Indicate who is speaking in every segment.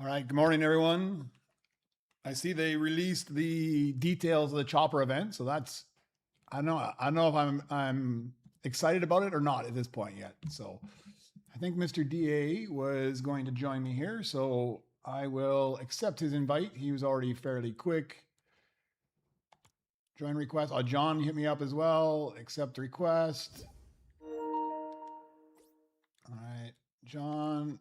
Speaker 1: All right, good morning, everyone. I see they released the details of the chopper event, so that's I don't know if I'm excited about it or not at this point yet. So I think Mr. DA was going to join me here, so I will accept his invite. He was already fairly quick. Join request. Oh, John hit me up as well. Accept request. All right, John.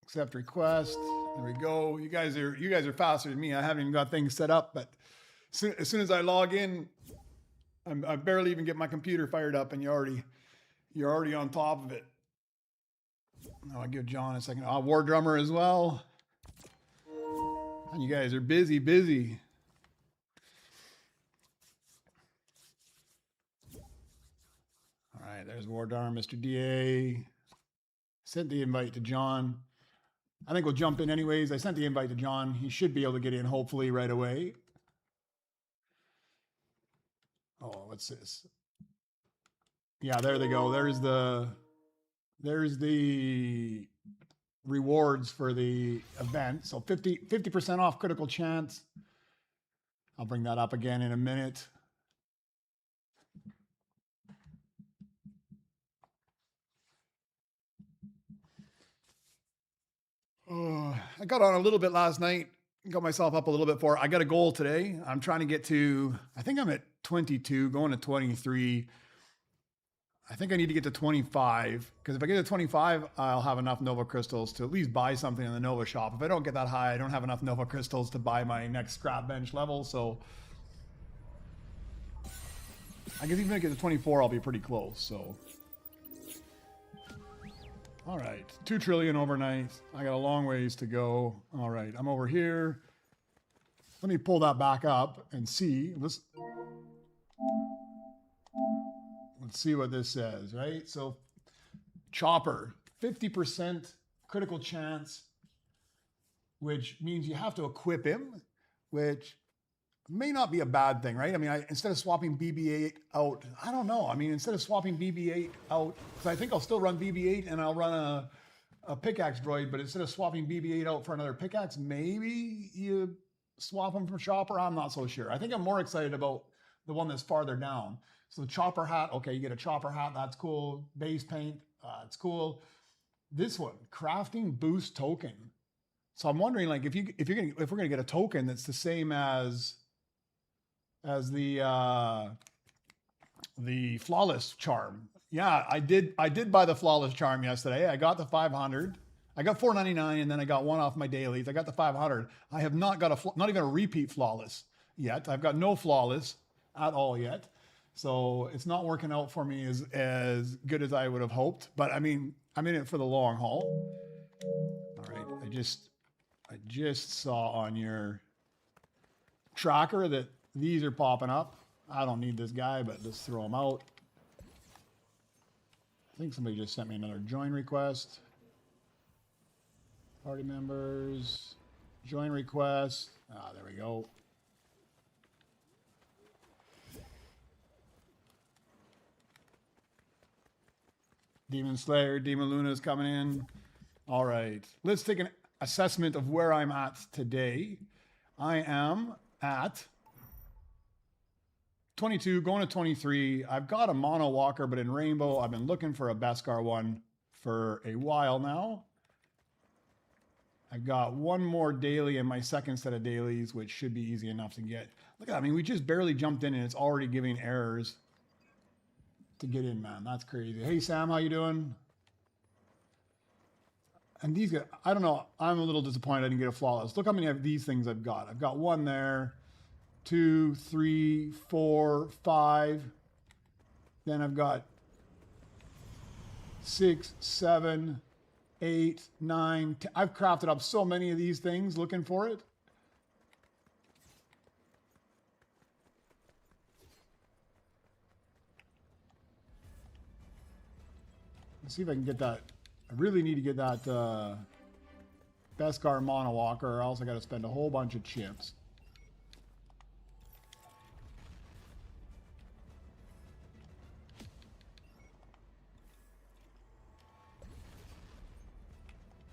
Speaker 1: Accept request. There we go. You guys are faster than me. I haven't even got things set up, but as soon as I log in, I barely even get my computer fired up, and you're already on top of it. I'll give John a second. War drummer as well. And you guys are busy. All right, there's War drummer, Mr. DA. Sent the invite to John. I think we'll jump in anyways. I sent the invite to John. He should be able to get in hopefully right away. Oh, what's this? Yeah, there they go. There's the rewards for the event. So 50% off critical chance. I'll bring that up again in a minute. Oh, I got on a little bit last night. Got myself up a little bit for. I got a goal today. I'm trying to get to, I think I'm at 22, going to 23. I think I need to get to 25 because if I get to 25, I'll have enough Nova crystals to at least buy something in the Nova shop. If I don't get that high, I don't have enough Nova crystals to buy my next scrap bench level. So I guess even if I get to 24, I'll be pretty close. So, all right, 2 trillion overnight. I got a long ways to go. All right, I'm over here. Let me pull that back up and see. Let's see what this says, right? So chopper, 50% critical chance, which means you have to equip him, which may not be a bad thing, right? I mean, instead of swapping BB-8 out, I don't know. I mean, instead of swapping BB-8 out, because I think I'll still run BB-8 and I'll run a pickaxe droid, but instead of swapping BB-8 out for another pickaxe, maybe you swap them from chopper. I'm not so sure. I think I'm more excited about the one that's farther down. So the chopper hat, okay, you get a chopper hat, that's cool. Base paint, it's cool. This one, crafting boost token. So I'm wondering, like, if we're gonna get a token that's the same as the flawless charm. Yeah, I did buy the flawless charm yesterday. I got the 500. I got 499 and then I got one off my dailies. I got the 500. I have not got not even a repeat flawless yet. I've got no flawless at all yet. So it's not working out for me as good as I would have hoped, but I mean, I'm in it for the long haul. All right, I just saw on your tracker that these are popping up. I don't need this guy, but let's throw him out. I think somebody just sent me another join request. Party members, join request. Ah, there we go. Demon Slayer, Demon Luna is coming in. All right, let's take an assessment of where I'm at today. I am at 22, going to 23. I've got a mono walker, but in rainbow, I've been looking for a Beskar one for a while now. I've got one more daily in my second set of dailies, which should be easy enough to get. Look at that. I mean, we just barely jumped in and it's already giving errors to get in, man. That's crazy. Hey, Sam, how you doing? And these guys, I don't know. I'm a little disappointed I didn't get a flawless. Look how many of these things I've got. I've got one there, 2, 3, 4, 5. Then I've got 6, 7, 8, 9, 10. I've crafted up so many of these things looking for it. Let's see if I can get that. I really need to get that Beskar mono walker, or else I got to spend a whole bunch of chips.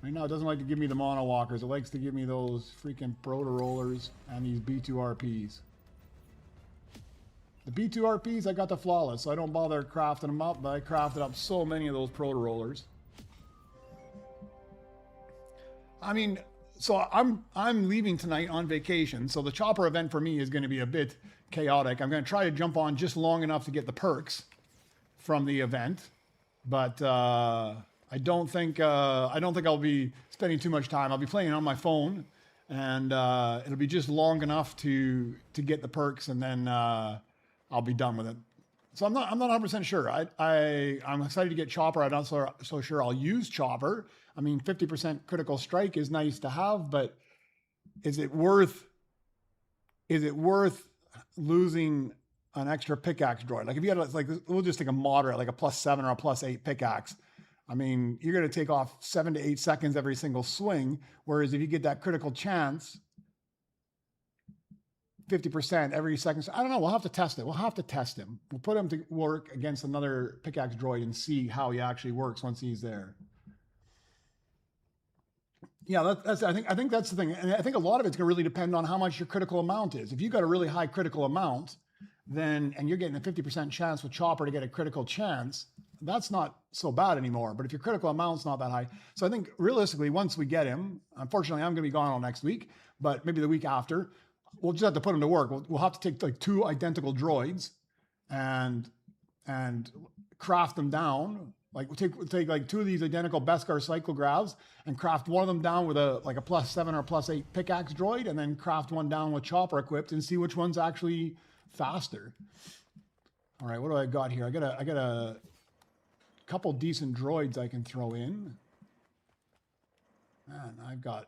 Speaker 1: Right now, it doesn't like to give me the mono walkers. It likes to give me those freaking proto rollers and these B2RPs. The B2RPs, I got the flawless, so I don't bother crafting them up, but I crafted up so many of those proto rollers. I mean, so I'm leaving tonight on vacation, so the chopper event for me is going to be a bit chaotic. I'm going to try to jump on just long enough to get the perks from the event, but I don't think I'll be spending too much time. I'll be playing on my phone, and it'll be just long enough to get the perks, and then I'll be done with it. So I'm not 100% sure. I'm excited to get Chopper. I'm not so sure I'll use Chopper. I mean, 50% critical strike is nice to have, but is it worth losing an extra pickaxe droid? Like if you had like, we'll just take a moderate, like a +7 or a +8 pickaxe. I mean, you're going to take off 7 to 8 seconds every single swing. Whereas if you get that critical chance, 50% every second. I don't know. We'll have to test it. We'll have to test him. We'll put him to work against another pickaxe droid and see how he actually works once he's there. Yeah, I think that's the thing. And I think a lot of it's going to really depend on how much your critical amount is. If you've got a really high critical amount, then, and you're getting a 50% chance with Chopper to get a critical chance, that's not so bad anymore. But if your critical amount's not that high, so I think realistically, once we get him, unfortunately, I'm going to be gone all next week, but maybe the week after, we'll just have to put him to work. We'll have to take like 2 identical droids and craft them down. Like we'll take like 2 of these identical Beskar cyclographs and craft one of them down with a +7 or +8 pickaxe droid, and then craft one down with Chopper equipped and see which one's actually faster. All right, what do I got here? I got a couple decent droids I can throw in. Man, I guess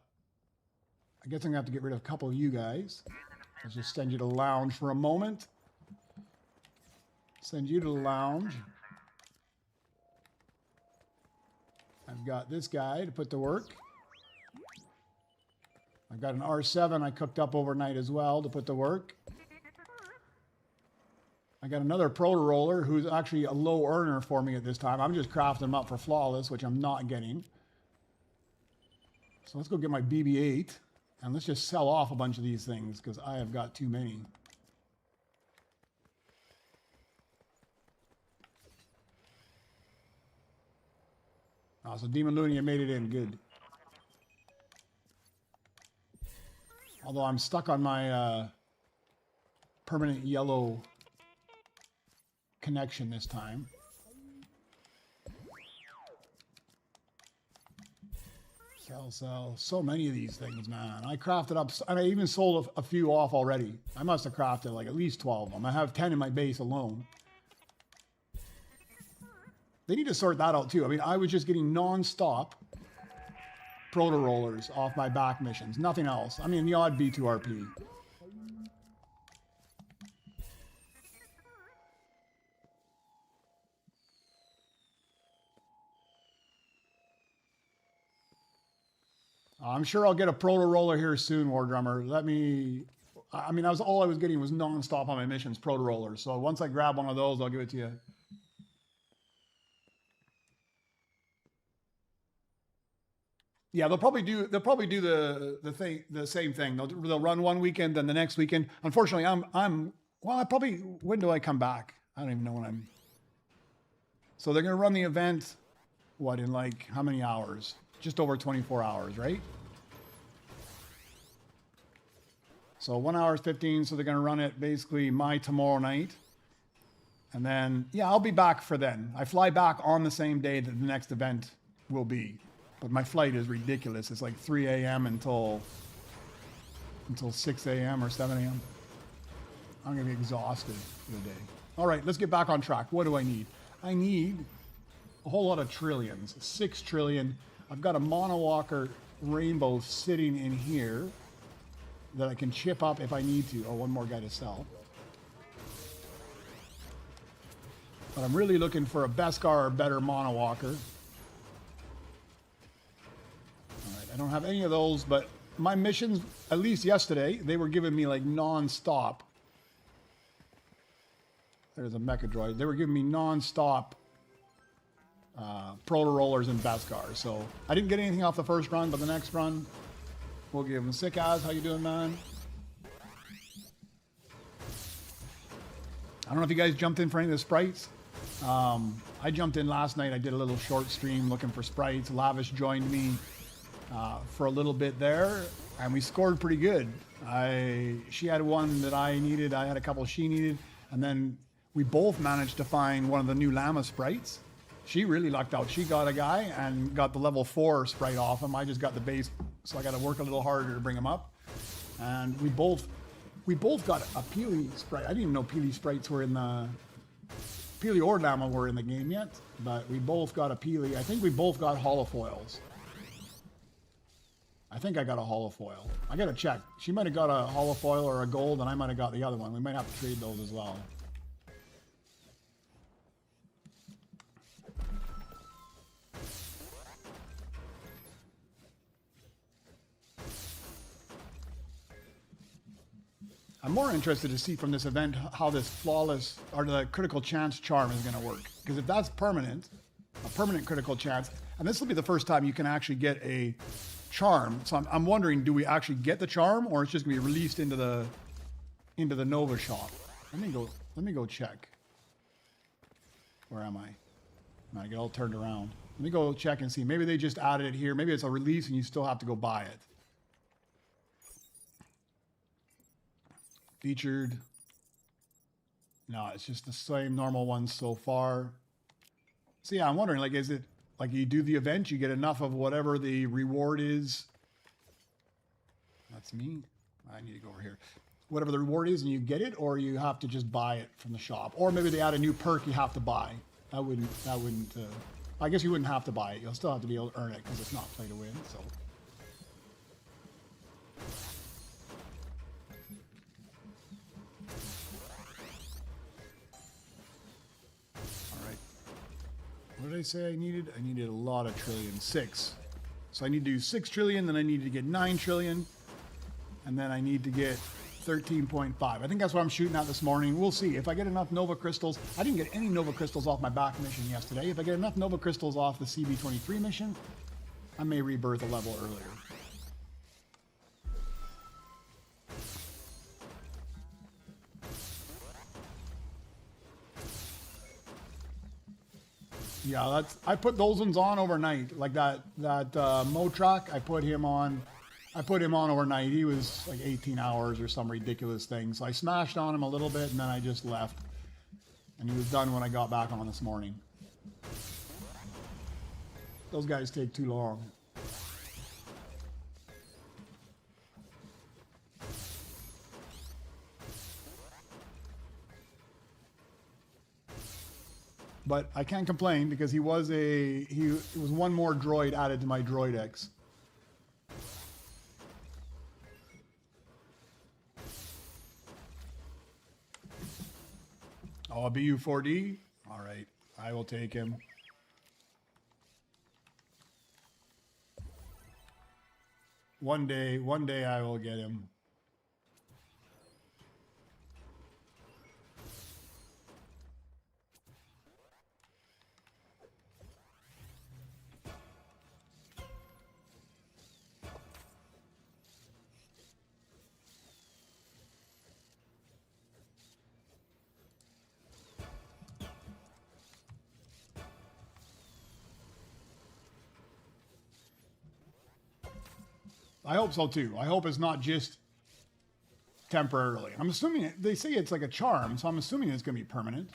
Speaker 1: I'm gonna have to get rid of a couple of you guys. Let's just send you to the lounge for a moment. Send you to the lounge. I've got this guy to put to work. I've got an R7 I cooked up overnight as well to put to work. I got another proto roller who's actually a low earner for me at this time. I'm just crafting him up for flawless, which I'm not getting. So let's go get my BB-8 and let's just sell off a bunch of these things because I have got too many. Oh, so Demon Lunia made it in, good. Although I'm stuck on my permanent yellow connection this time. Sell. So many of these things, man. I crafted up, and I even sold a few off already. I must have crafted like at least 12 of them. I have 10 in my base alone. They need to sort that out too. I mean, I was just getting non-stop proto rollers off my back missions. Nothing else. I mean, the odd B2RP. I'm sure I'll get a proto roller here soon, War Drummer. I mean, all I was getting was non-stop on my missions, proto rollers. So once I grab one of those, I'll give it to you. Yeah, they'll probably do the same thing. They'll run one weekend, then the next weekend. Unfortunately, when do I come back? I don't even know when I'm. So they're going to run the event, what, in like how many hours? Just over 24 hours, right? So 1 hour is 15, so they're going to run it basically tomorrow night. And then, yeah, I'll be back for then. I fly back on the same day that the next event will be. But my flight is ridiculous. It's like 3 a.m. until 6 a.m. or 7 a.m. I'm going to be exhausted for the day. All right, let's get back on track. What do I need? I need a whole lot of trillions, 6 trillion. I've got a monowalker rainbow sitting in here that I can chip up if I need to. Oh, one more guy to sell. But I'm really looking for a Beskar or better monowalker. All right, I don't have any of those, but my missions, at least yesterday, they were giving me like non-stop. There's a mecha droid. They were giving me non-stop Proto Rollers and Beskar. So I didn't get anything off the first run, but the next run, we'll give him Sick As. How you doing, man? I don't know if you guys jumped in for any of the sprites. I jumped in last night. I did a little short stream looking for sprites. Lavish joined me for a little bit there, and we scored pretty good. She had one that I needed. I had a couple she needed, and then we both managed to find one of the new llama sprites. She really lucked out. She got a guy and got the level 4 sprite off him. I just got the base, so I got to work a little harder to bring him up. And we both got a Peely sprite. I didn't even know Peely sprites were in the... Peely or llama were in the game yet, but we both got a Peely. I think we both got holofoils. I think I got a holofoil. I got to check. She might have got a holofoil or a gold, and I might have got the other one. We might have to trade those as well. I'm more interested to see from this event how this flawless or the critical chance charm is going to work. Because if that's permanent, a permanent critical chance, and this will be the first time you can actually get a charm. So I'm wondering, do we actually get the charm, or it's just going to be released into the Nova shop? Let me go check. Where am I? I get all turned around. Let me go check and see. Maybe they just added it here. Maybe it's a release and you still have to go buy it. Featured. No, it's just the same normal ones so far. So yeah, I'm wondering, like, is it like you do the event, you get enough of whatever the reward is? That's me. I need to go over here. Whatever the reward is and you get it, or you have to just buy it from the shop. Or maybe they add a new perk you have to buy. That wouldn't, I guess you wouldn't have to buy it. You'll still have to be able to earn it because it's not play to win, so. What did I say I needed? I needed a lot of trillion. 6. So I need to do 6 trillion, then I need to get 9 trillion, and then I need to get 13.5. I think that's what I'm shooting at this morning. We'll see. If I get enough Nova Crystals, I didn't get any Nova Crystals off my back mission yesterday. If I get enough Nova Crystals off the CB23 mission, I may rebirth a level earlier. Yeah, I put those ones on overnight. Like that Motrak, I put him on overnight. He was like 18 hours or some ridiculous thing. So I smashed on him a little bit and then I just left. And he was done when I got back on this morning. Those guys take too long. But I can't complain because he was one more droid added to my droid X. Oh, a BU4D? All right, I will take him. One day I will get him. I hope so too. I hope it's not just temporarily. I'm assuming they say it's like a charm, so I'm assuming it's going to be permanent.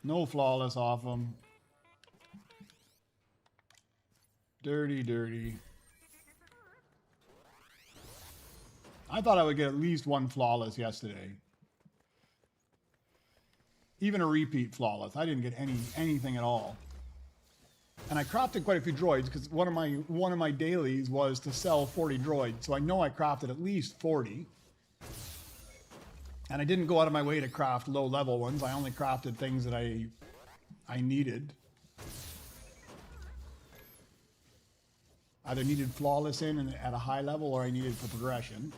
Speaker 1: No flawless off them. Dirty, dirty. I thought I would get at least one flawless yesterday. Even a repeat flawless. I didn't get anything at all. And I crafted quite a few droids because one of my dailies was to sell 40 droids. So I know I crafted at least 40. And I didn't go out of my way to craft low level ones. I only crafted things that I needed. Either needed flawless in and at a high level or I needed for progression.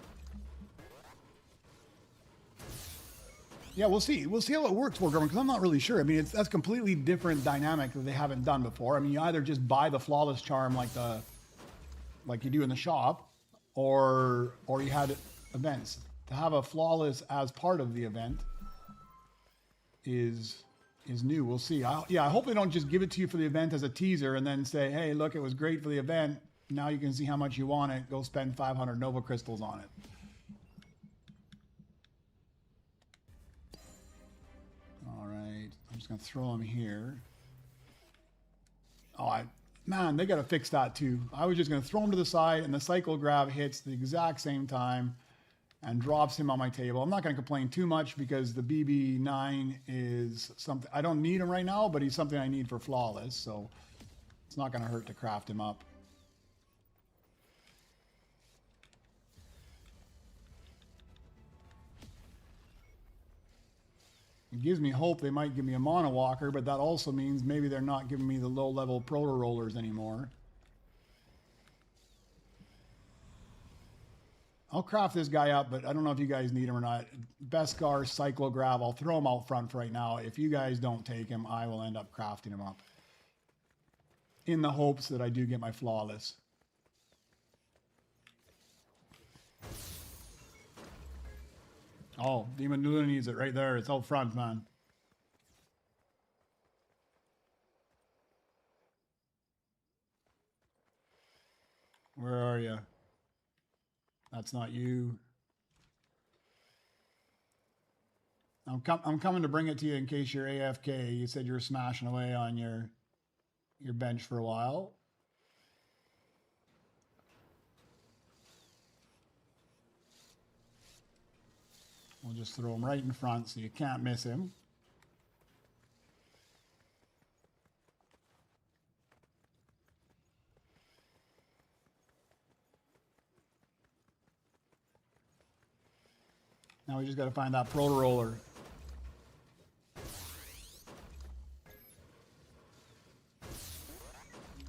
Speaker 1: Yeah, we'll see. We'll see how it works, Wargurman, because I'm not really sure. I mean, that's completely different dynamic that they haven't done before. I mean, you either just buy the flawless charm like you do in the shop, or you had events. To have a flawless as part of the event is new. We'll see. I hope they don't just give it to you for the event as a teaser and then say, hey, look, it was great for the event. Now you can see how much you want it. Go spend 500 Nova Crystals on it. All right. I'm just going to throw them here. Oh, man, they got to fix that too. I was just going to throw them to the side, and the cycle grab hits the exact same time and drops him on my table. I'm not going to complain too much because the BB9 is something I don't need him right now, but he's something I need for flawless, so it's not going to hurt to craft him up. It gives me hope they might give me a Mono Walker, but that also means maybe they're not giving me the low-level Proto Rollers anymore. I'll craft this guy up, but I don't know if you guys need him or not. Beskar, Cyclograb, I'll throw him out front for right now. If you guys don't take him, I will end up crafting him up. In the hopes that I do get my flawless. Oh, Demon Luna needs it right there. It's out front, man. Where are you? That's not you. I'm coming to bring it to you in case you're AFK. You said you were smashing away on your bench for a while. We'll just throw him right in front so you can't miss him. Now we just got to find that Proto Roller.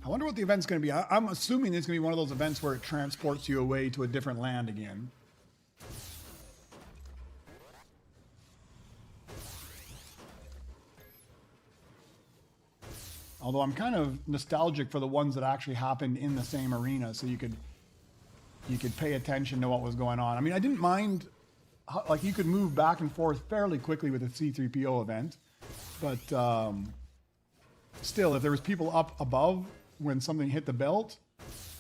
Speaker 1: I wonder what the event's going to be. I'm assuming it's going to be one of those events where it transports you away to a different land again. Although I'm kind of nostalgic for the ones that actually happened in the same arena, so you could pay attention to what was going on. I mean, I didn't mind, like, you could move back and forth fairly quickly with a C-3PO event, but still, if there was people up above when something hit the belt,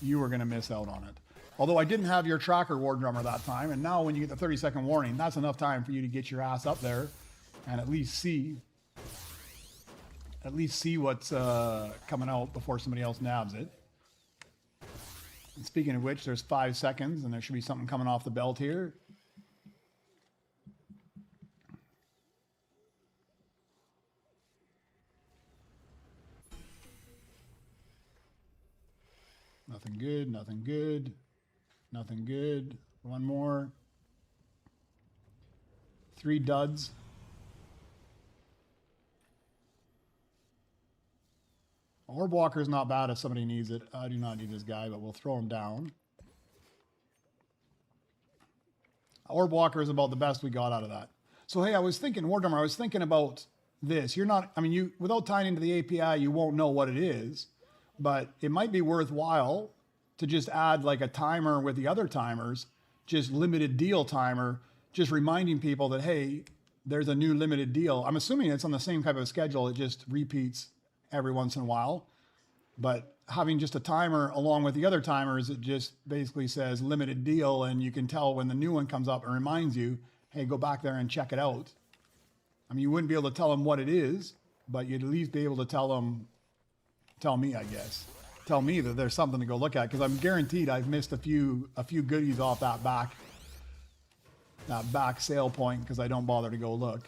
Speaker 1: you were going to miss out on it. Although I didn't have your tracker War Drummer that time, and now when you get the 30-second warning, that's enough time for you to get your ass up there and at least see what's coming out before somebody else nabs it. And speaking of which, there's 5 seconds, and there should be something coming off the belt here. Nothing good, nothing good, nothing good. One more. 3 duds. Orb Walker is not bad if somebody needs it. I do not need this guy, but we'll throw him down. Orb Walker is about the best we got out of that. So hey, I was thinking, War Drummer, I was thinking about this. You're not, I mean, you without tying into the API, you won't know what it is, but it might be worthwhile to just add like a timer with the other timers, just limited deal timer, just reminding people that, hey, there's a new limited deal. I'm assuming it's on the same type of schedule. It just repeats every once in a while, but having just a timer along with the other timers, it just basically says limited deal, and you can tell when the new one comes up and reminds you, hey, go back there and check it out. I mean, you wouldn't be able to tell them what it is, but you'd at least be able to tell me, I guess. Tell me that there's something to go look at, because I'm guaranteed I've missed a few goodies off that back sale point because I don't bother to go look.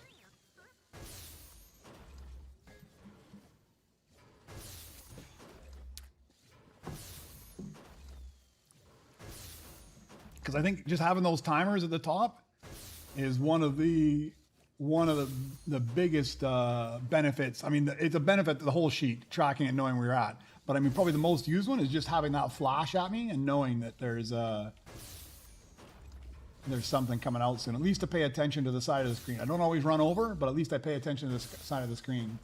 Speaker 1: Because I think just having those timers at the top is one of the biggest benefits. I mean, it's a benefit to the whole sheet, tracking and knowing where you're at. But I mean, probably the most used one is just having that flash at me and knowing that there's there's something coming out soon. At least to pay attention to the side of the screen. I don't always run over, but at least I pay attention to the side of the screen.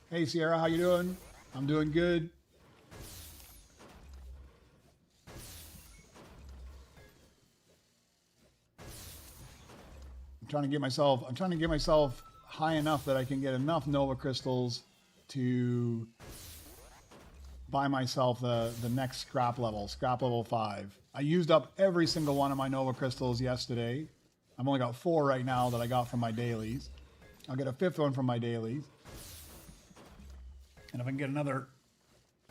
Speaker 1: Hey Sierra, how you doing? I'm doing good. I'm trying to get myself high enough that I can get enough Nova Crystals to buy myself the next scrap level 5. I used up every single one of my Nova Crystals yesterday. I've only got 4 right now that I got from my dailies. I'll get a 5th one from my dailies. And if I can get another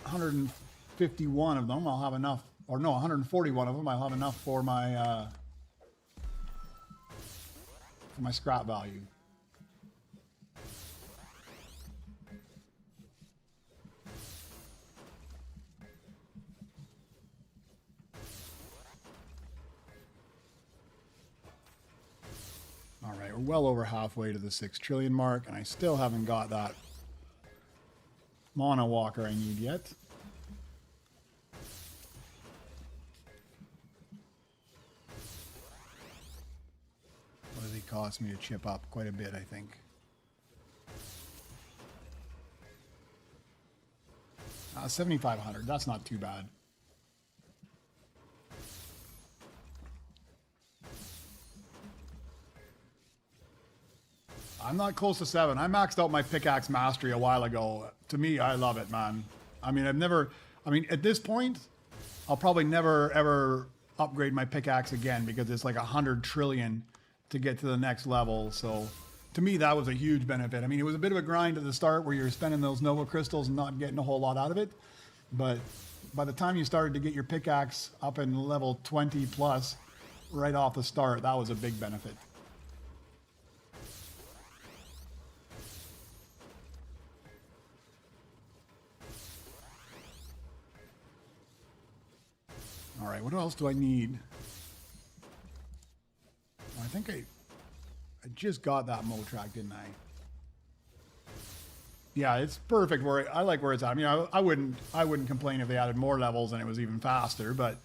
Speaker 1: 151 of them, I'll have enough, or no, 141 of them, I'll have enough for my scrap value. All right, we're well over halfway to the 6 trillion mark, and I still haven't got that mono walker I need yet. What does he cost me to chip up? Quite a bit, I think. 7,500. That's not too bad. I'm not close to 7. I maxed out my pickaxe mastery a while ago. To me, I love it, man. I mean, at this point, I'll probably never, ever upgrade my pickaxe again because it's like 100 trillion to get to the next level. So to me, that was a huge benefit. I mean, it was a bit of a grind at the start where you're spending those Nova Crystals and not getting a whole lot out of it. But by the time you started to get your pickaxe up in level 20 plus right off the start, that was a big benefit. All right, what else do I need? I think I just got that Motrack, didn't I? Yeah, it's perfect I like where it's at. I mean, I wouldn't complain if they added more levels and it was even faster, but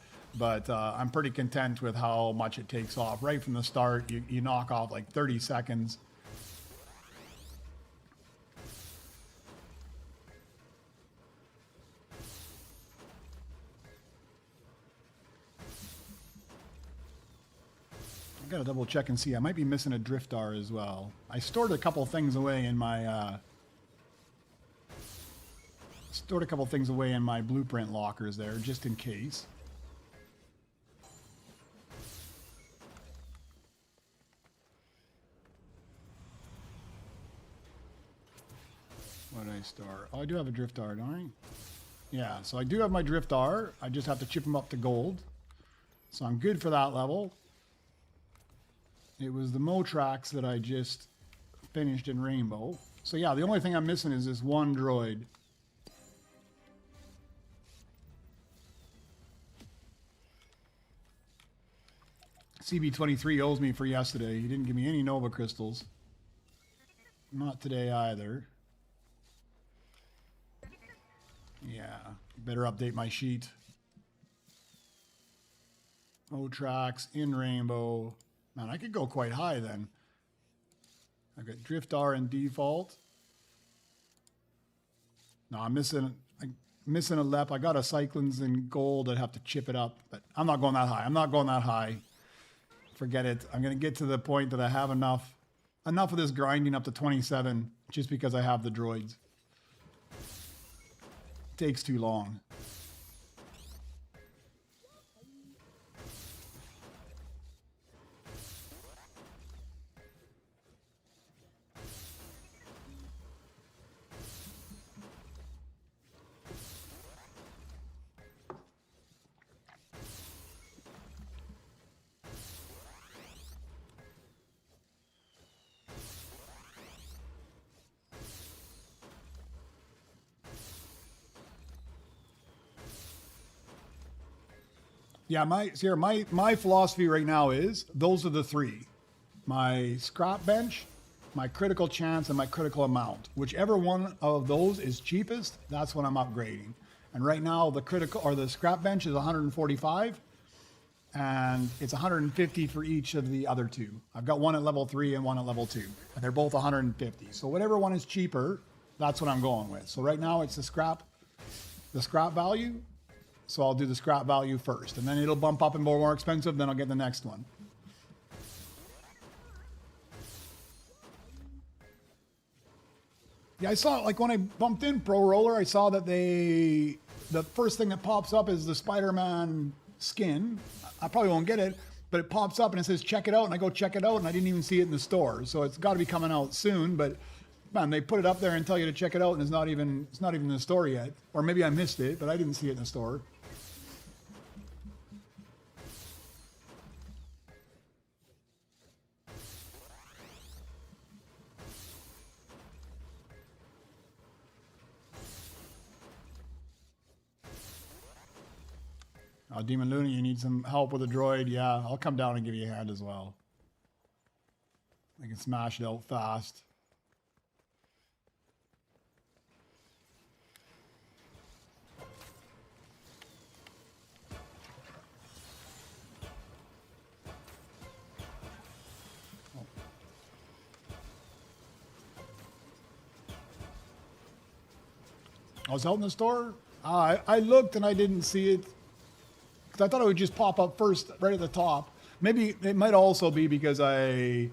Speaker 1: I'm pretty content with how much it takes off. Right from the start, you knock off like 30 seconds. I gotta double check and see. I might be missing a Driftar as well. I stored a couple things away in my blueprint lockers there, just in case. What did I store? Oh, I do have a Driftar, don't I? Yeah, so I do have my Driftar. I just have to chip him up to gold. So I'm good for that level. It was the Motrax that I just finished in Rainbow. So yeah, the only thing I'm missing is this one droid. CB23 owes me for yesterday. He didn't give me any Nova Crystals. Not today either. Yeah, better update my sheet. Motrax in Rainbow. Man, I could go quite high then. I've got Driftar in default. No, I'm missing a Lep. I got a Cyclones in gold. I'd have to chip it up, but I'm not going that high. I'm not going that high. Forget it. I'm going to get to the point that I have enough of this grinding up to 27 just because I have the droids. It takes too long. Yeah, my philosophy right now is those are the 3. My scrap bench, my critical chance, and my critical amount. Whichever one of those is cheapest, that's what I'm upgrading. And right now the critical or the scrap bench is 145, and it's 150 for each of the other two. I've got one at level 3 and one at level 2, and they're both 150. So whatever one is cheaper, that's what I'm going with. So right now it's the scrap value. So I'll do the scrap value first, and then it'll bump up and more expensive, then I'll get the next one. Yeah, I saw, like when I bumped in Pro Roller, I saw that the first thing that pops up is the Spider-Man skin. I probably won't get it, but it pops up and it says check it out, and I go check it out, and I didn't even see it in the store. So it's got to be coming out soon, but man, they put it up there and tell you to check it out, and it's not even in the store yet. Or maybe I missed it, but I didn't see it in the store. Demon Luna, you need some help with a droid? Yeah, I'll come down and give you a hand as well. I can smash it out fast. I was out in the store. I looked and I didn't see it. I thought it would just pop up first right at the top. Maybe it might also be because I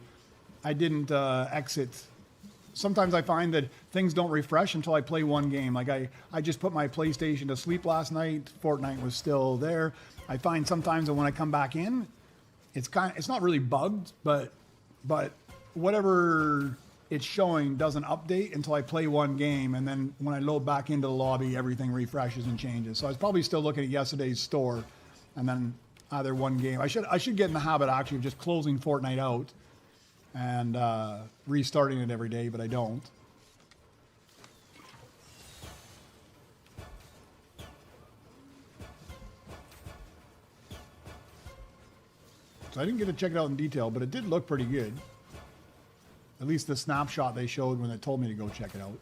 Speaker 1: didn't exit. Sometimes I find that things don't refresh until I play one game. Like I just put my PlayStation to sleep last night. Fortnite was still there. I find sometimes that when I come back in, it's not really bugged, but whatever it's showing doesn't update until I play one game, and then when I load back into the lobby, everything refreshes and changes. So I was probably still looking at yesterday's store. And then either one game. I should get in the habit actually of just closing Fortnite out and restarting it every day, but I don't. So I didn't get to check it out in detail, but it did look pretty good. At least the snapshot they showed when they told me to go check it out.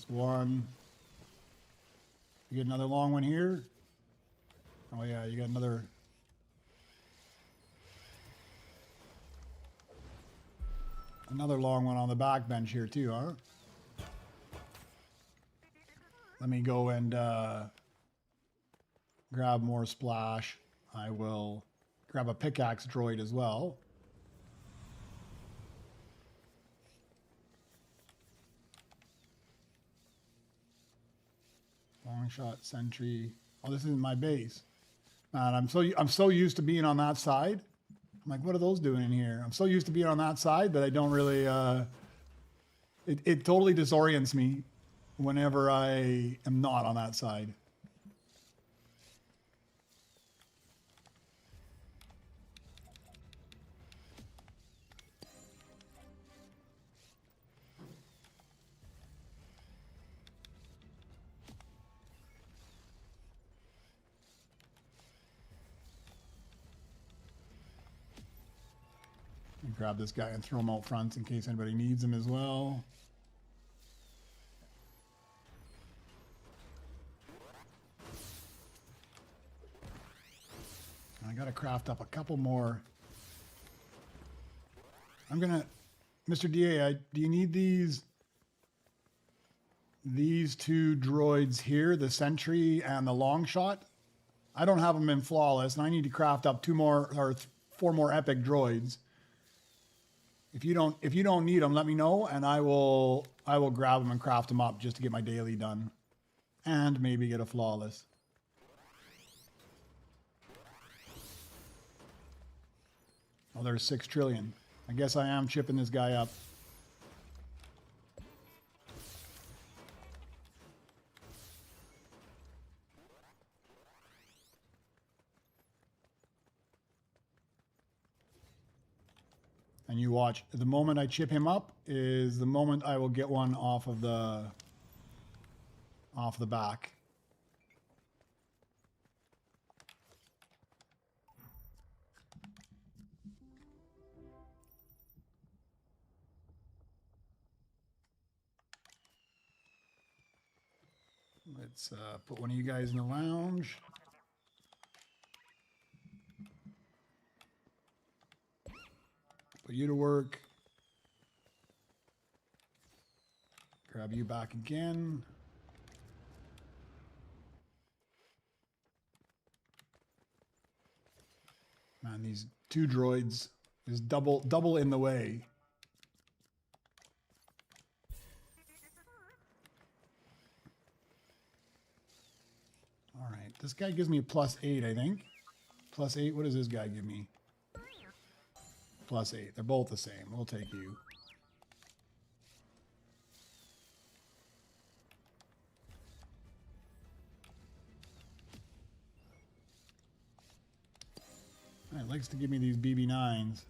Speaker 1: One. You get another long one here. Oh yeah, you got another long one on the back bench here too, huh? Let me go and grab more splash. I will grab a pickaxe droid as well. Long shot, sentry. Oh, this isn't my base. Man, I'm so used to being on that side. I'm like, what are those doing in here? I'm so used to being on that side that I don't really. It totally disorients me whenever I am not on that side. Grab this guy and throw him out front in case anybody needs him as well. I gotta craft up a couple more. I'm gonna, Mr. DA, do you need these two droids here, the sentry and the long shot? I don't have them in flawless, and I need to craft up 4 more epic droids. If you don't need them, let me know, and I will grab them and craft them up just to get my daily done, and maybe get a flawless. Oh, there's 6 trillion. I guess I am chipping this guy up. And you watch, the moment I chip him up is the moment I will get one off the back. Let's put one of you guys in the lounge. Put you to work. Grab you back again. Man, these two droids is double in the way. All right, this guy gives me a +8, I think. +8, what does this guy give me? +8, they're both the same. We'll take you. It likes to give me these BB9s.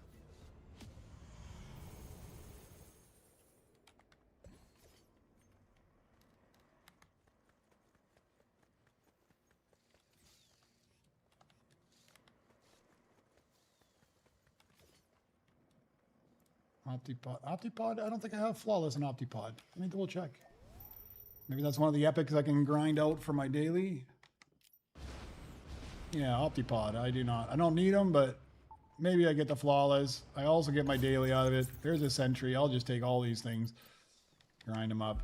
Speaker 1: Optipod? I don't think I have flawless in Optipod. Let me double check. Maybe that's one of the epics I can grind out for my daily. Yeah, Optipod. I do not. I don't need them, but maybe I get the flawless. I also get my daily out of it. There's a sentry. I'll just take all these things, grind them up.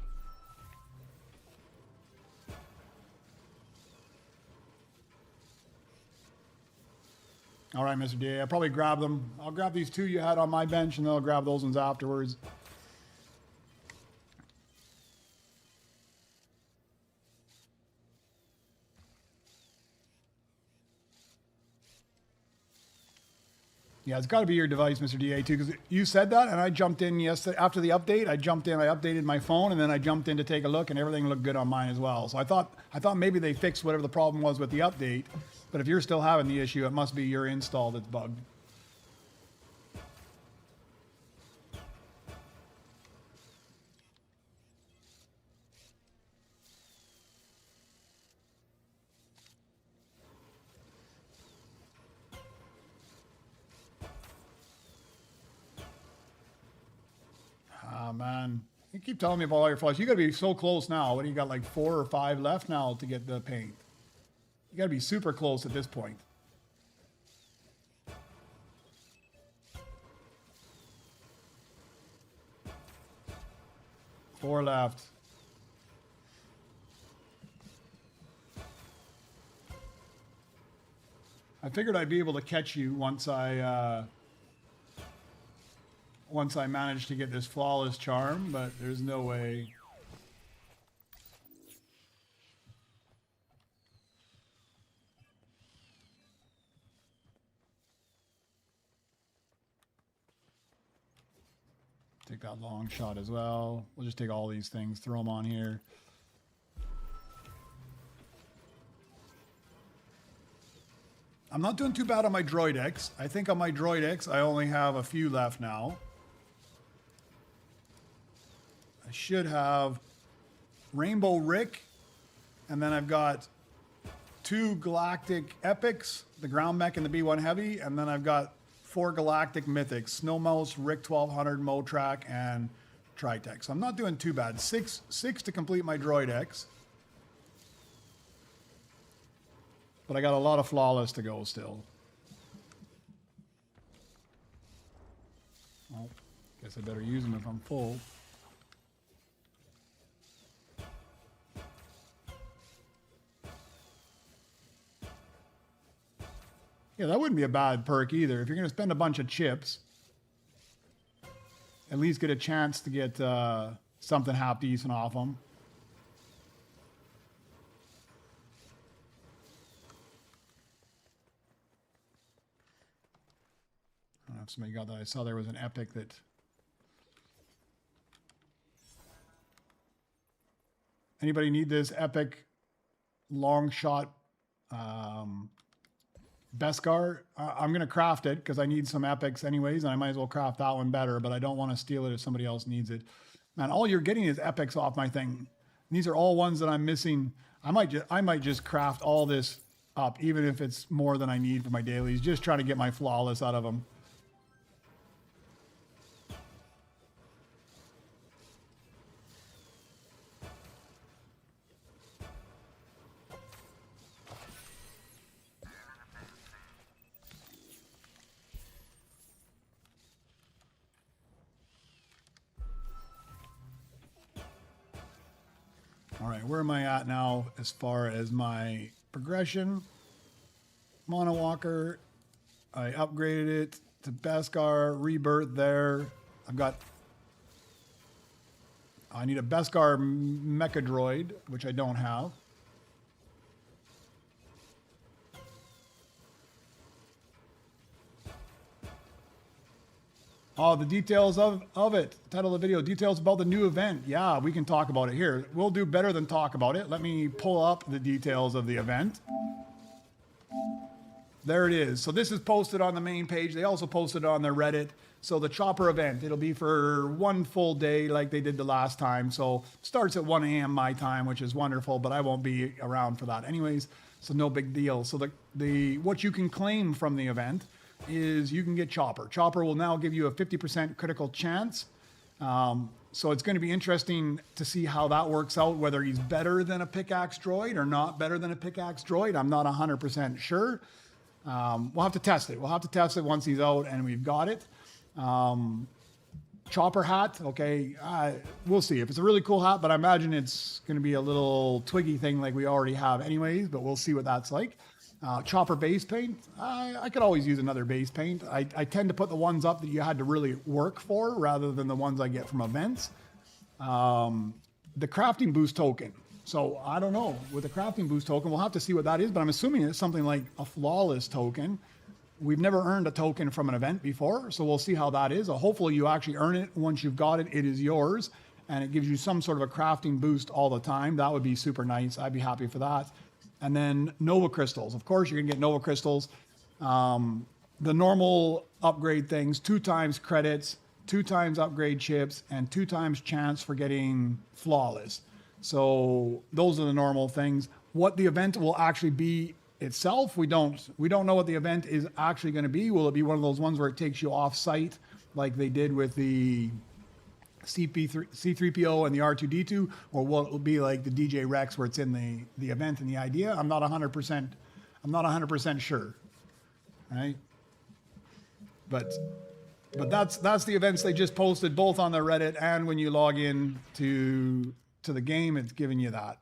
Speaker 1: All right, Mr. DA, I'll probably grab them. I'll grab these two you had on my bench, and then I'll grab those ones afterwards. Yeah, it's got to be your device, Mr. DA, too, because you said that, and I jumped in yesterday. After the update, I jumped in, I updated my phone, and then I jumped in to take a look, and everything looked good on mine as well. So I thought maybe they fixed whatever the problem was with the update, but if you're still having the issue, it must be your install that's bugged. Ah, man. You keep telling me about all your flaws. You got to be so close now. What do you got, like 4 or 5 left now to get the paint? You got to be super close at this point. Four left. I figured I'd be able to catch you once I managed to get this flawless charm, but there's no way. Take that long shot as well. We'll just take all these things, throw them on here. I'm not doing too bad on my Droid X. I think on my Droid X, I only have a few left now. I should have Rainbow Rick, and then I've got 2 Galactic Epics, the Ground Mech and the B1 Heavy, and then I've got 4 Galactic Mythics, Snow Mouse, Rick 1200, Motrak, and Tritech. So I'm not doing too bad. Six to complete my Droid X. But I got a lot of flawless to go still. Well, guess I better use them if I'm full. Yeah, that wouldn't be a bad perk either. If you're going to spend a bunch of chips, at least get a chance to get something half decent off them. I don't know if somebody got that. I saw there was an epic that... Anybody need this epic long shot Beskar? I'm going to craft it because I need some epics anyways, and I might as well craft that one better, but I don't want to steal it if somebody else needs it. Man, all you're getting is epics off my thing. These are all ones that I'm missing. I might just craft all this up, even if it's more than I need for my dailies, just trying to get my flawless out of them. All right, where am I at now as far as my progression? Monowalker, I upgraded it to Beskar, Rebirth there. I need a Beskar Mecha Droid, which I don't have. Oh, the details of it. Title of the video, details about the new event. Yeah, we can talk about it here. We'll do better than talk about it. Let me pull up the details of the event. There it is. So this is posted on the main page. They also posted it on their Reddit. So the chopper event, it'll be for one full day like they did the last time. So starts at 1 a.m. my time, which is wonderful, but I won't be around for that anyways. So no big deal. So the what you can claim from the event is you can get Chopper. Chopper will now give you a 50% critical chance. So it's going to be interesting to see how that works out, whether he's better than a pickaxe droid or not better than a pickaxe droid. I'm not 100% sure. We'll have to test it. We'll have to test it once he's out and we've got it. Chopper hat, okay, we'll see. If it's a really cool hat, but I imagine it's going to be a little twiggy thing like we already have anyways, but we'll see what that's like. Chopper base paint, I could always use another base paint. I tend to put the ones up that you had to really work for rather than the ones I get from events. The crafting boost token. So I don't know, with the crafting boost token, we'll have to see what that is, but I'm assuming it's something like a flawless token. We've never earned a token from an event before, so we'll see how that is. Hopefully you actually earn it. Once you've got it, it is yours, and it gives you some sort of a crafting boost all the time. That would be super nice. I'd be happy for that. And then Nova Crystals. Of course, you're going to get Nova Crystals. The normal upgrade things, 2 times credits, 2 times upgrade chips, and 2 times chance for getting flawless. So those are the normal things. What the event will actually be itself, we don't know what the event is actually going to be. Will it be one of those ones where it takes you off site like they did with the C3PO and the R2D2, or will it be like the DJ Rex where it's in the event and the idea? I'm not 100% sure, right? But that's the events they just posted both on their Reddit, and when you log in to the game, it's giving you that.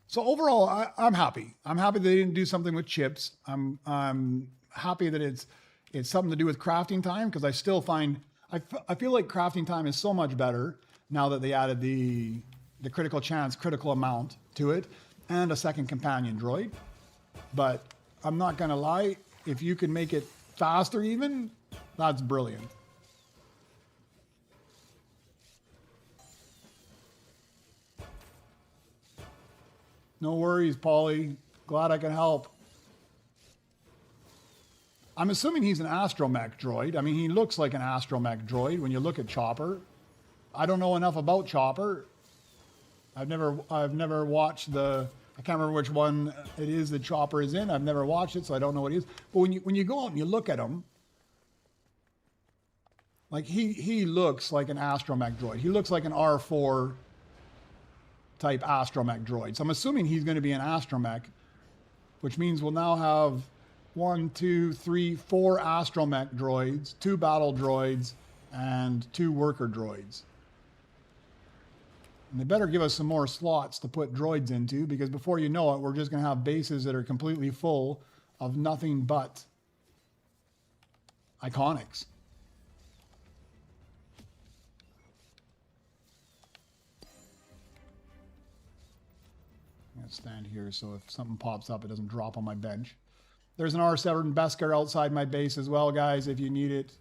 Speaker 1: So overall, I'm happy. I'm happy they didn't do something with chips. I'm happy that it's something to do with crafting time, because I still find I feel like crafting time is so much better now that they added the critical chance, critical amount to it, and a second companion droid. But I'm not gonna lie, if you can make it faster even, that's brilliant. No worries, Paulie. Glad I can help. I'm assuming he's an astromech droid. I mean, he looks like an astromech droid when you look at Chopper. I don't know enough about Chopper. I've never watched I can't remember which one it is that Chopper is in. I've never watched it, so I don't know what it is. But when you go out and you look at him, like he looks like an astromech droid. He looks like an R4 type astromech droid. So I'm assuming he's going to be an astromech, which means we'll now have 1, 2, 3, 4 astromech droids, 2 battle droids, and 2 worker droids. And they better give us some more slots to put droids into, because before you know it, we're just going to have bases that are completely full of nothing but iconics. I'm going to stand here so if something pops up, it doesn't drop on my bench. There's an R7 Beskar outside my base as well, guys, if you need it.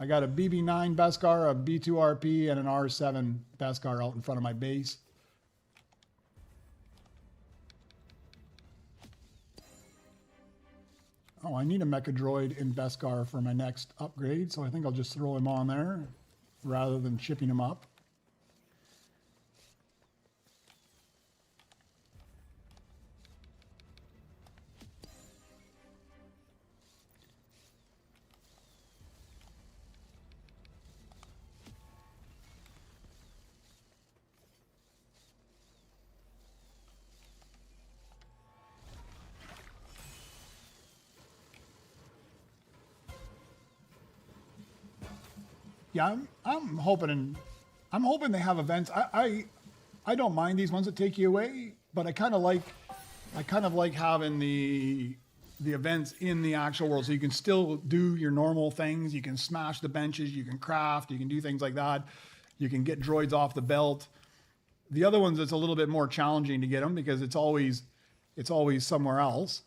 Speaker 1: I got a BB9 Beskar, a B2RP, and an R7 Beskar out in front of my base. Oh, I need a Mecha Droid in Beskar for my next upgrade, so I think I'll just throw him on there rather than shipping him up. Yeah, I'm hoping they have events. I I don't mind these ones that take you away, but I kind of like having the events in the actual world, so you can still do your normal things. You can smash the benches, you can craft, you can do things like that. You can get droids off the belt. The other ones, it's a little bit more challenging to get them because it's always somewhere else.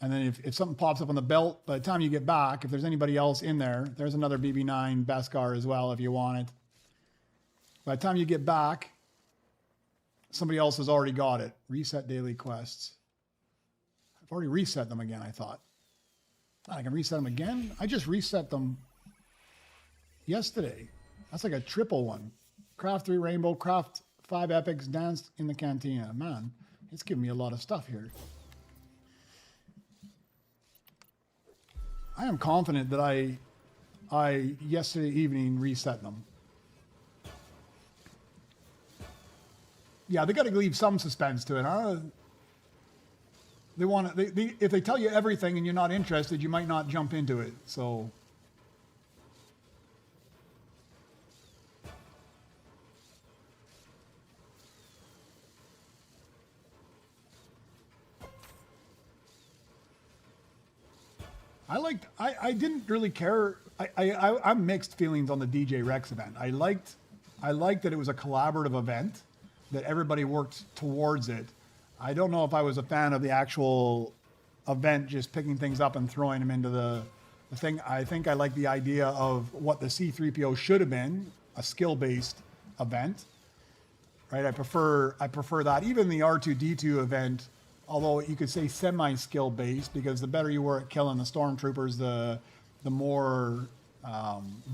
Speaker 1: And then if something pops up on the belt, by the time you get back, if there's anybody else in there, there's another BB9 Beskar as well if you want it. By the time you get back, somebody else has already got it. Reset daily quests. I've already reset them again, I thought. I can reset them again? I just reset them yesterday. That's like a triple one. Craft 3 rainbow, craft 5 epics, dance in the cantina. Man, it's giving me a lot of stuff here. I am confident that I yesterday evening reset them. Yeah, they got to leave some suspense to it, huh? They want to. If they tell you everything and you're not interested, you might not jump into it. So. I didn't really care. I'm mixed feelings on the DJ Rex event. I liked that it was a collaborative event, that everybody worked towards it. I don't know if I was a fan of the actual event, just picking things up and throwing them into the thing. I think I like the idea of what the C-3PO should have been, a skill-based event, right? I prefer that. Even the R2-D2 event, although you could say semi-skill based, because the better you were at killing the stormtroopers, the more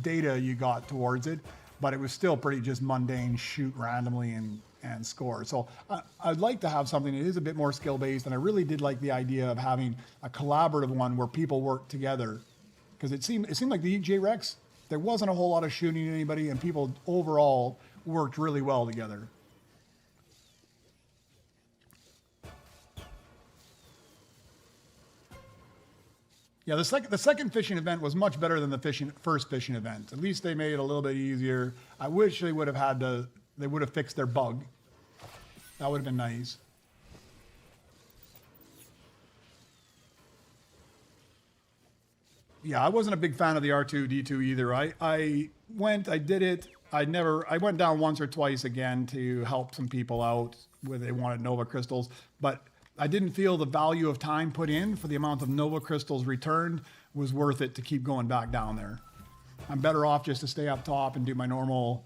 Speaker 1: data you got towards it. But it was still pretty just mundane, shoot randomly and score. So I'd like to have something that is a bit more skill based, and I really did like the idea of having a collaborative one where people work together, because it seemed like the EJ Rex, there wasn't a whole lot of shooting at anybody, and people overall worked really well together. Yeah, the second fishing event was much better than the first fishing event. At least they made it a little bit easier. I wish they would have fixed their bug. That would have been nice. Yeah, I wasn't a big fan of the R2-D2 either. I did it. I went down once or twice again to help some people out where they wanted Nova crystals, but I didn't feel the value of time put in for the amount of Nova crystals returned was worth it to keep going back down there. I'm better off just to stay up top and do my normal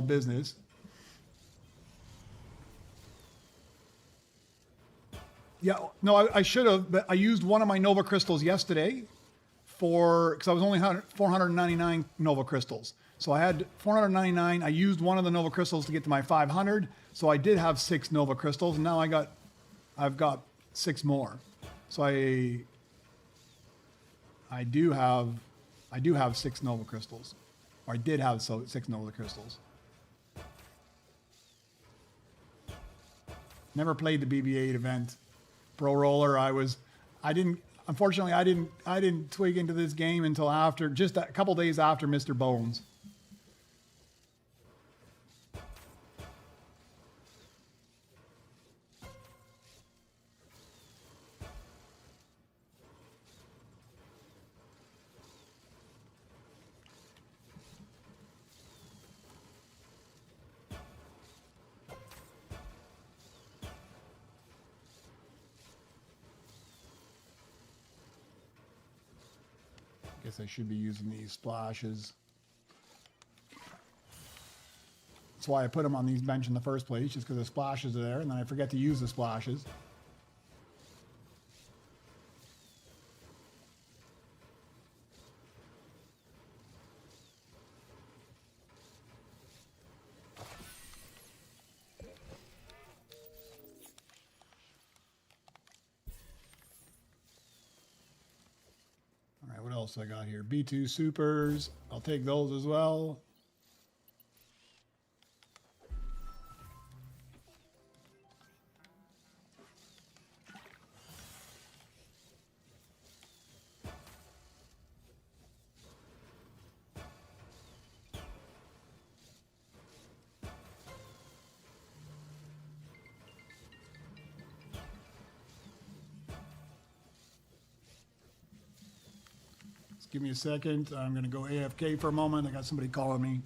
Speaker 1: business. Yeah, no, I should have, but I used one of my Nova crystals yesterday because I was only 499 Nova crystals. So I had 499. I used one of the Nova crystals to get to my 500. So I did have 6 Nova crystals, and now I've got 6 more. So I do have 6 Nova crystals. Or I did have 6 Nova crystals. Never played the BB-8 event. Pro Roller, unfortunately I didn't twig into this game until just a couple days after Mr. Bones. Guess I should be using these splashes. That's why I put them on these bench in the first place, just because the splashes are there, and then I forget to use the splashes. What else I got here? B2 supers. I'll take those as well. give me a second. I'm going to go AFK for a moment. I got somebody calling me.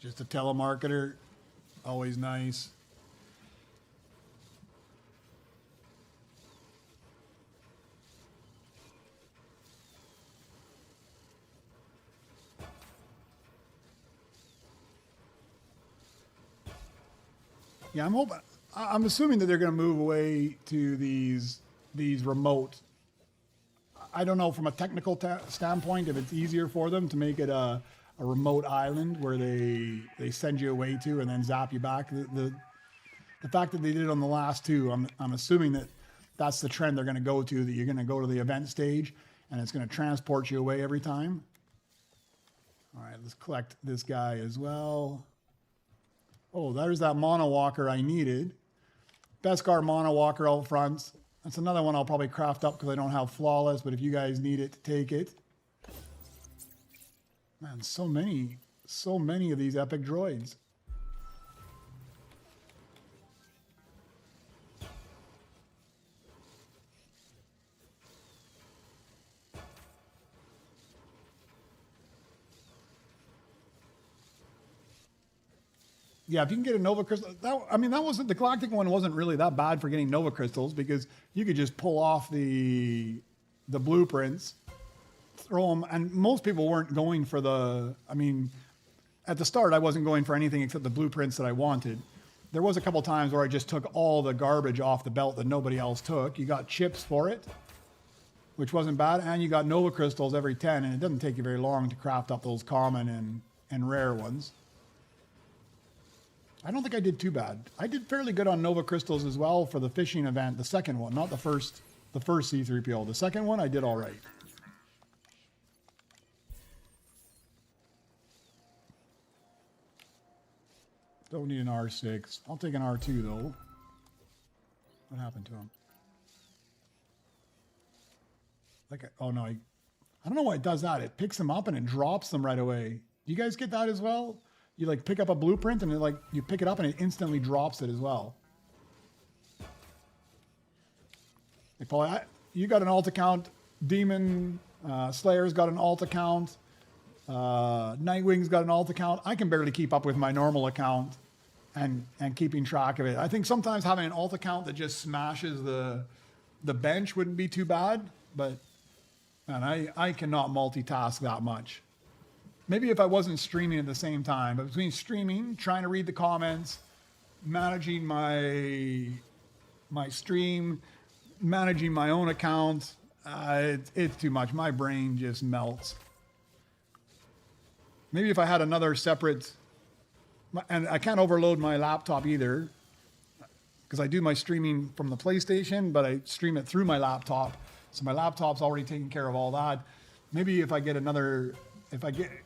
Speaker 1: Just a telemarketer, always nice. Yeah, I'm assuming that they're going to move away to these remote. I don't know from a technical standpoint if it's easier for them to make it a remote island where they send you away to and then zap you back. The fact that they did it on the last two, I'm assuming that that's the trend they're going to go to, that you're going to go to the event stage and it's going to transport you away every time. All right, let's collect this guy as well. Oh, there's that mono walker I needed. Beskar mono walker out front. That's another one I'll probably craft up because I don't have flawless, but if you guys need it, take it. Man, so many of these epic droids. Yeah, if you can get a Nova Crystal, that wasn't, the Galactic one wasn't really that bad for getting Nova Crystals because you could just pull off the blueprints, throw them, and most people weren't going for at the start I wasn't going for anything except the blueprints that I wanted. There was a couple times where I just took all the garbage off the belt that nobody else took. You got chips for it, which wasn't bad, and you got Nova Crystals every 10, and it doesn't take you very long to craft up those common and rare ones. I don't think I did too bad. I did fairly good on Nova Crystals as well for the fishing event, the second one, not the first C-3PO. The second one I did all right. Don't need an R6. I'll take an R2 though. What happened to him? Oh no, I don't know why it does that. It picks them up and it drops them right away. Do you guys get that as well? You like pick up a blueprint and you pick it up and it instantly drops it as well. Hey, Paul, you got an alt account. Demon Slayer's got an alt account. Nightwing's got an alt account. I can barely keep up with my normal account and keeping track of it. I think sometimes having an alt account that just smashes the bench wouldn't be too bad, but man, I cannot multitask that much. Maybe if I wasn't streaming at the same time, but between streaming, trying to read the comments, managing my stream, managing my own account, it's too much. My brain just melts. Maybe if I had another separate, and I can't overload my laptop either, because I do my streaming from the PlayStation, but I stream it through my laptop. So my laptop's already taking care of all that. Maybe if I get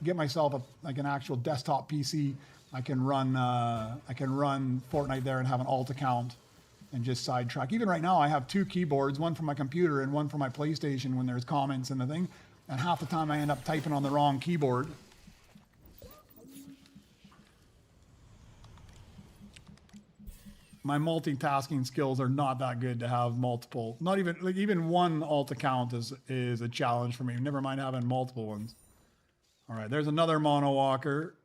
Speaker 1: get myself an actual desktop PC, I can run Fortnite there and have an alt account and just sidetrack. Even right now, I have two keyboards, one for my computer and one for my PlayStation when there's comments and the thing. And half the time I end up typing on the wrong keyboard. My multitasking skills are not that good to have multiple. Not even one alt account is a challenge for me. Never mind having multiple ones. All right, there's another mono walker.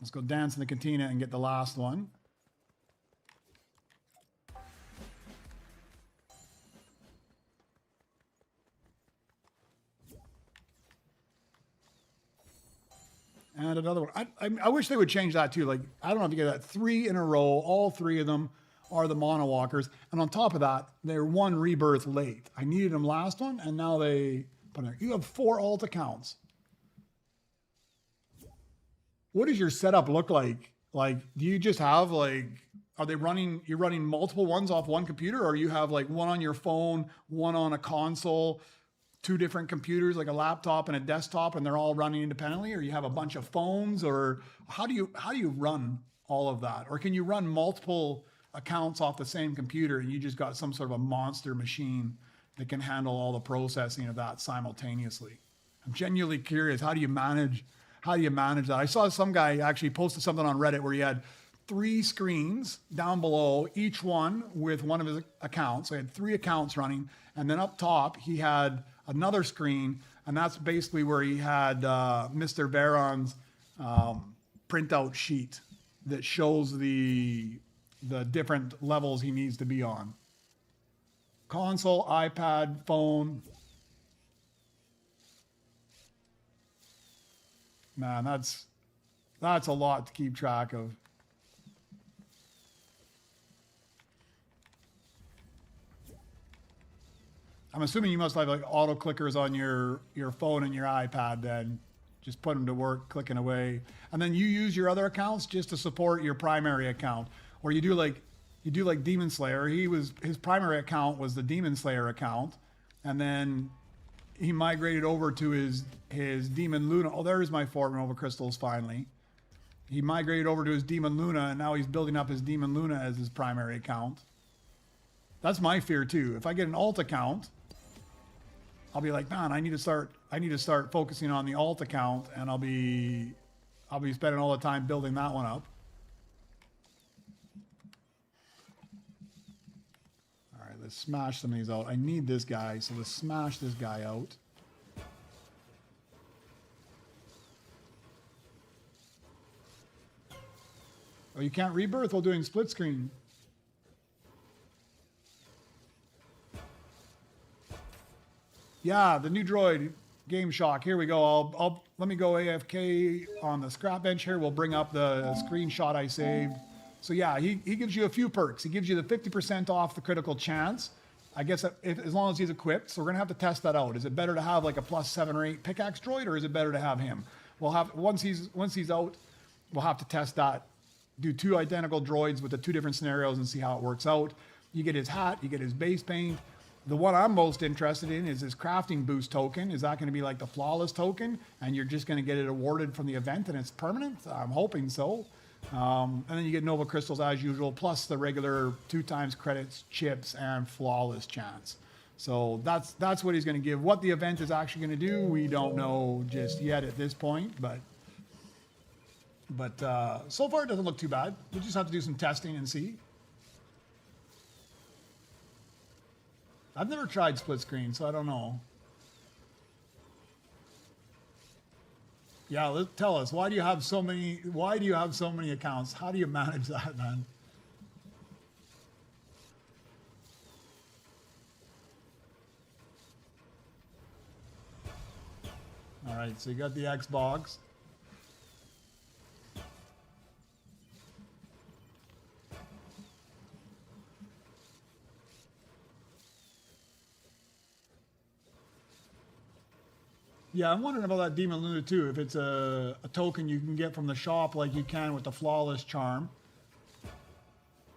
Speaker 1: Let's go dance in the cantina and get the last one. And another one. I wish they would change that too. Like, I don't know if you get that 3 in a row. All 3 of them are the mono walkers. And on top of that, they're 1 rebirth late. I needed them last one, and now they put it. You have 4 alt accounts. What does your setup look like? Like, do you just have you're running multiple ones off one computer, or you have like one on your phone, one on a console, 2 different computers, like a laptop and a desktop, and they're all running independently, or you have a bunch of phones, or how do you run all of that? Or can you run multiple accounts off the same computer and you just got some sort of a monster machine that can handle all the processing of that simultaneously. I'm genuinely curious, how do you manage that? I saw some guy actually posted something on Reddit where he had 3 screens down below, each one with one of his accounts. So he had 3 accounts running, and then up top he had another screen, and that's basically where he had Mr. Veron's printout sheet that shows the different levels he needs to be on. Console, iPad, phone. Man, that's a lot to keep track of. I'm assuming you must have like auto clickers on your phone and your iPad then. Just put them to work, clicking away. And then you use your other accounts just to support your primary account. Or you do like Demon Slayer. His primary account was the Demon Slayer account. And then he migrated over to his Demon Luna. Oh, there's my Fort Nova crystals finally. He migrated over to his Demon Luna, and now he's building up his Demon Luna as his primary account. That's my fear too. If I get an alt account, I'll be like, man, I need to start focusing on the alt account, and I'll be spending all the time building that one up. All right, let's smash some of these out. I need this guy, so let's smash this guy out. Oh, you can't rebirth while doing split screen. Yeah, the new droid, Game Shock. Here we go. Let me go AFK on the scrap bench here. We'll bring up the screenshot I saved. So yeah, he gives you a few perks. He gives you the 50% off the critical chance. I guess as long as he's equipped. So we're gonna have to test that out. Is it better to have like a +7 or 8 pickaxe droid, or is it better to have him? We'll have once he's out, we'll have to test that. Do 2 identical droids with the 2 different scenarios and see how it works out. You get his hat, you get his base paint. The one I'm most interested in is his crafting boost token. Is that going to be like the flawless token, and you're just going to get it awarded from the event and it's permanent? I'm hoping so. And then you get Nova crystals as usual, plus the regular 2 times credits, chips, and flawless chance. So that's what he's going to give. What the event is actually going to do, we don't know just yet at this point, but so far it doesn't look too bad. We'll just have to do some testing and see. I've never tried split screen, so I don't know. Yeah, tell us, why do you have so many accounts? How do you manage that, man? All right, so you got the Xbox. Yeah, I'm wondering about that Demon Luna too. If it's a token you can get from the shop like you can with the Flawless Charm.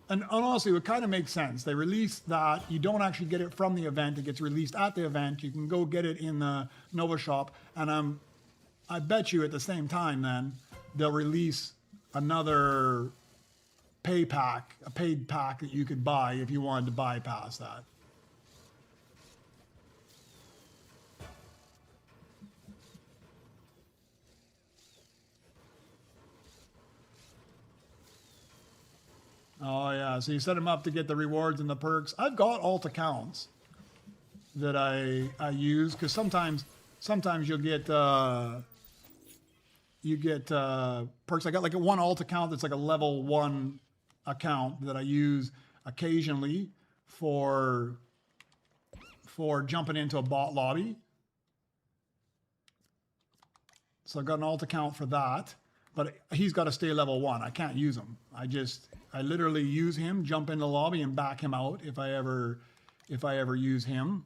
Speaker 1: And honestly, it kind of makes sense. They release that. You don't actually get it from the event. It gets released at the event. You can go get it in the Nova shop. And I bet you at the same time then, they'll release another a paid pack that you could buy if you wanted to bypass that. Oh yeah, so you set them up to get the rewards and the perks. I've got alt accounts that I use because sometimes you'll get perks. I got like one alt account that's like a level 1 account that I use occasionally for jumping into a bot lobby. So I've got an alt account for that, but he's got to stay level 1. I can't use him. I literally use him, jump in the lobby, and back him out if I ever use him.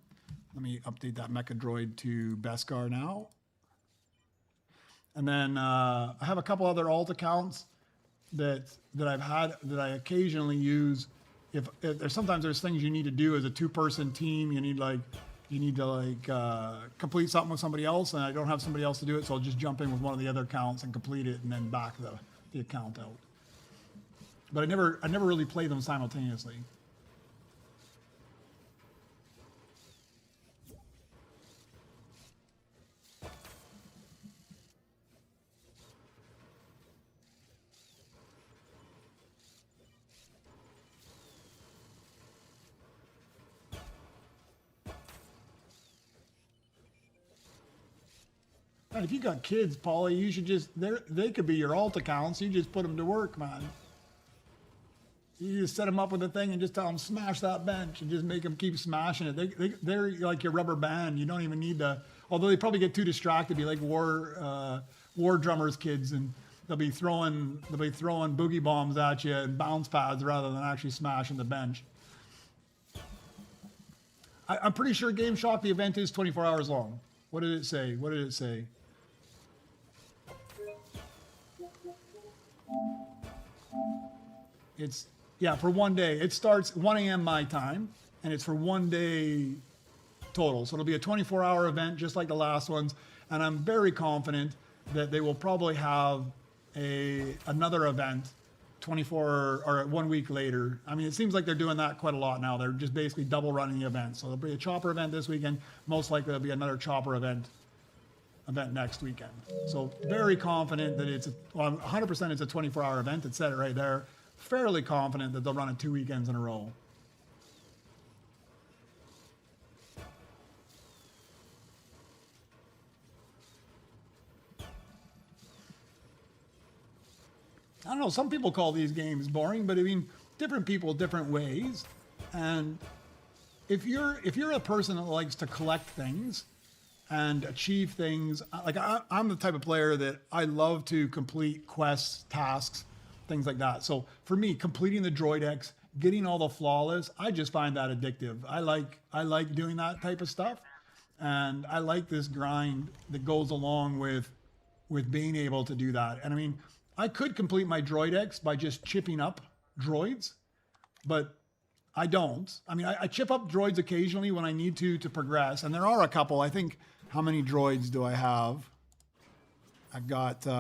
Speaker 1: Let me update that Mecha Droid to Beskar now. And then I have a couple other alt accounts that I've had that I occasionally use. If sometimes there's things you need to do as a 2-person team, you need to complete something with somebody else, and I don't have somebody else to do it, so I'll just jump in with one of the other accounts and complete it, and then back the account out. But I never really play them simultaneously. And if you got kids, Paulie, you should just, they could be your alt accounts. You just put them to work, man. You just set them up with a thing and just tell them, smash that bench, and just make them keep smashing it. They're like your rubber band. You don't even need to, although they probably get too distracted, be like war drummers kids, and they'll be throwing boogie bombs at you and bounce pads rather than actually smashing the bench. I'm pretty sure Game Shock, the event is 24 hours long. What did it say? What did it say? It's, yeah, for one day. It starts 1 a.m. my time, and it's for 1 day total. So it'll be a 24-hour event just like the last ones, and I'm very confident that they will probably have another event 24 or 1 week later. I mean, it seems like they're doing that quite a lot now. They're just basically double running the event. So there'll be a chopper event this weekend. Most likely there'll be another chopper event next weekend. So very confident that it's 100% it's a 24-hour event. It said it right there. Fairly confident that they'll run it 2 weekends in a row. I don't know, some people call these games boring, but I mean, different people, different ways. And if you're a person that likes to collect things and achieve things, like I'm the type of player that I love to complete quests, tasks, things like that. So for me, completing the Droid X, getting all the flawless, I just find that addictive. I like doing that type of stuff. And I like this grind that goes along with being able to do that. And I mean, I could complete my Droid X by just chipping up droids, but I don't. I mean, I chip up droids occasionally when I need to progress, and there are a couple. I think, how many droids do I have? I've got 3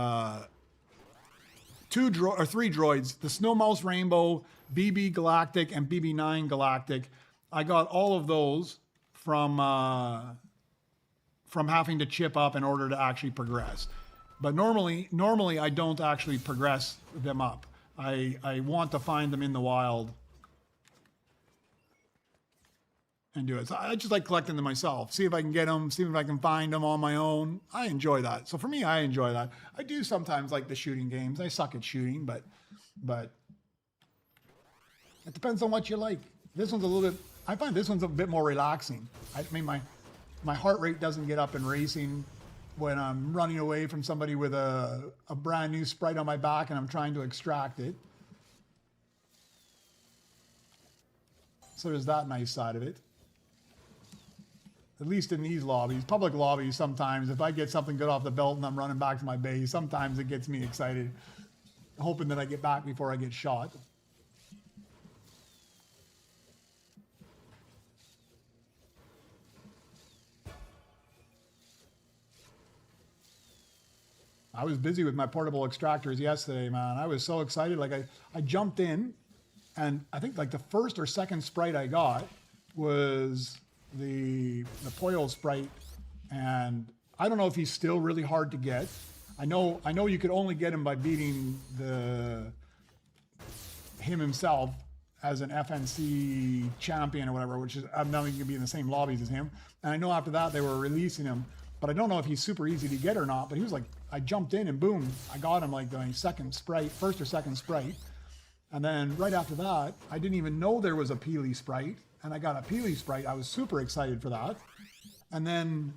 Speaker 1: droids: the Snow Mouse Rainbow, BB Galactic, and BB9 Galactic. I got all of those from having to chip up in order to actually progress. But normally I don't actually progress them up. I want to find them in the wild and do it. So I just like collecting them myself. See if I can get them, see if I can find them on my own. I enjoy that. So for me, I enjoy that. I do sometimes like the shooting games. I suck at shooting, but it depends on what you like. This one's a little bit, I find this one's a bit more relaxing. I mean, my heart rate doesn't get up in racing when I'm running away from somebody with a brand new sprite on my back and I'm trying to extract it. So there's that nice side of it. At least in these lobbies, public lobbies, sometimes if I get something good off the belt and I'm running back to my base, sometimes it gets me excited, hoping that I get back before I get shot. I was busy with my portable extractors yesterday, man. I was so excited. Like I jumped in, and I think like the first or second sprite I got was the Poyo sprite, and I don't know if he's still really hard to get. I know you could only get him by beating him himself as an FNC champion or whatever, which is, I'm not even gonna be in the same lobbies as him. And I know after that they were releasing him, but I don't know if he's super easy to get or not. But he was like, I jumped in and boom, I got him like the first or second sprite. And then right after that, I didn't even know there was a Peely sprite, and I got a Peely sprite. I was super excited for that. And then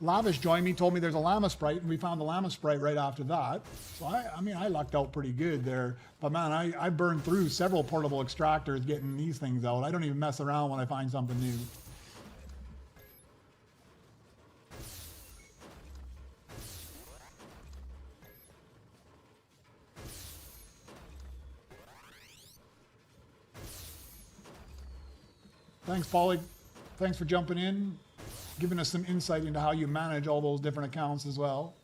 Speaker 1: Lavish joined me, told me there's a llama sprite, and we found the llama sprite right after that. So I mean, I lucked out pretty good there. But man, I burned through several portable extractors getting these things out. I don't even mess around when I find something new. Thanks, Paulie. Thanks for jumping in, giving us some insight into how you manage all those different accounts as well.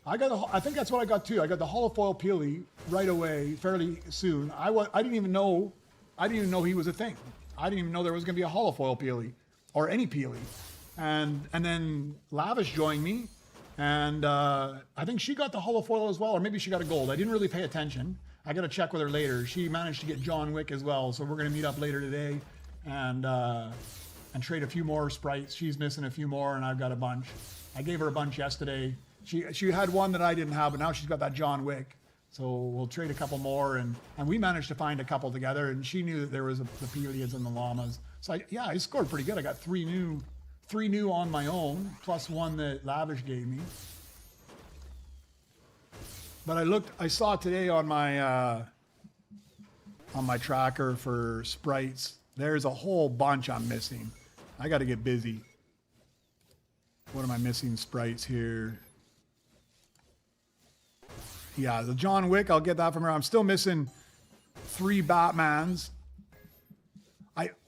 Speaker 1: I think that's what I got too. I got the holofoil Peely right away, fairly soon. I didn't even know he was a thing. I didn't even know there was going to be a holofoil Peely or any Peely. And then Lavish joined me, and I think she got the holofoil as well, or maybe she got a gold. I didn't really pay attention. I got to check with her later. She managed to get John Wick as well, so we're going to meet up later today and trade a few more sprites. She's missing a few more, and I've got a bunch. I gave her a bunch yesterday. She had one that I didn't have, but now she's got that John Wick. So we'll trade a couple more, and we managed to find a couple together, and she knew that there was the Pelias and the Llamas. So I scored pretty good. I got three new on my own, plus one that Lavish gave me. But I saw today on my tracker for sprites, there's a whole bunch I'm missing. I got to get busy. What am I missing sprites here? Yeah, the John Wick, I'll get that from her. I'm still missing 3 Batmans.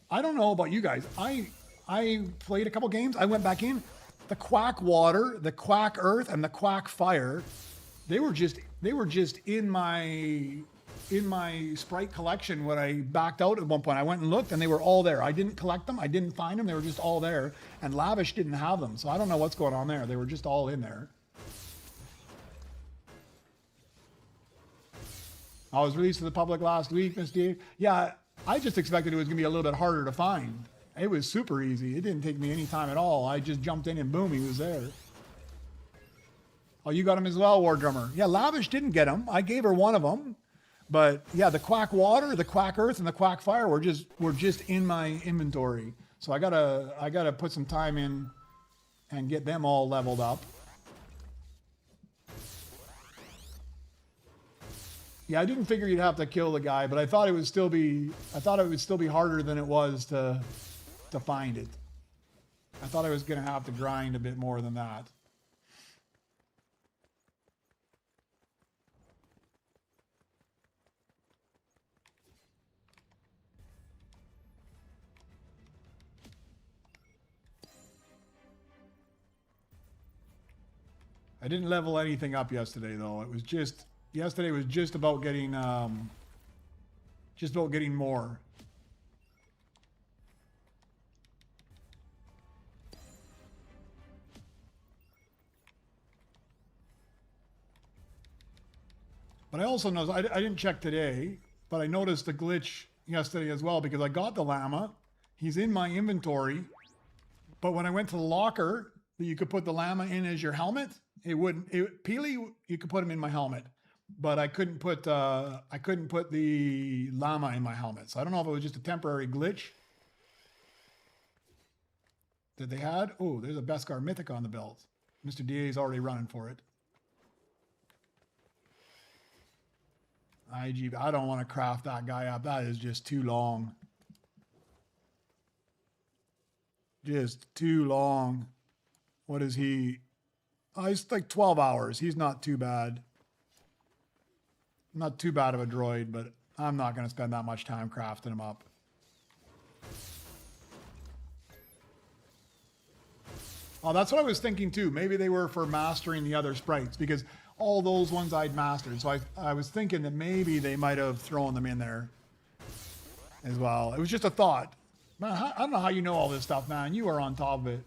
Speaker 1: I don't know about you guys. I played a couple games. I went back in. The Quack Water, the Quack Earth, and the Quack Fire, they were just in my sprite collection when I backed out at one point. I went and looked, and they were all there. I didn't collect them. I didn't find them. They were just all there. And Lavish didn't have them. So I don't know what's going on there. They were just all in there. I was released to the public last week, Miss D. Yeah, I just expected it was going to be a little bit harder to find. It was super easy. It didn't take me any time at all. I just jumped in and boom, he was there. Oh, you got him as well, War Drummer. Yeah, Lavish didn't get him. I gave her one of them. But yeah, the Quack Water, the Quack Earth, and the Quack Fire were just in my inventory. So I gotta put some time in and get them all leveled up. Yeah, I didn't figure you'd have to kill the guy, but I thought it would still be harder than it was to find it. I thought I was gonna have to grind a bit more than that. I didn't level anything up yesterday though. Yesterday was just about getting more. But I also noticed, I didn't check today, but I noticed the glitch yesterday as well because I got the llama. He's in my inventory, but when I went to the locker that you could put the llama in as your helmet, it wouldn't. Peely, you could put him in my helmet, but I couldn't put the llama in my helmet. So I don't know if it was just a temporary glitch that they had. Oh, there's a Beskar Mythic on the belt. Mr. DA's already running for it. IG, I don't want to craft that guy up. That is just too long. Just too long. What is he? Oh, he's like 12 hours. He's not too bad. Not too bad of a droid, but I'm not going to spend that much time crafting him up. Oh, that's what I was thinking too. Maybe they were for mastering the other sprites because all those ones I'd mastered. So I was thinking that maybe they might have thrown them in there as well. It was just a thought. Man, I don't know how you know all this stuff, man. You are on top of it.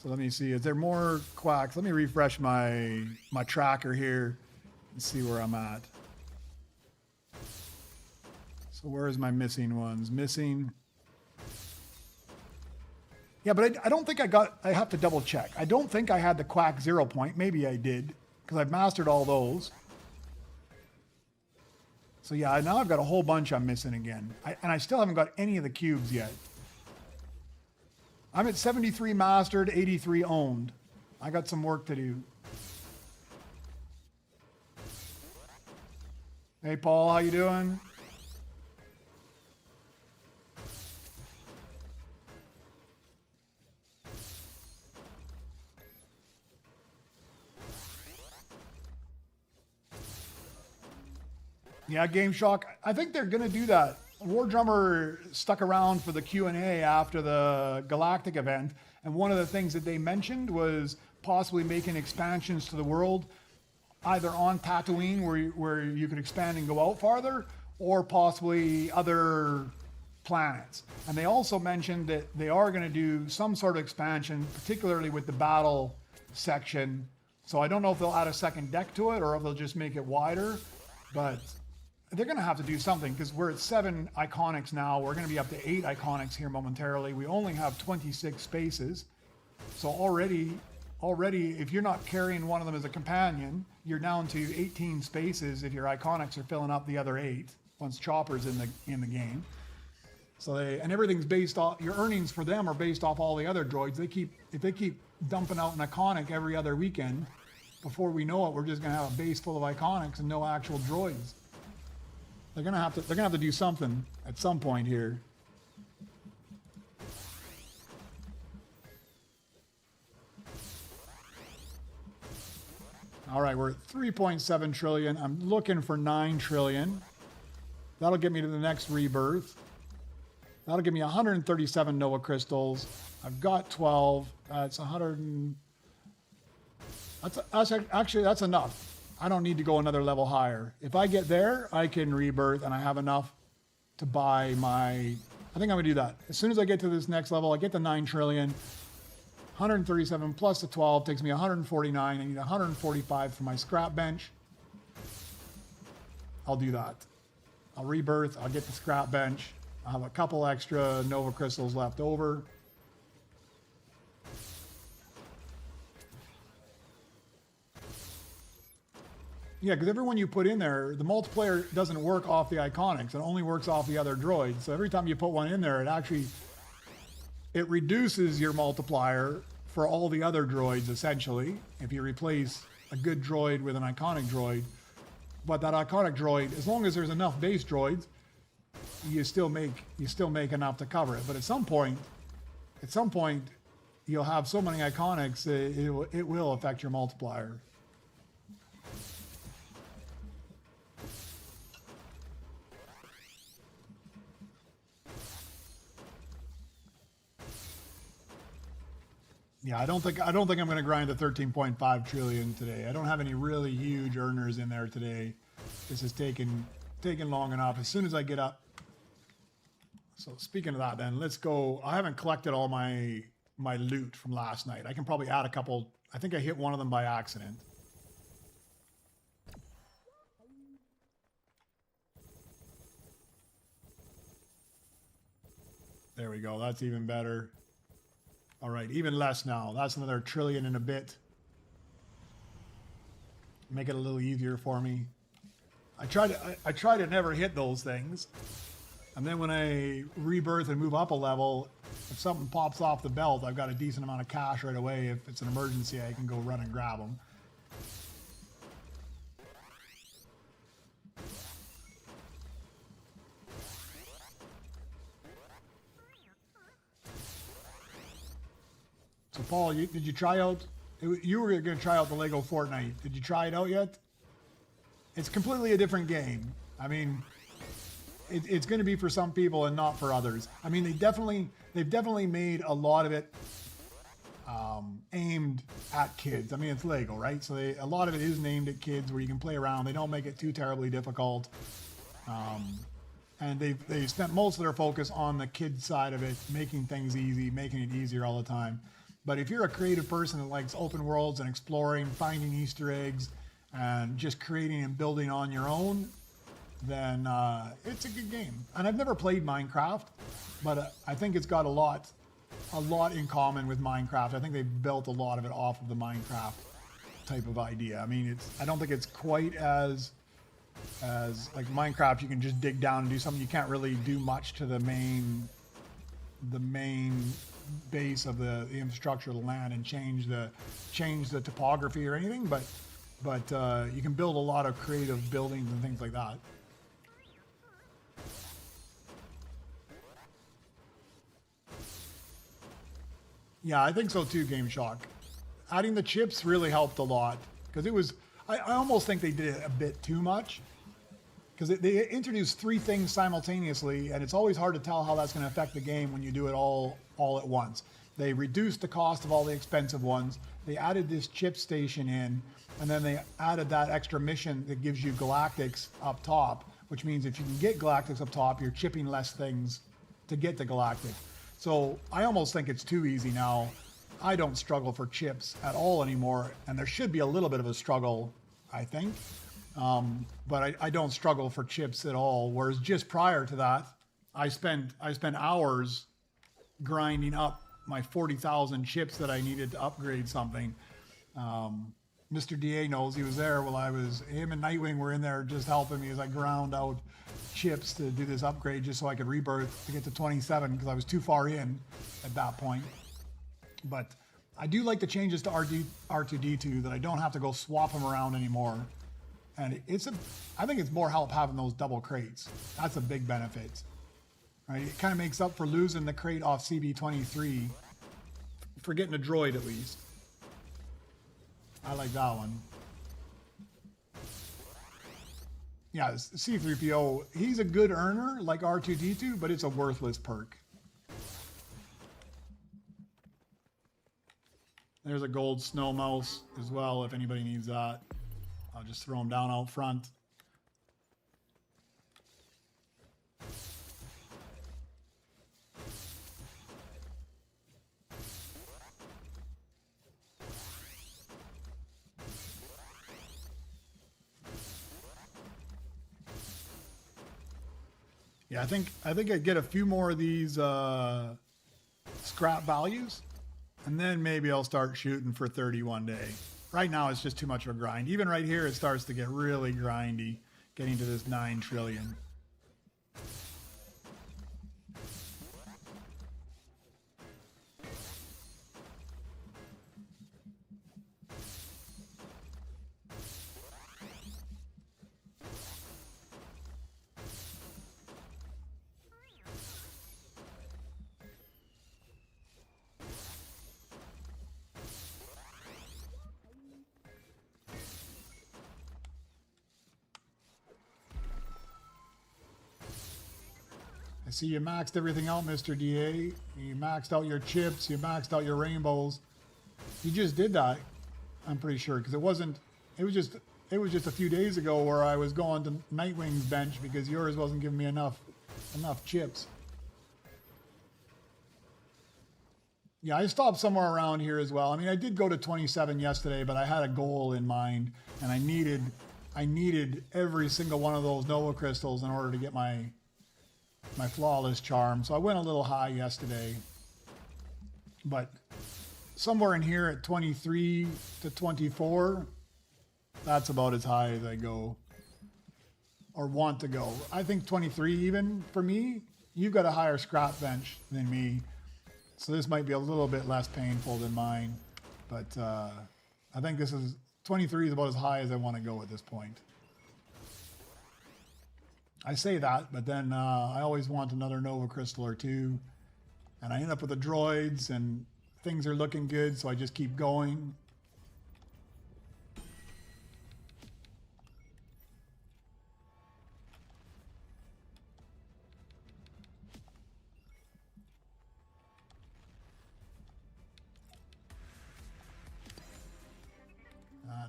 Speaker 1: So let me see, is there more quacks? Let me refresh my tracker here and see where I'm at. So where is my missing ones? Missing. Yeah, but I don't think I have to double check. I don't think I had the quack 0 point. Maybe I did, because I've mastered all those. So yeah, now I've got a whole bunch I'm missing again. And I still haven't got any of the cubes yet. I'm at 73 mastered, 83 owned. I got some work to do. Hey, Paul, how you doing? Yeah, Game Shock. I think they're going to do that. War Drummer stuck around for the Q&A after the Galactic event, and one of the things that they mentioned was possibly making expansions to the world, either on Tatooine where you could expand and go out farther, or possibly other planets. And they also mentioned that they are going to do some sort of expansion, particularly with the battle section, So I don't know if they'll add a second deck to it or if they'll just make it wider, but they're going to have to do something because we're at 7 iconics now. We're going to be up to 8 iconics here momentarily. We only have 26 spaces. So already, if you're not carrying one of them as a companion, you're down to 18 spaces if your iconics are filling up the other 8 once Chopper's in the game. So and everything's based off, your earnings for them are based off all the other droids. If they keep dumping out an iconic every other weekend, before we know it, we're just going to have a base full of iconics and no actual droids. They're going to have to do something at some point here. All right, we're at 3.7 trillion. I'm looking for 9 trillion. That'll get me to the next rebirth. That'll give me 137 Nova crystals. I've got 12. That's 100 and... Actually, that's enough. I don't need to go another level higher. If I get there, I can rebirth and I have enough to buy my... I think I'm going to do that. As soon as I get to this next level, I get to 9 trillion. 137 plus the 12 takes me 149. I need 145 for my scrap bench. I'll do that. I'll rebirth. I'll get the scrap bench. I'll have a couple extra Nova crystals left over. Yeah, because everyone you put in there, the multiplayer doesn't work off the iconics. It only works off the other droids. So every time you put one in there, it reduces your multiplier for all the other droids, essentially, if you replace a good droid with an iconic droid. But that iconic droid, as long as there's enough base droids, you still make enough to cover it. But at some point, you'll have so many iconics, it will affect your multiplier. Yeah, I don't think I'm going to grind to 13.5 trillion today. I don't have any really huge earners in there today. This is taking long enough. As soon as I get up. So speaking of that, then let's go. I haven't collected all my loot from last night. I can probably add a couple. I think I hit one of them by accident. There we go. That's even better. All right, even less now. That's another trillion and a bit. Make it a little easier for me. I try to never hit those things. And then when I rebirth and move up a level, if something pops off the belt, I've got a decent amount of cash right away. If it's an emergency, I can go run and grab them. So Paul, did you try out, you were going to try out the Lego Fortnite. Did you try it out yet? It's completely a different game. I mean, it's going to be for some people and not for others. I mean, they've definitely made a lot of it aimed at kids. I mean, it's Lego, right? So a lot of it is aimed at kids where you can play around. They don't make it too terribly difficult. And they've spent most of their focus on the kid side of it, making things easy, making it easier all the time. But if you're a creative person that likes open worlds and exploring, finding Easter eggs, and just creating and building on your own, then it's a good game. And I've never played Minecraft, but I think it's got a lot in common with Minecraft. I think they've built a lot of it off of the Minecraft type of idea. I mean, I don't think it's quite as like Minecraft. You can just dig down and do something. You can't really do much to the main base of the infrastructure of the land and change the topography or anything, but you can build a lot of creative buildings and things like that. Yeah, I think so too, Game Shock. Adding the chips really helped a lot because I almost think they did it a bit too much because they introduced 3 things simultaneously, and it's always hard to tell how that's going to affect the game when you do it all at once. They reduced the cost of all the expensive ones. They added this chip station in, and then they added that extra mission that gives you Galactics up top, which means if you can get Galactics up top, you're chipping less things to get to Galactic. So I almost think it's too easy now I don't struggle for chips at all anymore, and there should be a little bit of a struggle, I think. But I don't struggle for chips at all. Whereas just prior to that, I spent hours grinding up my 40,000 chips that I needed to upgrade something. Mr. DA knows, he was there while him and Nightwing were in there just helping me as I ground out chips to do this upgrade just so I could rebirth to get to 27 because I was too far in at that point. But I do like the changes to R2D2 that I don't have to go swap them around anymore. And I think it's more help having those double crates. That's a big benefit. Right? It kind of makes up for losing the crate off CB23 for getting a droid at least. I like that one. Yeah, C3PO, he's a good earner like R2D2, but it's a worthless perk. There's a gold snow mouse as well if anybody needs that. I'll just throw them down out front. Yeah, I think I'd get a few more of these scrap values, and then maybe I'll start shooting for 31 day. Right now, it's just too much of a grind. Even right here, it starts to get really grindy, getting to this 9 trillion. I see you maxed everything out, Mr. DA. You maxed out your chips, you maxed out your rainbows. You just did that, I'm pretty sure, because it was just a few days ago where I was going to Nightwing's bench because yours wasn't giving me enough chips. Yeah, I stopped somewhere around here as well. I mean, I did go to 27 yesterday, but I had a goal in mind, and I needed every single one of those Nova crystals in order to get my flawless charm. So I went a little high yesterday, but somewhere in here at 23 to 24, that's about as high as I go or want to go. I think 23 even for me. You've got a higher scrap bench than me, so this might be a little bit less painful than mine, but I think 23 is about as high as I want to go at this point. I say that, but then I always want another Nova Crystal or two, and I end up with the droids, and things are looking good, so I just keep going.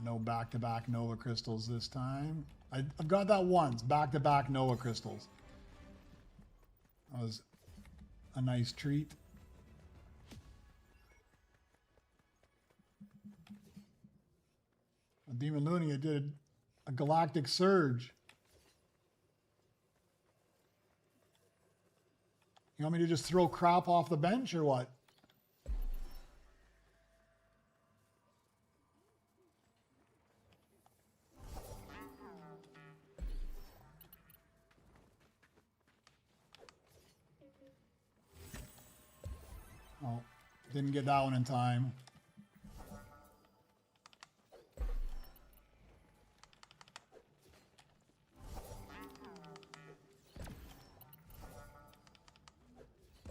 Speaker 1: No back-to-back Nova Crystals this time. I've got that once, back-to-back Nova Crystals. That was a nice treat. Demon Lunia did a Galactic Surge. You want me to just throw crap off the bench or what? Oh, didn't get that one in time.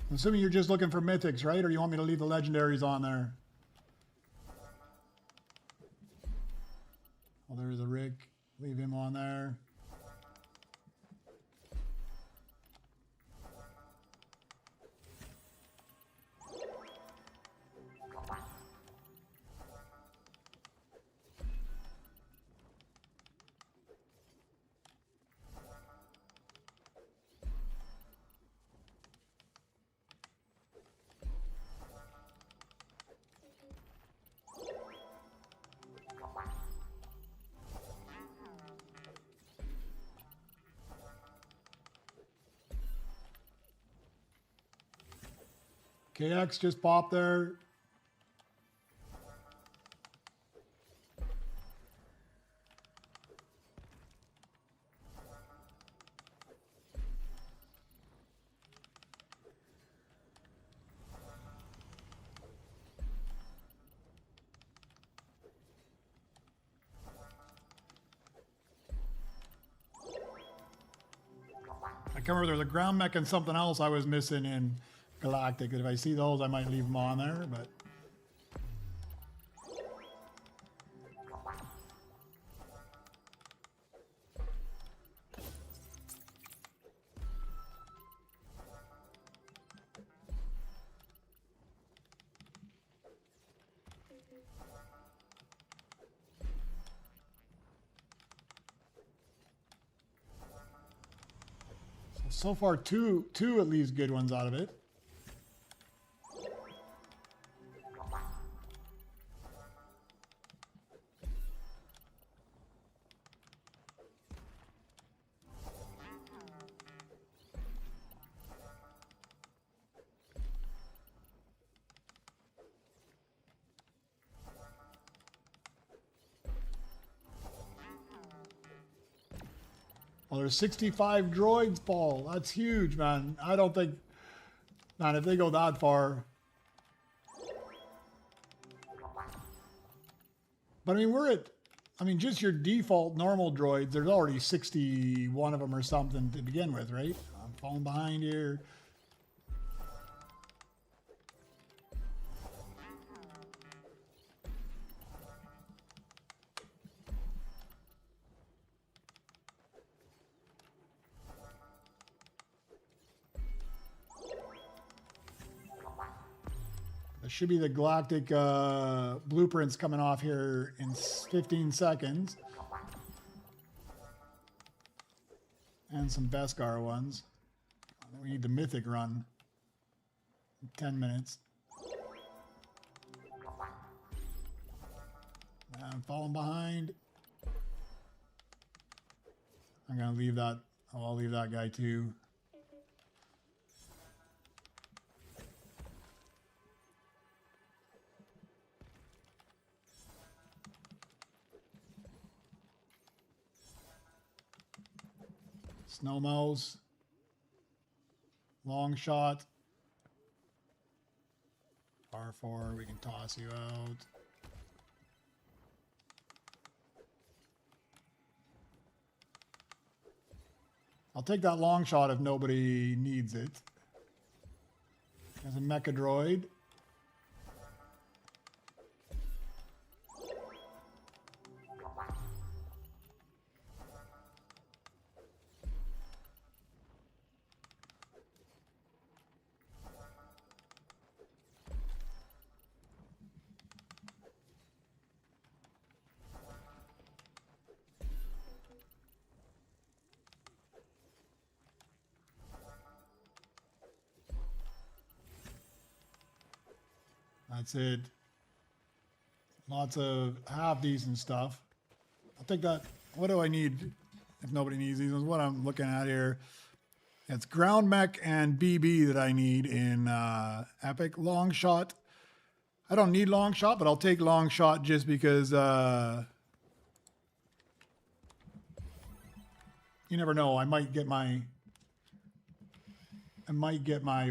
Speaker 1: I'm assuming you're just looking for mythics, right? Or you want me to leave the legendaries on there? Well, there's a Rick. Leave him on there. KX just popped there. I can't remember, there was a ground mech and something else I was missing in Galactic. If I see those, I might leave them on there, but... So far, two at least good ones out of it. Well, there's 65 droids, Paul. That's huge, man. I don't think... Man, if they go that far... But I mean, we're at... I mean, just your default normal droids, there's already 61 of them or something to begin with, right? I'm falling behind here. There should be the Galactic blueprints coming off here in 15 seconds. And some Beskar ones. We need the Mythic run in 10 minutes. I'm falling behind. I'm going to leave that. Oh, I'll leave that guy too. Snow mouse, long shot, R4, we can toss you out. I'll take that long shot if nobody needs it. There's a mecha droid. That's it. Lots of half-decent stuff. I'll take that. What do I need if nobody needs these ones? What I'm looking at here. It's ground mech and BB that I need in Epic. Long shot. I don't need long shot, but I'll take long shot just because you never know. I might get my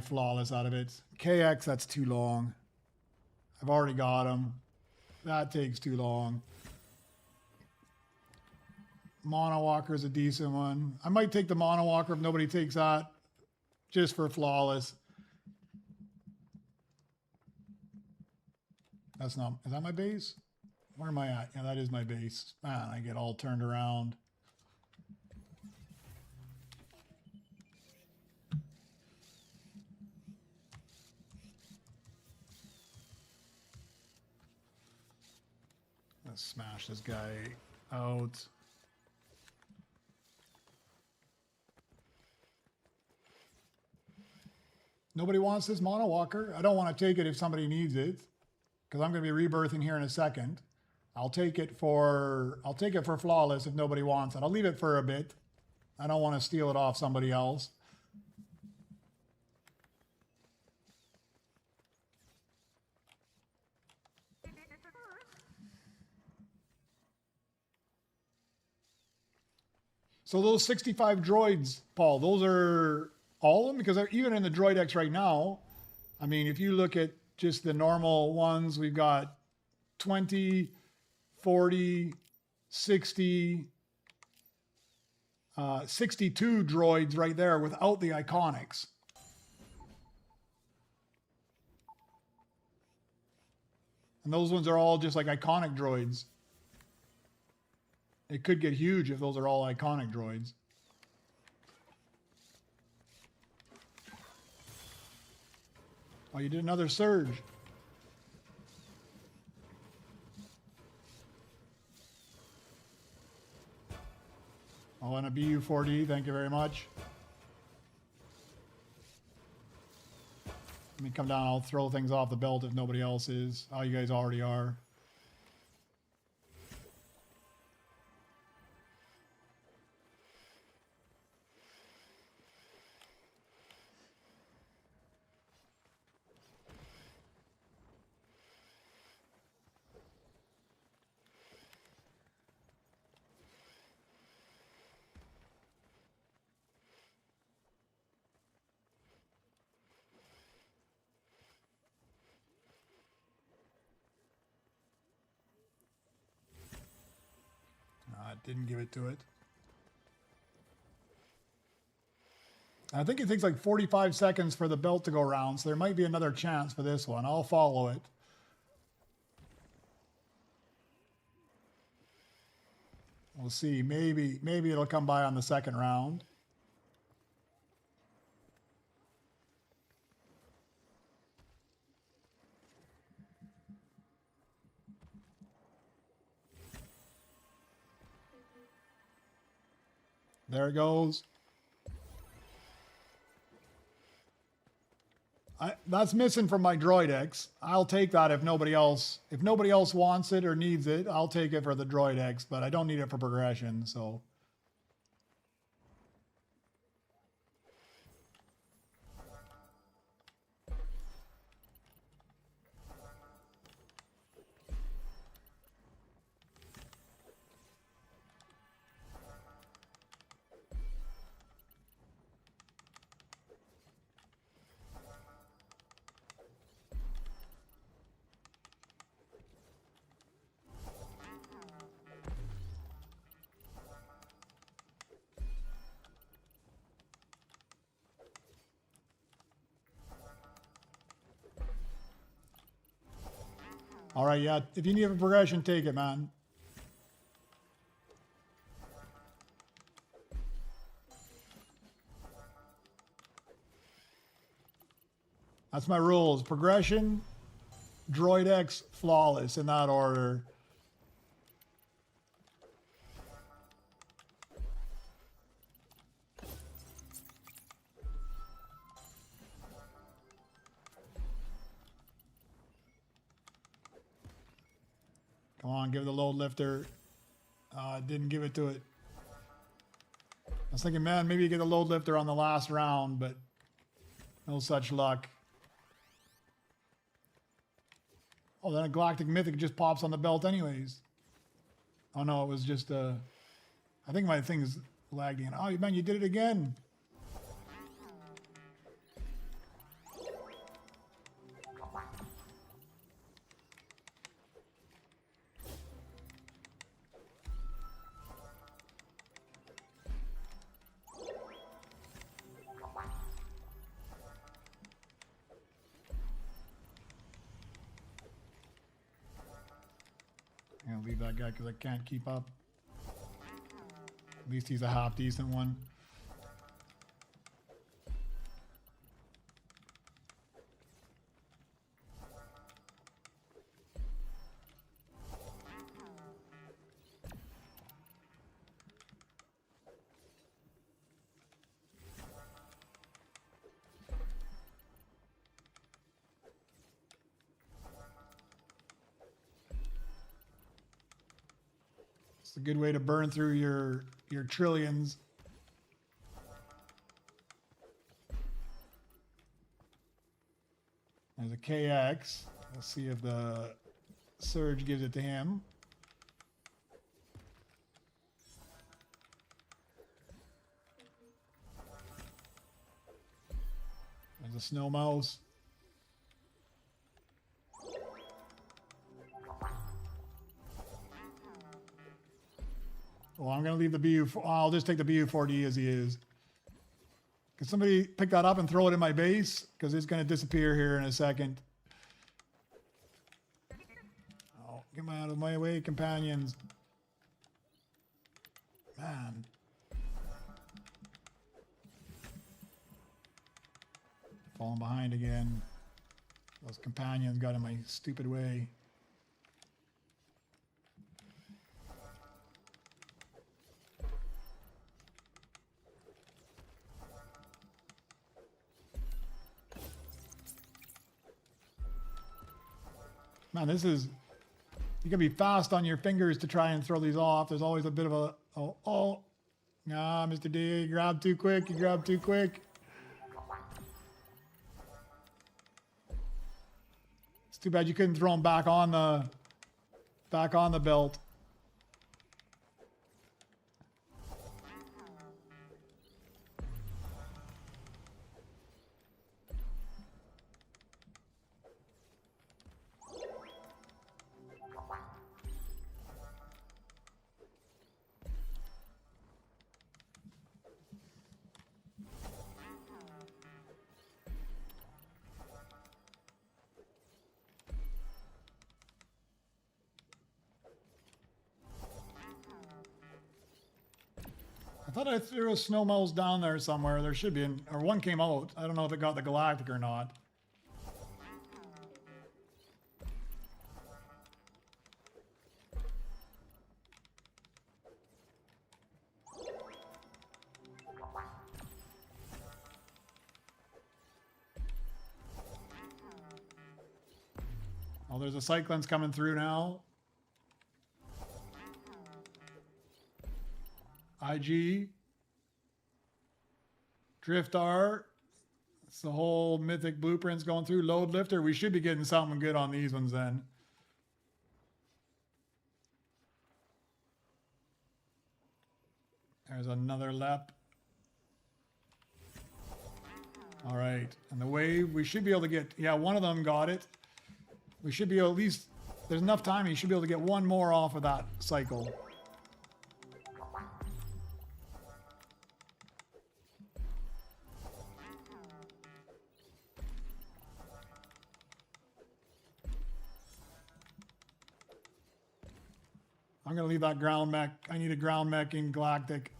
Speaker 1: flawless out of it. KX, that's too long. I've already got him. That takes too long. Monowalker is a decent one. I might take the Monowalker if nobody takes that, just for flawless. That's not, is that my base? Where am I at? Yeah, that is my base. Man, I get all turned around. Let's smash this guy out. Nobody wants this Monowalker. I don't want to take it if somebody needs it, because I'm going to be rebirthing here in a second. I'll take it for flawless if nobody wants it. I'll leave it for a bit. I don't want to steal it off somebody else. So those 65 droids, Paul, those are all of them? Because even in the Droid X right now, I mean, if you look at just the normal ones, we've got 20, 40, 60, 62 droids right there without the iconics. And those ones are all just like iconic droids. It could get huge if those are all iconic droids. Oh, you did another surge. Oh, and a BU4D, thank you very much. Let me come down, I'll throw things off the belt if nobody else is. Oh, you guys already are. Didn't give it to it. I think it takes like 45 seconds for the belt to go around, so there might be another chance for this one. I'll follow it. We'll see. Maybe it'll come by on the second round. There it goes. That's missing from my Droid X. I'll take that if nobody else wants it or needs it. I'll take it for the Droid X, but I don't need it for progression, so. All right, yeah, if you need a progression, take it, man. That's my rules. Progression, Droid X, flawless in that order. Come on, give the load lifter. Didn't give it to it. I was thinking, man, maybe you get the load lifter on the last round, but no such luck. Oh, then a Galactic Mythic just pops on the belt anyways. Oh no, it was just I think my thing's lagging. Oh man, you did it again. I'm gonna leave that guy because I can't keep up. At least he's a half decent one. It's a good way to burn through your trillions. There's a KX. Let's see if the Surge gives it to him. The snow mouse. Well, I'm going to leave the BU. I'll just take the BU-4D as he is. Can somebody pick that up and throw it in my base? Because it's going to disappear here in a second. Oh, get out of my way, companions. Man. Falling behind again. Those companions got in my stupid way. Man, this is, you gotta be fast on your fingers to try and throw these off. There's always a bit of a, nah, Mr. D, you grabbed too quick, you grabbed too quick. It's too bad you couldn't throw them back on the belt. I thought I threw a snow mouse down there somewhere. There should be, or one came out. I don't know if it got the Galactic or not. Oh, there's a Cyclone's coming through now. IG, Driftar, it's the whole Mythic blueprints going through. Load Lifter, we should be getting something good on these ones then. There's another lep. All right, and the wave, we should be able to get, yeah, one of them got it. We should be able, at least, there's enough time, you should be able to get one more off of that cycle. I'm going to leave that ground mech. I need a ground mech in Galactic.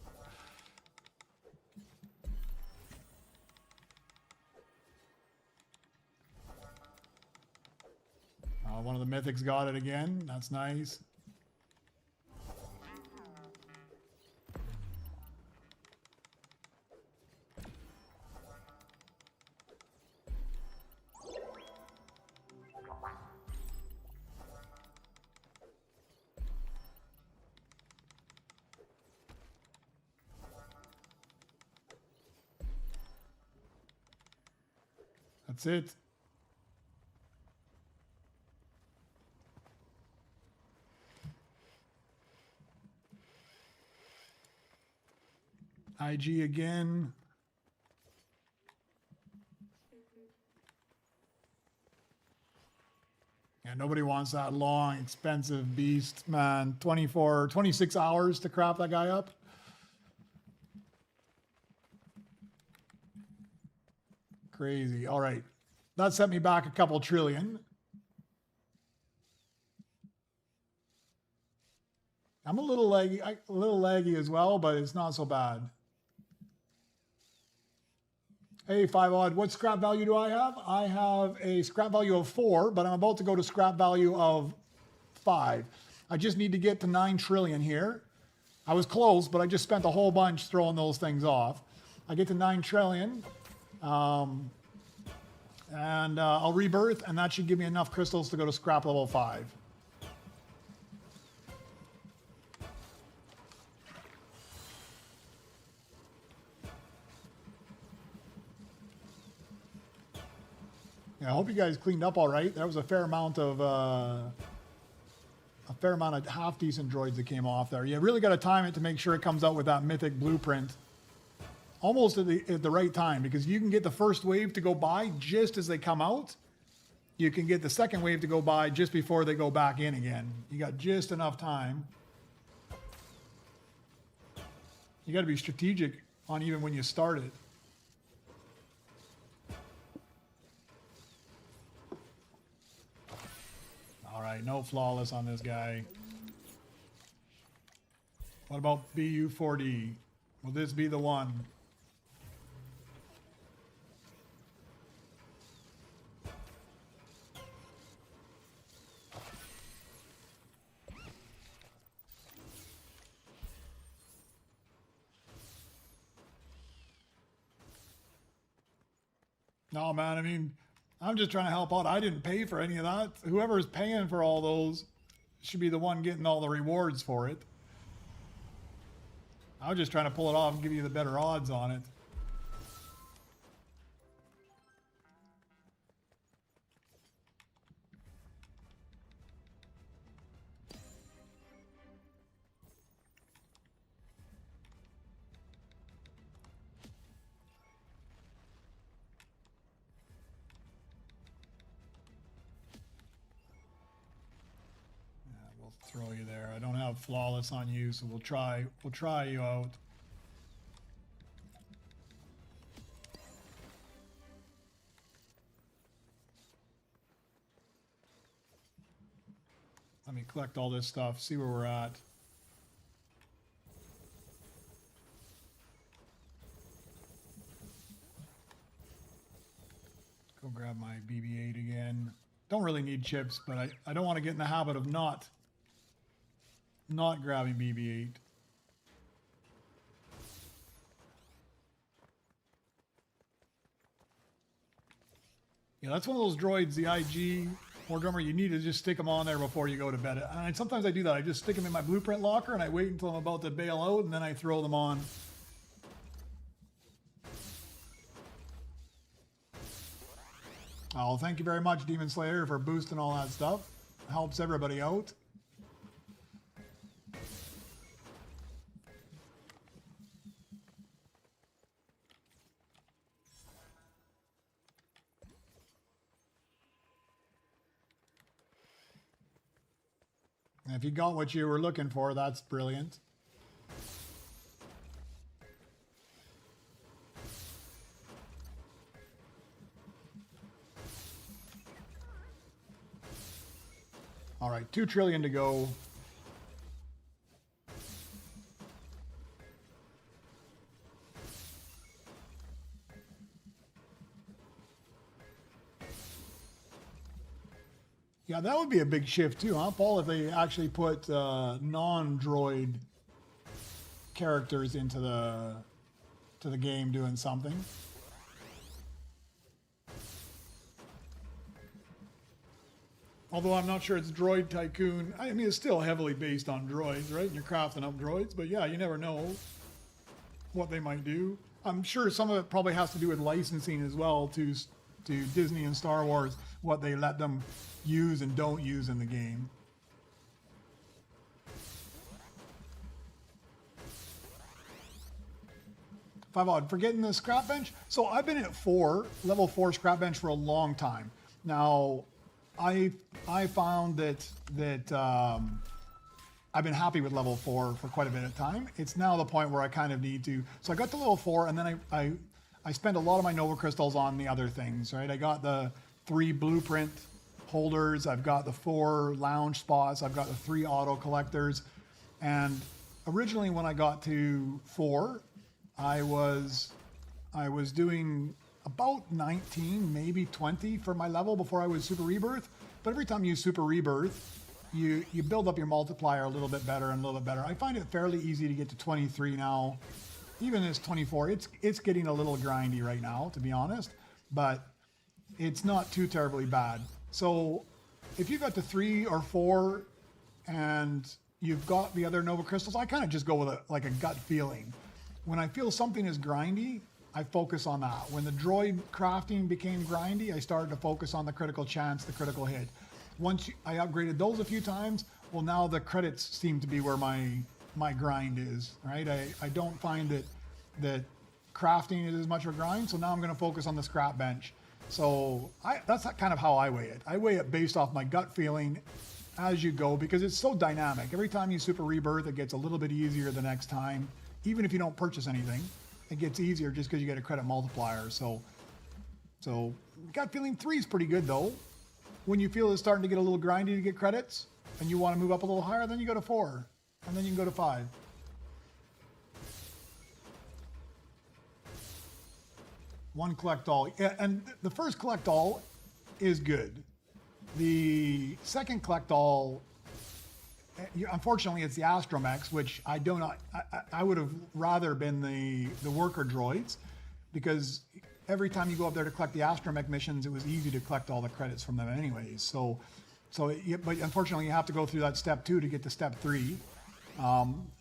Speaker 1: One of the Mythics got it again. That's nice. That's it. IG again. Yeah, nobody wants that long, expensive beast, man. 26 hours to craft that guy up. Crazy. All right. That sent me back a couple trillion. I'm a little laggy as well, but it's not so bad. Hey, 5 odd, what scrap value do I have? I have a scrap value of 4, but I'm about to go to scrap value of 5. I just need to get to 9 trillion here. I was close, but I just spent a whole bunch throwing those things off. I get to 9 trillion, and I'll rebirth, and that should give me enough crystals to go to scrap level 5. I hope you guys cleaned up all right. There was a fair amount of half decent droids that came off there. You really got to time it to make sure it comes out with that Mythic blueprint almost at the right time, because you can get the first wave to go by just as they come out. You can get the second wave to go by just before they go back in again. You got just enough time. You got to be strategic on even when you start it. All right, no flawless on this guy. What about BU4D? Will this be the one? No, man, I mean, I'm just trying to help out. I didn't pay for any of that. Whoever's paying for all those should be the one getting all the rewards for it. I was just trying to pull it off and give you the better odds on it. Throw you there. I don't have flawless on you, so we'll try you out. Let me collect all this stuff, see where we're at. Go grab my BB-8 again. Don't really need chips, but I don't want to get in the habit of not grabbing BB-8. Yeah, that's one of those droids, the IG War Drummer, you need to just stick them on there before you go to bed. And sometimes I do that. I just stick them in my blueprint locker and I wait until I'm about to bail out and then I throw them on. Oh, thank you very much, Demon Slayer, for boosting all that stuff. Helps everybody out. If you got what you were looking for, that's brilliant. All right, 2 trillion to go. Yeah, that would be a big shift too, huh, Paul, if they actually put non-droid characters into the game doing something. Although I'm not sure it's Droid Tycoon. I mean, it's still heavily based on droids, right? And you're crafting up droids, but yeah, you never know what they might do. I'm sure some of it probably has to do with licensing as well to Disney and Star Wars, what they let them use and don't use in the game. Five odd for getting the scrap bench. So I've been at level 4 scrap bench for a long time. Now, I found that I've been happy with level 4 for quite a bit of time. It's now the point where I kind of need to. So I got to level 4, and then I spent a lot of my Nova Crystals on the other things, right? I got the 3 blueprint holders, I've got the 4 lounge spots, I've got the 3 auto collectors, and originally when I got to 4, I was doing about 19, maybe 20 for my level before I was Super Rebirth, but every time you Super Rebirth, you build up your multiplier a little bit better and a little bit better. I find it fairly easy to get to 23 now. Even as 24, it's getting a little grindy right now, to be honest, but it's not too terribly bad. So if you got to 3 or 4 and you've got the other Nova Crystals, I kind of just go with a gut feeling. When I feel something is grindy, I focus on that. When the droid crafting became grindy, I started to focus on the critical chance, the critical hit. Once I upgraded those a few times, well, now the credits seem to be where my grind is, right? I don't find that crafting is as much of a grind, so now I'm going to focus on the scrap bench. So that's kind of how I weigh it. I weigh it based off my gut feeling as you go, because it's so dynamic. Every time you super rebirth, it gets a little bit easier the next time. Even if you don't purchase anything, it gets easier just because you get a credit multiplier. So gut feeling 3 is pretty good though. When you feel it's starting to get a little grindy to get credits and you want to move up a little higher, then you go to 4 and then you can go to 5. One collect all. Yeah, and the first collect all is good. The second collect all, unfortunately, it's the Astromex, which I do not. I would have rather been the worker droids, because every time you go up there to collect the Astromech missions, it was easy to collect all the credits from them anyways. But unfortunately, you have to go through that step 2 to get to step 3.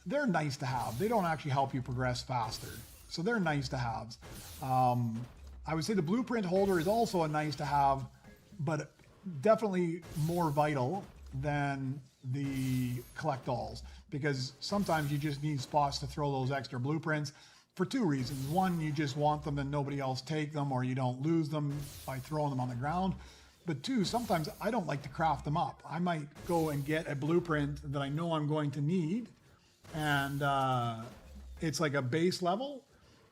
Speaker 1: They're nice to have. They don't actually help you progress faster, so they're nice to have. I would say the blueprint holder is also a nice to have, but definitely more vital than the collect alls, because sometimes you just need spots to throw those extra blueprints for 2 reasons. One, you just want them and nobody else take them, or you don't lose them by throwing them on the ground. But 2, sometimes I don't like to craft them up. I might go and get a blueprint that I know I'm going to need, and it's like a base level,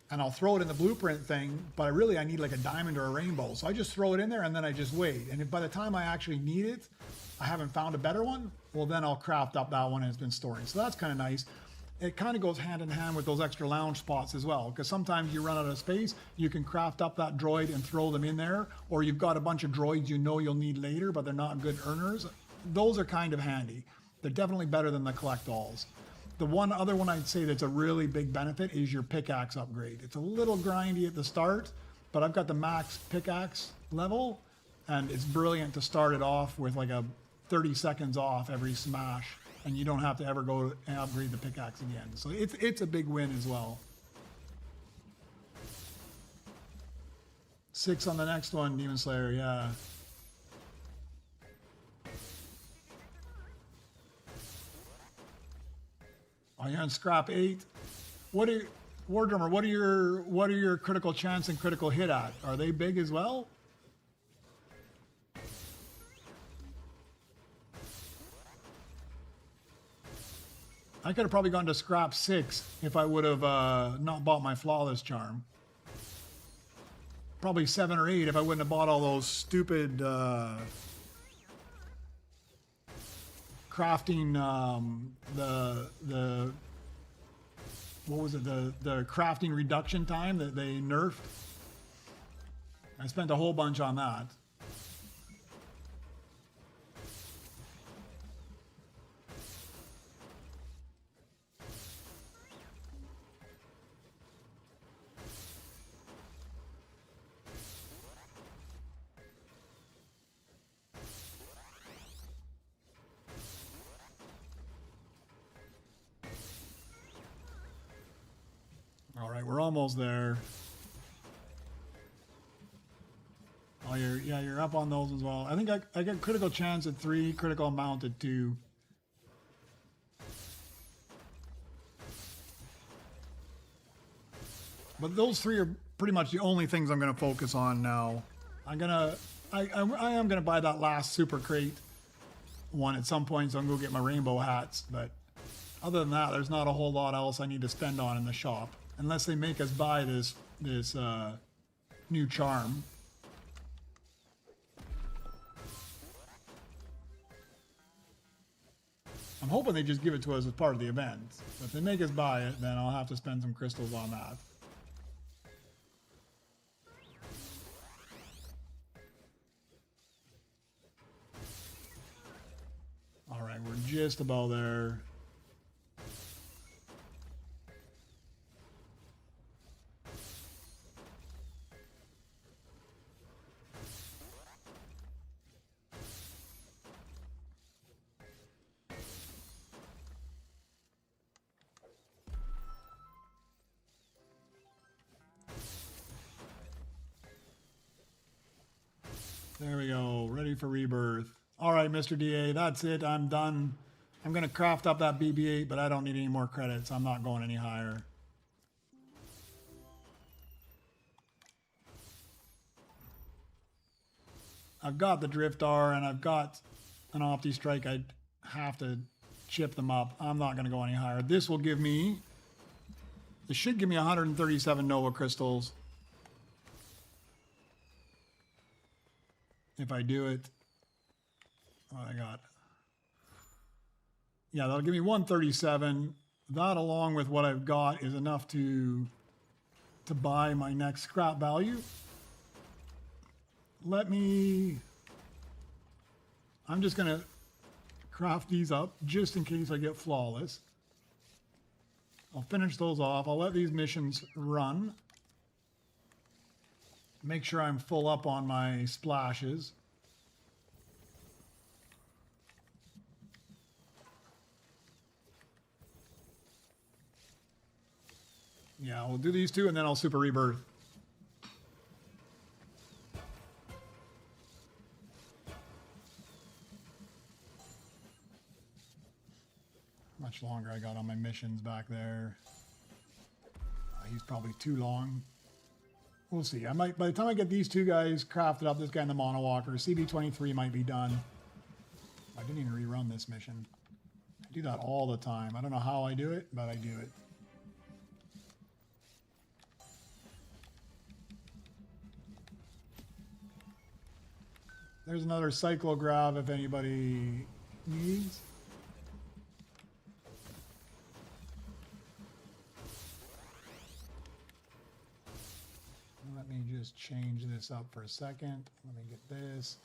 Speaker 1: and I'll throw it in the blueprint thing, but I need like a diamond or a rainbow. So I just throw it in there and then I just wait. And if by the time I actually need it, I haven't found a better one, well then I'll craft up that one and it's been storing. So that's kind of nice. It kind of goes hand in hand with those extra lounge spots as well, because sometimes you run out of space, you can craft up that droid and throw them in there, or you've got a bunch of droids you know you'll need later, but they're not good earners. Those are kind of handy. They're definitely better than the collect alls. The one other one I'd say that's a really big benefit is your pickaxe upgrade. It's a little grindy at the start, but I've got the max pickaxe level, and it's brilliant to start it off with like a 30 seconds off every smash, and you don't have to ever go and upgrade the pickaxe again. So it's a big win as well. 6 on the next one, Demon Slayer, yeah. Oh, you're on scrap 8. War Drummer, what are your critical chance and critical hit at? Are they big as well? I could have probably gone to scrap 6 if I would have not bought my flawless charm. Probably 7 or 8 if I wouldn't have bought all those stupid crafting, what was it, the crafting reduction time that they nerfed. I spent a whole bunch on that. All right, we're almost there. Oh, you're up on those as well. I think I got critical chance at 3, critical amount at 2. But those 3 are pretty much the only things I'm going to focus on now. I am gonna buy that last super crate one at some point, so I'm gonna go get my rainbow hats. But other than that, there's not a whole lot else I need to spend on in the shop, unless they make us buy this new charm. I'm hoping they just give it to us as part of the event. But if they make us buy it, then I'll have to spend some crystals on that. All right, we're just about there. There we go, ready for rebirth. All right, Mr. DA, that's it, I'm done. I'm gonna craft up that BB-8, but I don't need any more credits. I'm not going any higher. I've got the Driftar and I've got an Opti Strike. I'd have to chip them up. I'm not going to go any higher. This will give me, this should give me 137 Nova Crystals. If I do it, what I got? Yeah, that'll give me 137. That along with what I've got is enough to buy my next scrap value. I'm just going to craft these up just in case I get flawless. I'll finish those off. I'll let these missions run. Make sure I'm full up on my splashes. Yeah, we'll do these two and then I'll super rebirth. How much longer I got on my missions back there? He's probably too long. We'll see. I might, by the time I get these two guys crafted up, this guy in the monowalker, CB23 might be done. I didn't even rerun this mission. I do that all the time. I don't know how I do it, but I do it. There's another cyclograph if anybody needs. Let me just change this up for a second. Let me get this.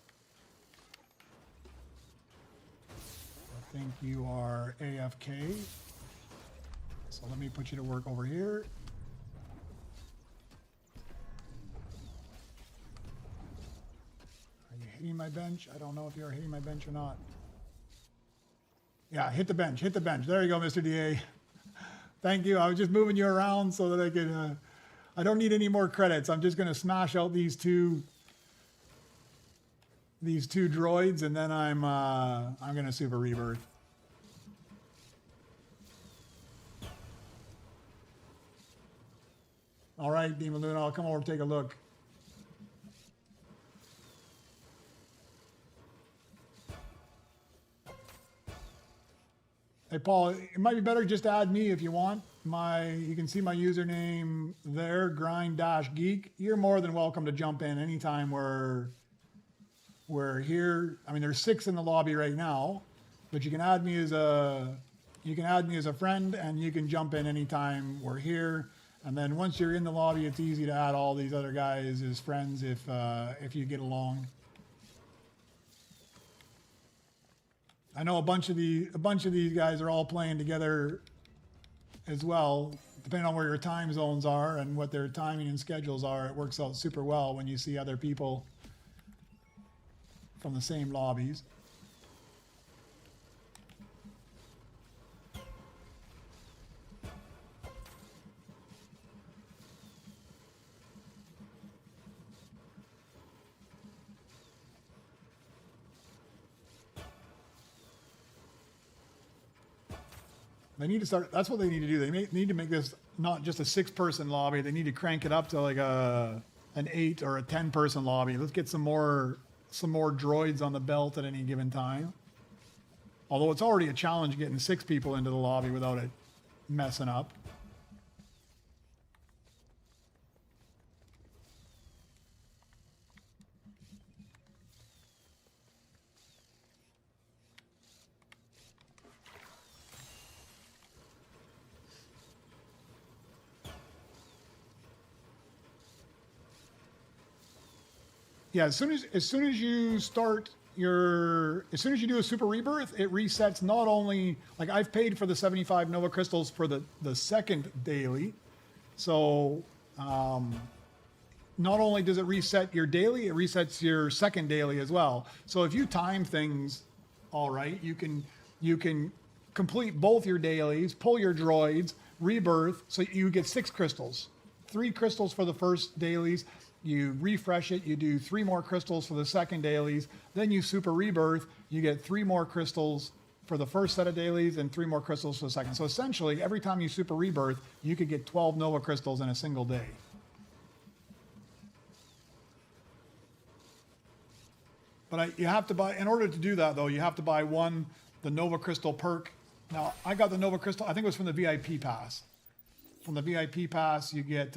Speaker 1: I think you are AFK. So let me put you to work over here. Are you hitting my bench? I don't know if you're hitting my bench or not. Yeah, hit the bench, hit the bench. There you go, Mr. DA. Thank you. I was just moving you around so that I could... I don't need any more credits. I'm just going to smash out these two droids, and then I'm going to super rebirth. All right, Demon Luna, I'll come over and take a look. Hey, Paul, it might be better just to add me if you want. You can see my username there, Grind-Geek. You're more than welcome to jump in anytime we're here. I mean, there's 6 in the lobby right now, but you can add me as a friend, and you can jump in anytime we're here. And then once you're in the lobby, it's easy to add all these other guys as friends if you get along. I know a bunch of these guys are all playing together as well. Depending on where your time zones are and what their timing and schedules are, it works out super well when you see other people from the same lobbies. They need to start, that's what they need to do. They need to make this not just a 6-person lobby. They need to crank it up to like an 8 or a 10-person lobby. Let's get some more droids on the belt at any given time. Although it's already a challenge getting 6 people into the lobby without it messing up. Yeah, as soon as you do a super rebirth, it resets not only, like I've paid for the 75 Nova Crystals for the second daily. So not only does it reset your daily, it resets your second daily as well. So if you time things all right, you can complete both your dailies, pull your droids, rebirth, so you get 6 crystals. 3 crystals for the first dailies. You refresh it, you do 3 more crystals for the second dailies, then you super rebirth, you get 3 more crystals for the first set of dailies and 3 more crystals for the second. So essentially, every time you super rebirth, you could get 12 Nova crystals in a single day. But you have to buy, in order to do that though, you have to buy the Nova Crystal perk. Now, I got the Nova Crystal, I think it was from the VIP pass. From the VIP pass, you get,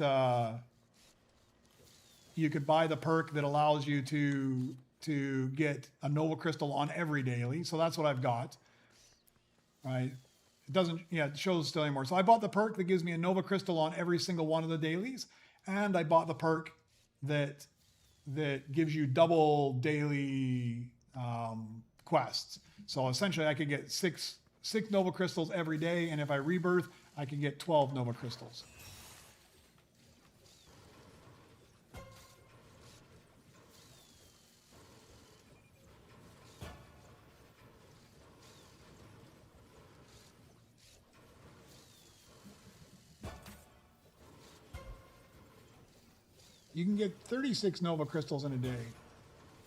Speaker 1: you could buy the perk that allows you to get a Nova Crystal on every daily. So that's what I've got, right? It doesn't, yeah, it shows still anymore. So I bought the perk that gives me a Nova Crystal on every single one of the dailies. And I bought the perk that gives you double daily quests. So essentially I could get six Nova Crystals every day. And if I rebirth, I can get 12 Nova Crystals. You can get 36 Nova Crystals in a day.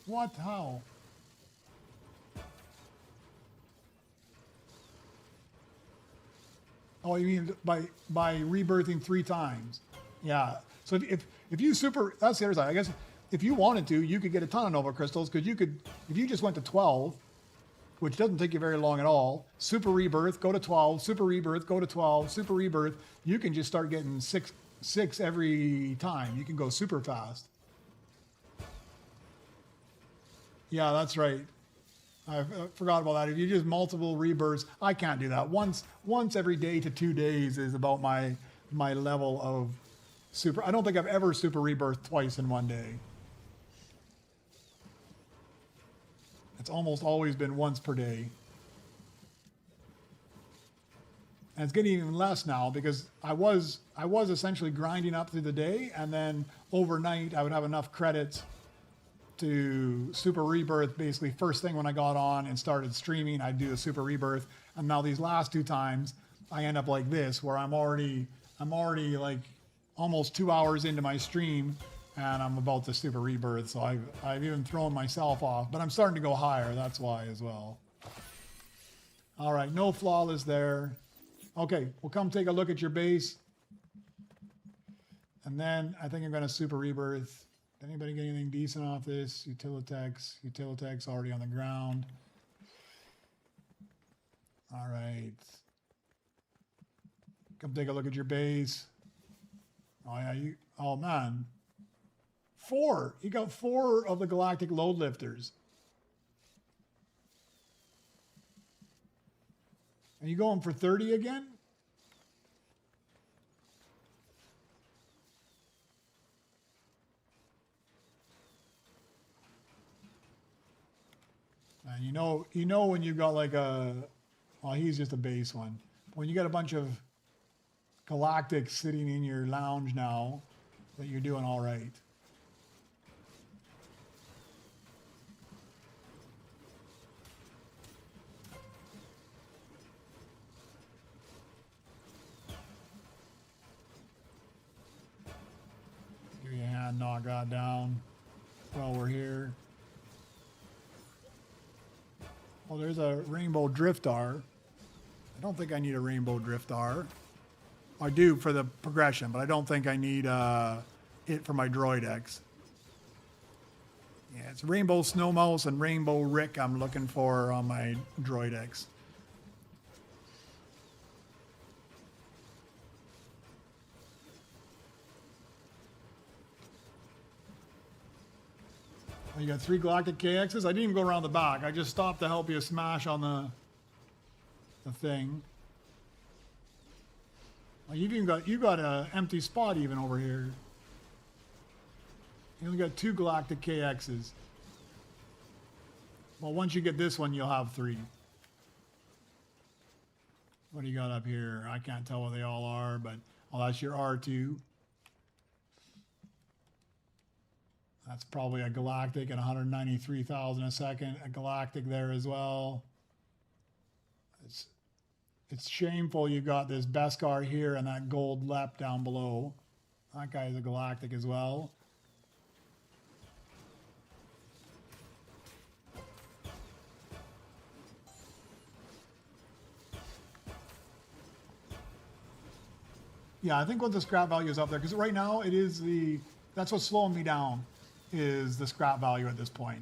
Speaker 1: What? How? Oh, you mean by rebirthing 3 times? Yeah. So if you super, that's the other side. I guess if you wanted to, you could get a ton of Nova Crystals because you could, if you just went to 12, which doesn't take you very long at all, super rebirth, go to 12, super rebirth, go to 12, super rebirth, you can just start getting six every time. You can go super fast. Yeah, that's right. I forgot about that. If you just multiple rebirths, I can't do that. Once every day to 2 days is about my level of super. I don't think I've ever super rebirthed twice in one day. It's almost always been once per day. And it's getting even less now because I was essentially grinding up through the day, and then overnight I would have enough credits to super rebirth. Basically, first thing when I got on and started streaming, I'd do a super rebirth. And now these last 2 times, I end up like this, where I'm already like almost 2 hours into my stream, and I'm about to super rebirth. So I've even thrown myself off, but I'm starting to go higher. That's why as well. All right, no flawless there. Okay, we'll come take a look at your base. And then I think I'm going to super rebirth. Did anybody get anything decent off this? Utilitex already on the ground. All right. Come take a look at your base. Oh yeah, oh man. 4, you got 4 of the Galactic load lifters. And you going for 30 again? And you know when you got like well, he's just a base one. When you got a bunch of Galactic sitting in your lounge now, that you're doing all right. Give you a hand, knock that down while we're here. Oh, there's a Rainbow Driftar. I don't think I need a Rainbow Driftar. I do for the progression, but I don't think I need it for my Droid X. Yeah, it's Rainbow Snow Mouse and Rainbow Rick I'm looking for on my Droid X. Oh, you got 3 Galactic KXs? I didn't even go around the back. I just stopped to help you smash on the thing. Oh, you got an empty spot even over here. You only got 2 Galactic KXs. Well, once you get this one, you'll have 3. What do you got up here? I can't tell what they all are, but oh, that's your R2. That's probably a Galactic at 193,000 a second. A Galactic there as well. It's shameful you got this Beskar here and that gold Lep down below. That guy's a Galactic as well. Yeah, I think what the scrap value is up there, because right now it is that's what's slowing me down, is the scrap value at this point.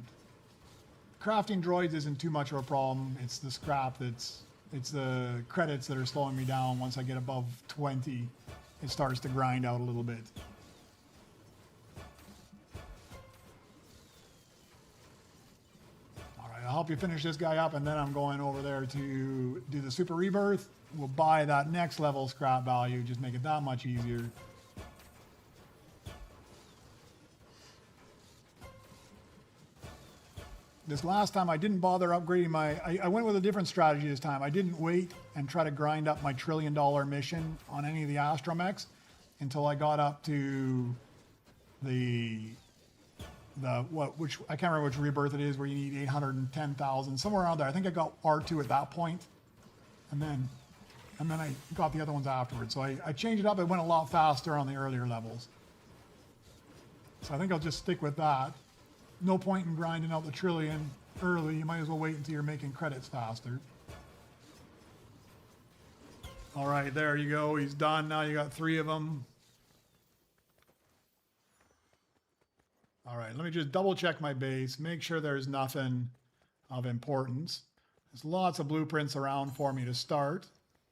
Speaker 1: crafting droids isn't too much of a problem. It's the scrap it's the credits that are slowing me down. Once I get above 20, it starts to grind out a little bit. All right, I'll help you finish this guy up, and then I'm going over there to do the Super Rebirth. We'll buy that next level scrap value, just make it that much easier. This last time I didn't bother upgrading my... I went with a different strategy this time. I didn't wait and try to grind up my $1 trillion mission on any of the astromechs until I got up to which I can't remember which rebirth it is, where you need 810,000, somewhere around there. I think I got R2 at that point, and then I got the other ones afterwards. So I changed it up. It went a lot faster on the earlier levels. So I think I'll just stick with that. No point in grinding out the trillion early. You might as well wait until you're making credits faster. All right, there you go. He's done. Now you got 3 of them. All right, let me just double check my base, make sure there's nothing of importance. There's lots of blueprints around for me to start.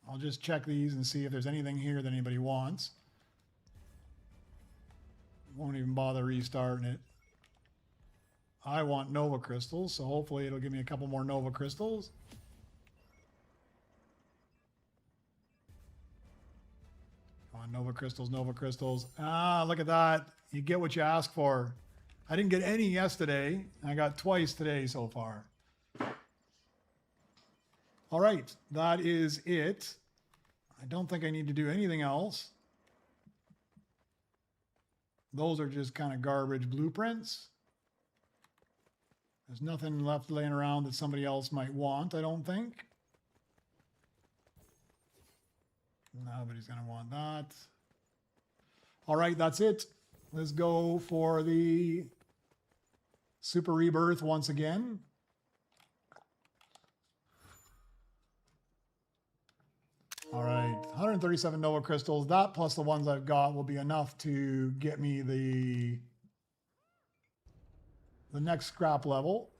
Speaker 1: I'll just check these and see if there's anything here that anybody wants. Won't even bother restarting it. I want Nova Crystals, so hopefully it'll give me a couple more Nova Crystals. Come on, Nova Crystals, Nova Crystals. Ah, look at that. You get what you ask for. I didn't get any yesterday. I got twice today so far. All right, that is it. I don't think I need to do anything else. Those are just kind of garbage blueprints. There's nothing left laying around that somebody else might want, I don't think. Nobody's going to want that. All right, that's it. Let's go for the Super Rebirth once again. All right, 137 Nova Crystals. That plus the ones I've got will be enough to get me the next scrap level.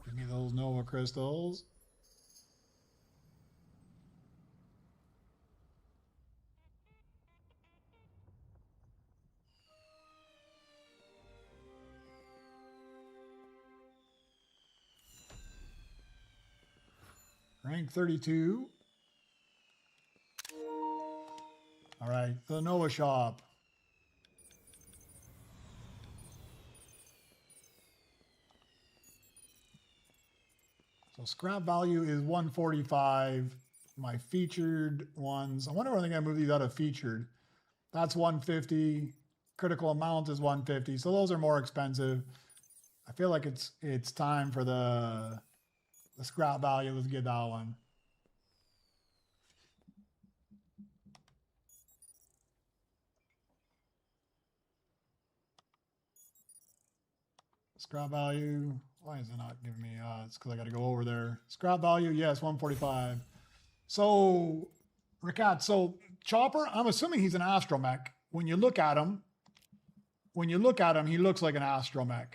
Speaker 1: Give me those Nova Crystals. Rank 32. All right, the Nova Shop. So scrap value is 145. My featured ones, I wonder when they're going to move these out of featured. That's 150. Critical amount is 150. So those are more expensive. I feel like it's time for the scrap value. Let's get that one. Scrap value. Why is it not giving me? It's because I got to go over there. Scrap value, yes, 145. So, Ricat, so Chopper, I'm assuming he's an astromech. When you look at him, he looks like an astromech.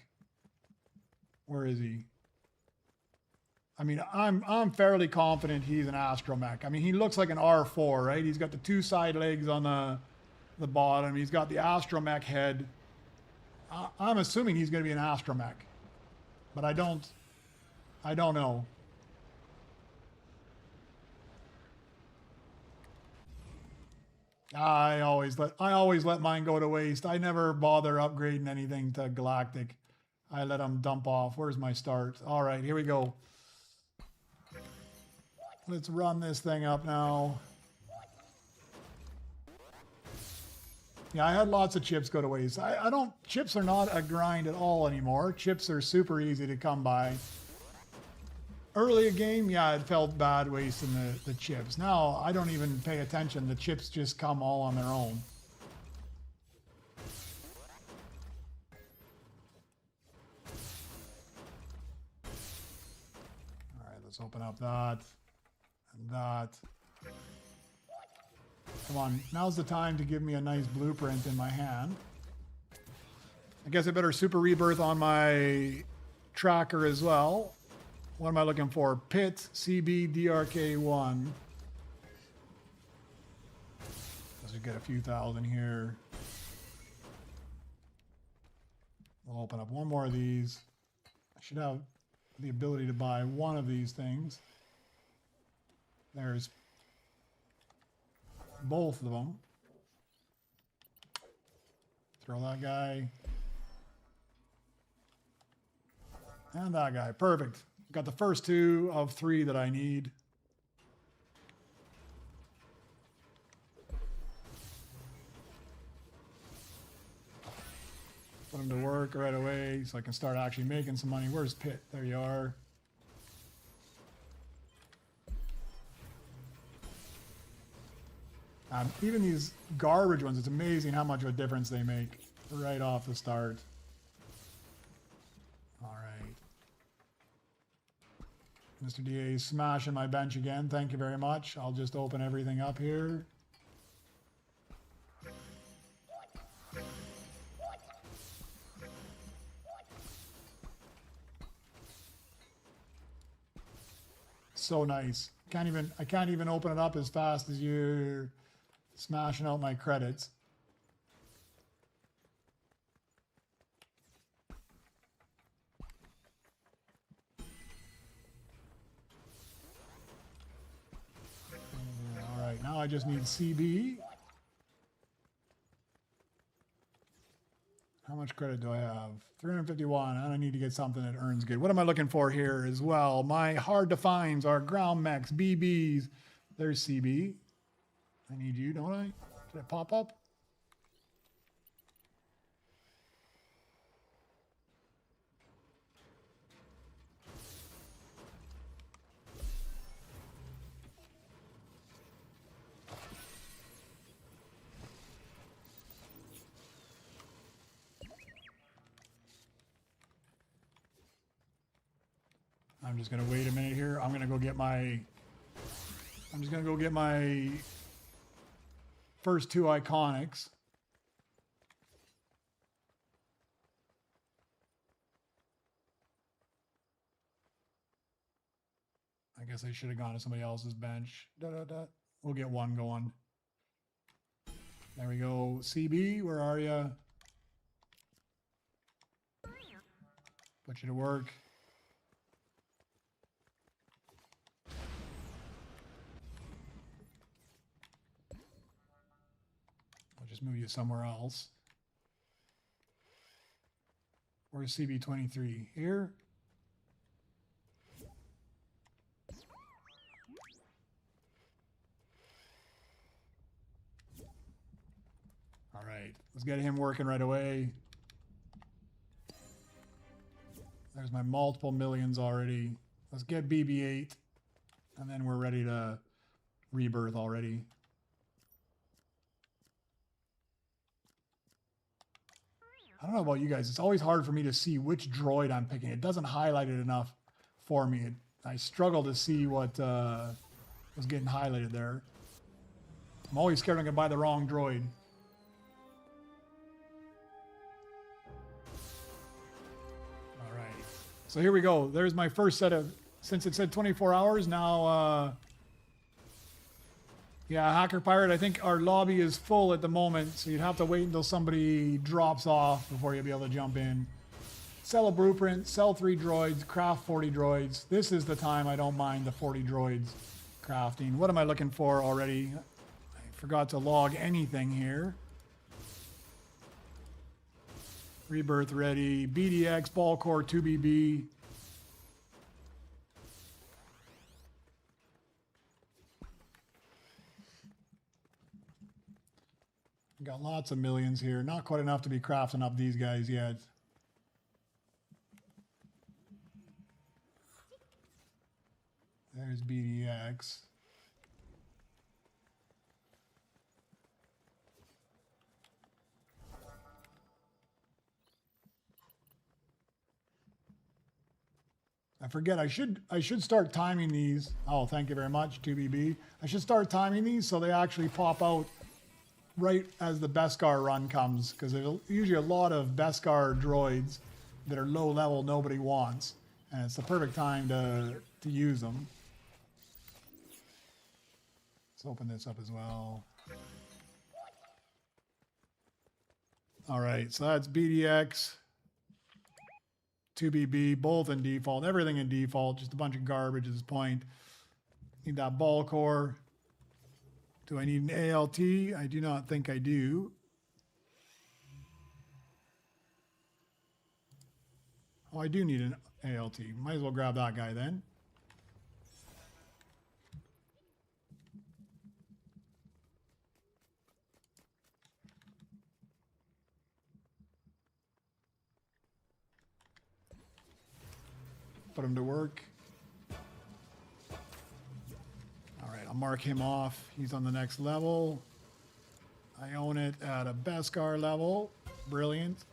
Speaker 1: Where is he? I mean, I'm fairly confident he's an astromech. I mean, he looks like an R4, right? He's got the 2 side legs on the bottom. He's got the astromech head. I'm assuming he's going to be an astromech, but I don't know. I always let mine go to waste. I never bother upgrading anything to Galactic. I let them dump off. Where's my start? All right, here we go. Let's run this thing up now. Yeah, I had lots of chips go to waste. Chips are not a grind at all anymore. Chips are super easy to come by. Early a game, yeah, it felt bad wasting the chips. Now, I don't even pay attention. The chips just come all on their own. All right, let's open up that and that. Come on, now's the time to give me a nice blueprint in my hand. I guess I better super rebirth on my tracker as well. What am I looking for? Pit CB DRK1. Let's just get a few thousand here. We'll open up one more of these. I should have the ability to buy one of these things. There's both of them. Throw that guy. And that guy. Perfect. Got the first 2 of 3 that I need. Put him to work right away so I can start actually making some money. Where's Pit? There you are. Even these garbage ones, it's amazing how much of a difference they make right off the start. All right. Mr. DA is smashing my bench again. Thank you very much. I'll just open everything up here. So nice. I can't even open it up as fast as you're smashing out my credits. All right, now I just need CB. How much credit do I have? 351, and I need to get something that earns good. What am I looking for here as well? My hard to finds are ground mechs, BBs. There's CB. I need you, don't I? Did it pop up? I'm just going to wait a minute here. I'm just going to go get my first 2 iconics. I guess I should have gone to somebody else's bench. We'll get one going. There we go. CB, where are you? Put you to work. I'll just move you somewhere else. Where's CB23? Here? All right, let's get him working right away. There's my multiple millions already. Let's get BB8, and then we're ready to rebirth already. I don't know about you guys. It's always hard for me to see which droid I'm picking. It doesn't highlight it enough for me. I struggle to see what was getting highlighted there. I'm always scared I'm going to buy the wrong droid. All right. So here we go. There's my first set of... Since it said 24 hours, now... yeah, Hacker Pirate, I think our lobby is full at the moment, so you'd have to wait until somebody drops off before you'll be able to jump in. Sell a blueprint, sell 3 droids, craft 40 droids. This is the time I don't mind the 40 droids crafting. What am I looking for already? I forgot to log anything here. Rebirth ready. BDX, Ball Core 2BB. Got lots of millions here. Not quite enough to be crafting up these guys yet. There's BDX. I forget. I should start timing these. Oh, thank you very much, 2BB. I should start timing these so they actually pop out right as the Beskar run comes, because there's usually a lot of Beskar droids that are low level nobody wants, and it's the perfect time to use them. Let's open this up as well. All right, so that's BDX, 2BB, both in default, everything in default, just a bunch of garbage at this point. Need that ball core. Do I need an ALT? I do not think I do. Oh, I do need an ALT. Might as well grab that guy then. Put him to work. All right, I'll mark him off. He's on the next level. I own it at a Beskar level. Brilliant.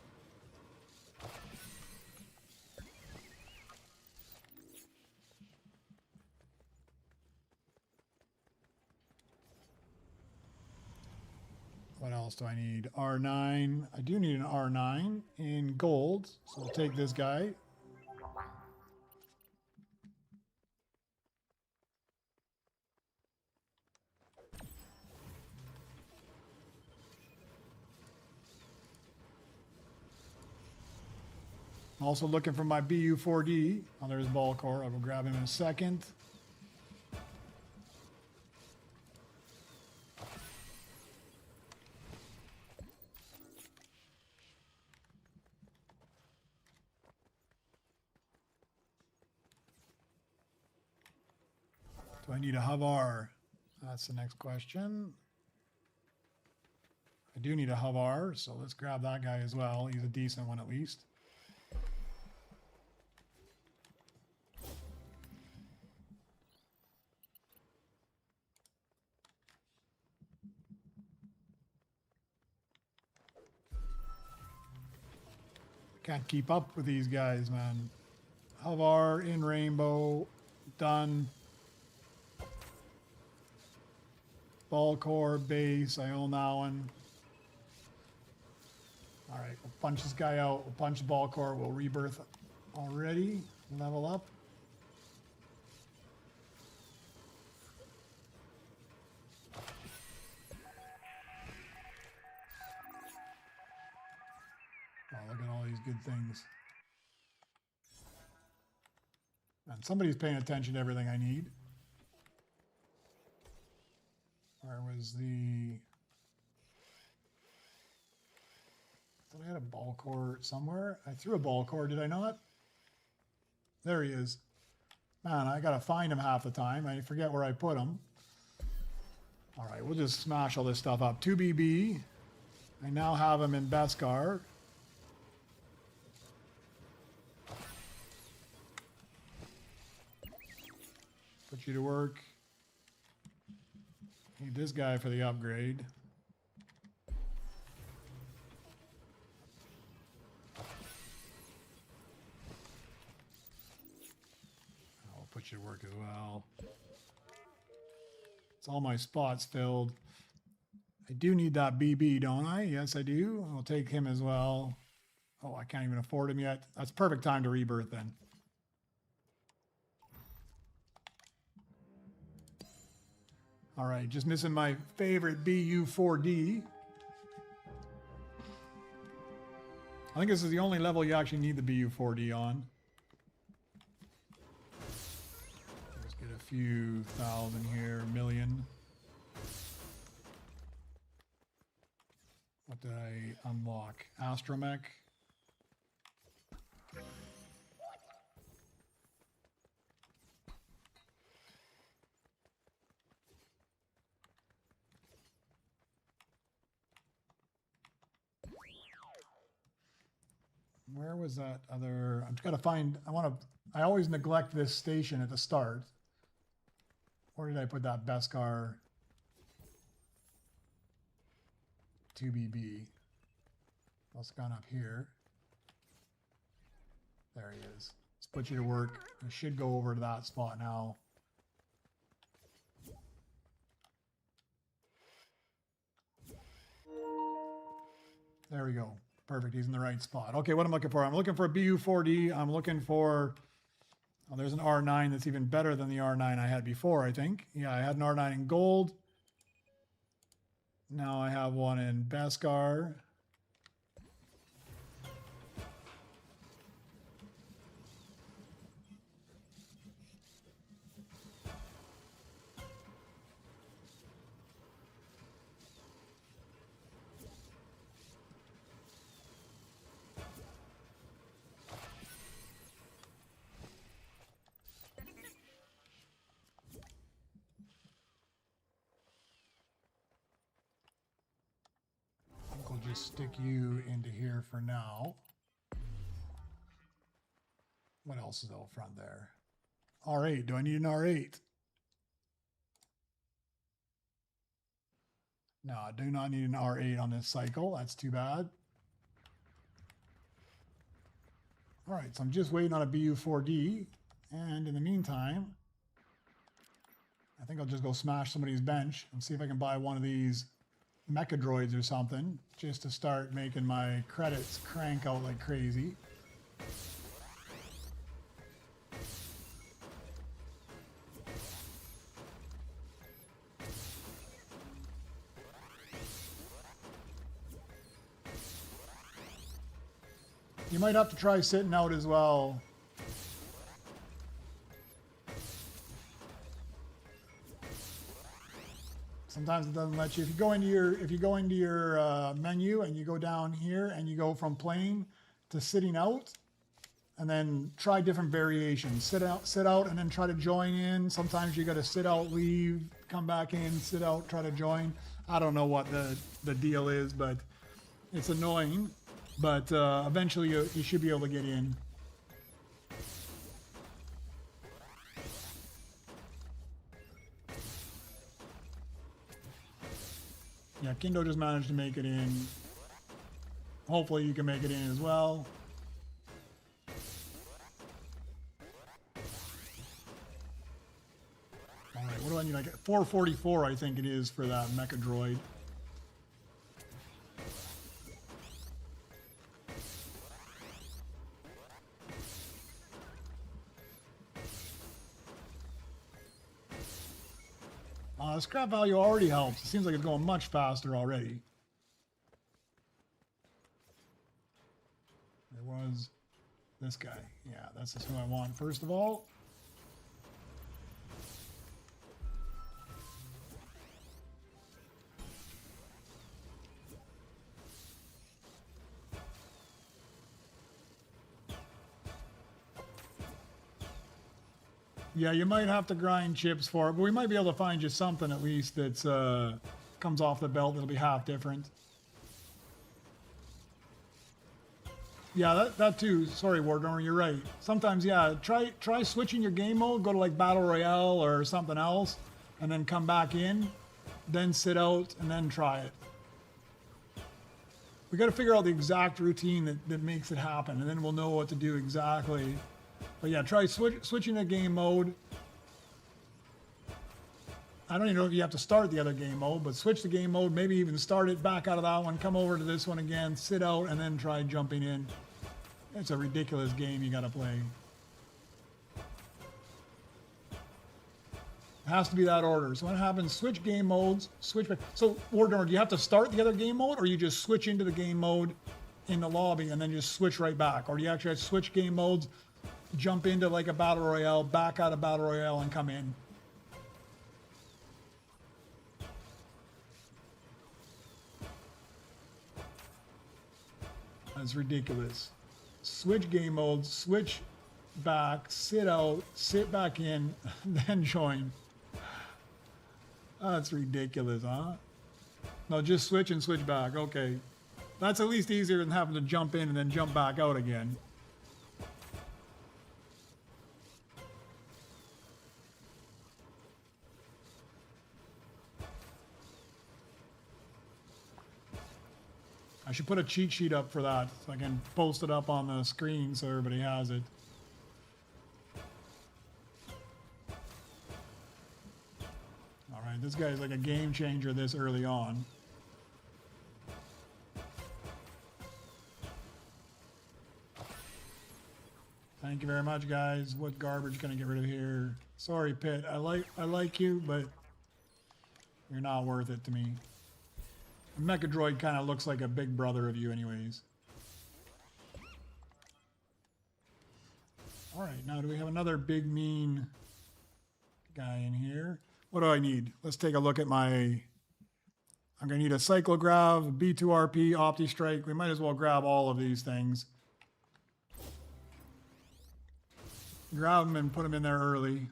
Speaker 1: What else do I need? R9. I do need an R9 in gold, so I'll take this guy. I'm also looking for my BU4D. Oh, there's ball core. I'll go grab him in a second. Do I need a Havar? That's the next question. I do need a Havar, so let's grab that guy as well. He's a decent one at least. Can't keep up with these guys, man. Havar in rainbow, done. Ball core, base, I own that one. All right, we'll punch this guy out. We'll punch the ball core. We'll rebirth already. Level up. Oh, look at all these good things. And somebody's paying attention to everything I need. Where was the... I thought I had a ball core somewhere. I threw a ball core, did I not? There he is. Man, I gotta find him half the time. I forget where I put him. All right, we'll just smash all this stuff up. 2BB. I now have him in Beskar. Put you to work. Need this guy for the upgrade. I'll put you to work as well. It's all my spots filled. I do need that BB, don't I? Yes, I do. I'll take him as well. Oh, I can't even afford him yet. That's perfect time to rebirth then. All right, just missing my favorite BU4D. I think this is the only level you actually need the BU4D on. Let's get a few thousand here, million. What did I unlock? Astromech. Where was that other? I've got to find. I always neglect this station at the start. Where did I put that Beskar 2BB? What's gone up here? There he is. It's put you to work. I should go over to that spot now. There we go. Perfect. He's in the right spot. Okay, what I'm looking for? I'm looking for a BU4D. I'm looking for... Oh, there's an R9 that's even better than the R9 I had before, I think. Yeah, I had an R9 in gold. Now I have one in Beskar. We'll just stick you into here for now. What else is out front there? R8. Do I need an R8? No, I do not need an R8 on this cycle. That's too bad. All right, so I'm just waiting on a BU4D. And in the meantime, I think I'll just go smash somebody's bench and see if I can buy one of these mecha droids or something, just to start making my credits crank out like crazy. You might have to try sitting out as well. Sometimes it doesn't let you. If you go into your menu and you go down here and you go from playing to sitting out, and then try different variations. Sit out, and then try to join in. Sometimes you got to sit out, leave, come back in, sit out, try to join. I don't know what the deal is, but it's annoying. But eventually you should be able to get in. Yeah, Kindo just managed to make it in. Hopefully you can make it in as well. All right, what do I need? Like 444, I think it is, for that mecha droid. The scrap value already helps. It seems like it's going much faster already. There was this guy. Yeah, that's just who I want first of all. Yeah, you might have to grind chips for it, but we might be able to find you something at least that's comes off the belt that'll be half different. Yeah, that too. Sorry, Wardrunner, you're right. Sometimes, yeah, try switching your game mode, go to like Battle Royale or something else, and then come back in, then sit out, and then try it. We got to figure out the exact routine that makes it happen, and then we'll know what to do exactly. But yeah, try switching the game mode. I don't even know if you have to start the other game mode, but switch the game mode, maybe even start it back out of that one, come over to this one again, sit out, and then try jumping in. It's a ridiculous game you got to play. It has to be that order. So what happens, switch game modes, switch back. So, Wardrunner, do you have to start the other game mode, or you just switch into the game mode in the lobby and then just switch right back? Or do you actually have to switch game modes, jump into like a Battle Royale, back out of Battle Royale, and come in? That's ridiculous. Switch game modes, switch back, sit out, sit back in, then join. That's ridiculous, huh? No, just switch and switch back. Okay. That's at least easier than having to jump in and then jump back out again. I should put a cheat sheet up for that so I can post it up on the screen so everybody has it. This guy's like a game changer this early on. Thank you very much, guys. What garbage can I get rid of here? Sorry, Pit. I like you, but you're not worth it to me. Mecha Droid kind of looks like a big brother of you anyways. Alright, now do we have another big mean guy in here? What do I need? Let's take a look at my... I'm going to need a Cyclograv, a B2RP, Opti-Strike. We might as well grab all of these things. Grab them and put them in there early.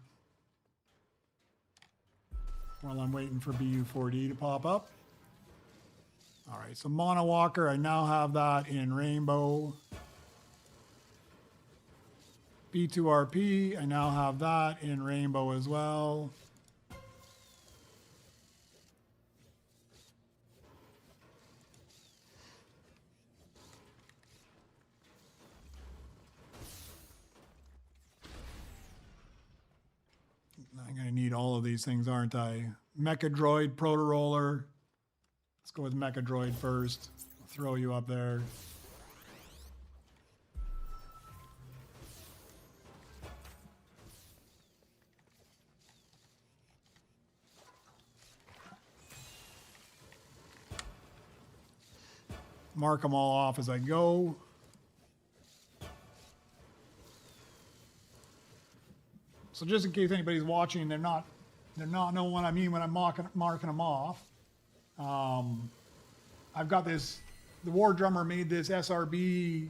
Speaker 1: While I'm waiting for BU4D to pop up. Alright, so Mono Walker, I now have that in Rainbow. B2RP, I now have that in Rainbow as well. I'm going to need all of these things, aren't I? Mecha Droid, Proto Roller. Let's go with Mecha Droid first. I'll throw you up there. Mark them all off as I go. So just in case anybody's watching, they're not knowing what I mean when I'm marking them off. I've got this, the War Drummer made this SRB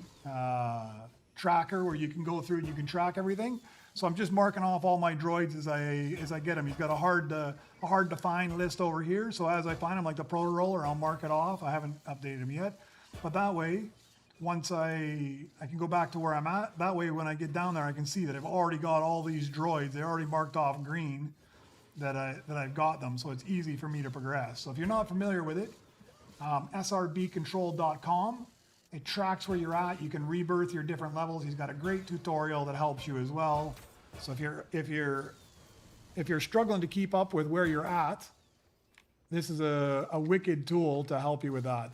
Speaker 1: tracker where you can go through and you can track everything. So I'm just marking off all my droids as I get them. He's got a hard to find list over here. So as I find them, like the Proto Roller, I'll mark it off. I haven't updated them yet. But that way, once I can go back to where I'm at, that way when I get down there, I can see that I've already got all these droids. They're already marked off green that I've got them, so it's easy for me to progress. So if you're not familiar with it, srbcontrol.com, it tracks where you're at. You can rebirth your different levels. He's got a great tutorial that helps you as well. So if you're struggling to keep up with where you're at, this is a wicked tool to help you with that.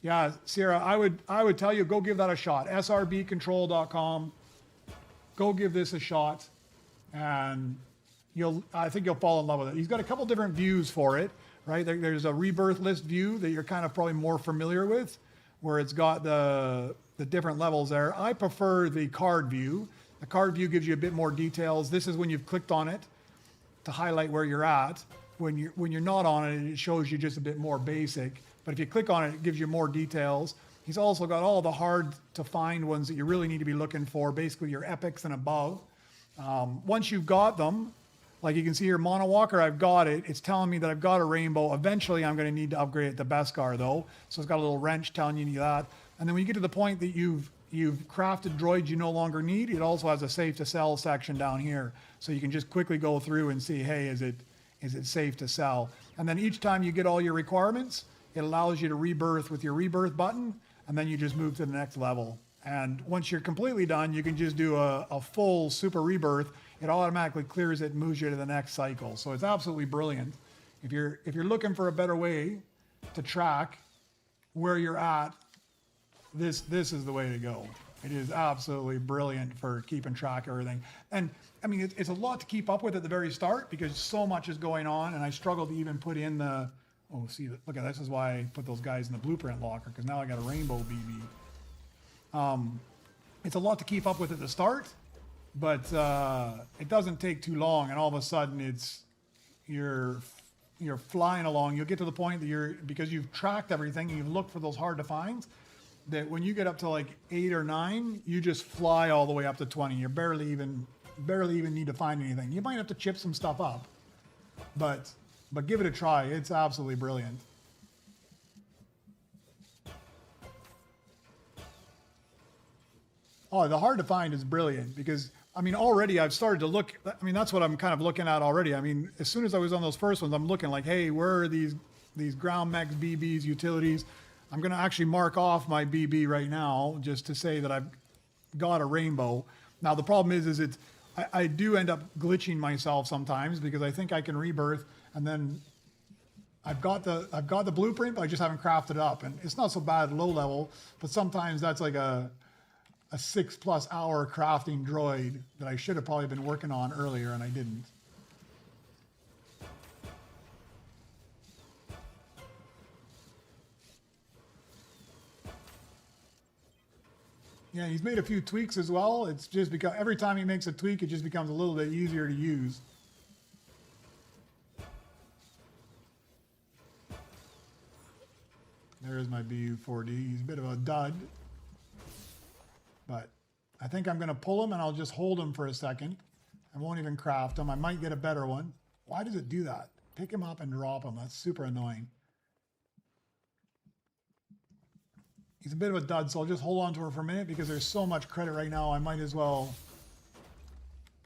Speaker 1: Yeah, Sierra, I would tell you, go give that a shot. srbcontrol.com. Go give this a shot, and I think you'll fall in love with it. He's got a couple different views for it, right? There's a rebirth list view that you're kind of probably more familiar with, where it's got the different levels there. I prefer the card view. The card view gives you a bit more details. This is when you've clicked on it to highlight where you're at. When you're not on it, it shows you just a bit more basic. But if you click on it, it gives you more details. He's also got all the hard to find ones that you really need to be looking for, basically your epics and above. Once you've got them, like you can see here, Mono Walker, I've got it. It's telling me that I've got a rainbow. Eventually, I'm going to need to upgrade it to Beskar though. So it's got a little wrench telling you that. And then when you get to the point that you've crafted droids you no longer need, it also has a safe to sell section down here. So you can just quickly go through and see, hey, is it safe to sell? And then each time you get all your requirements, it allows you to rebirth with your rebirth button, and then you just move to the next level. And once you're completely done, you can just do a full super rebirth. It automatically clears it and moves you to the next cycle. So it's absolutely brilliant. If you're looking for a better way to track where you're at, this is the way to go. It is absolutely brilliant for keeping track of everything. And I mean, it's a lot to keep up with at the very start because so much is going on, and I struggle to even put in the... Oh, see, look at this is why I put those guys in the blueprint locker, because now I got a rainbow BB. It's a lot to keep up with at the start, but it doesn't take too long, and all of a sudden you're flying along. You'll get to the point that because you've tracked everything and you've looked for those hard to find, that when you get up to like 8 or 9, you just fly all the way up to 20. You barely even need to find anything. You might have to chip some stuff up, but give it a try. It's absolutely brilliant. Oh, the hard to find is brilliant because, I mean, already I've started to look. I mean, that's what I'm kind of looking at already. I mean, as soon as I was on those first ones, I'm looking like, hey, where are these ground mechs, BBs, utilities? I'm going to actually mark off my BB right now just to say that I've got a rainbow. Now, the problem is it's I do end up glitching myself sometimes because I think I can rebirth, and then I've got the blueprint, but I just haven't crafted it up, and it's not so bad low level, but sometimes that's like a 6+ hour crafting droid that I should have probably been working on earlier, and I didn't. Yeah, he's made a few tweaks as well. It's just because every time he makes a tweak, it just becomes a little bit easier to use. There's my BU4D. He's a bit of a dud, but I think I'm going to pull him and I'll just hold him for a second. I won't even craft him. I might get a better one. Why does it do that? Pick him up and drop him. That's super annoying. He's a bit of a dud, so I'll just hold on to her for a minute because there's so much credit right now. I might as well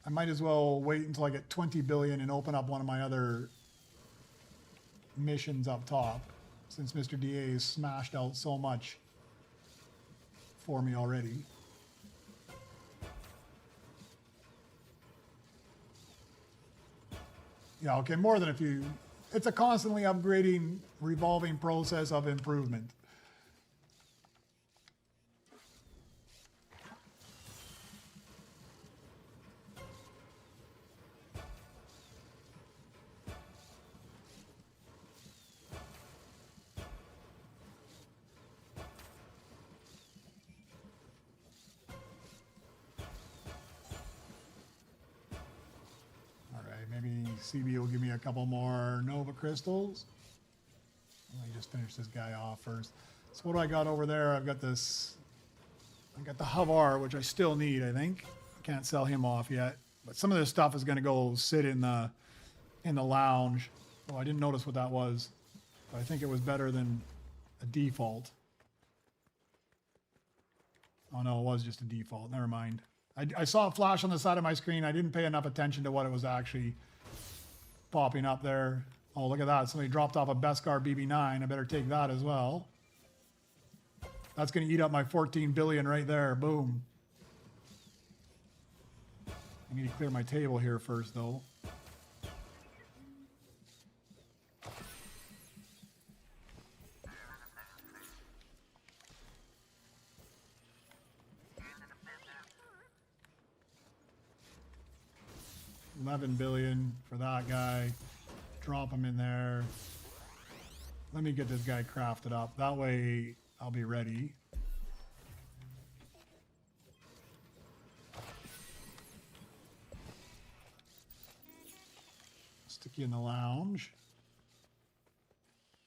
Speaker 1: wait until I get 20 billion and open up one of my other missions up top, since Mr. DA has smashed out so much for me already. Yeah, okay, more than a few. It's a constantly upgrading, revolving process of improvement. CB will give me a couple more Nova crystals. Let me just finish this guy off first. So what do I got over there? I've got this. I got the Havar, which I still need. I think can't sell him off yet. But some of this stuff is going to go sit in the lounge. Oh, I didn't notice what that was. But I think it was better than a default. Oh no, it was just a default. Never mind. I saw a flash on the side of my screen. I didn't pay enough attention to what it was actually popping up there. Oh, look at that. Somebody dropped off a Beskar BB-9. I better take that as well. That's going to eat up my 14 billion right there. Boom. I need to clear my table here first, though. $11 billion for that guy. Drop him in there. Let me get this guy crafted up. That way I'll be ready. Stick you in the lounge.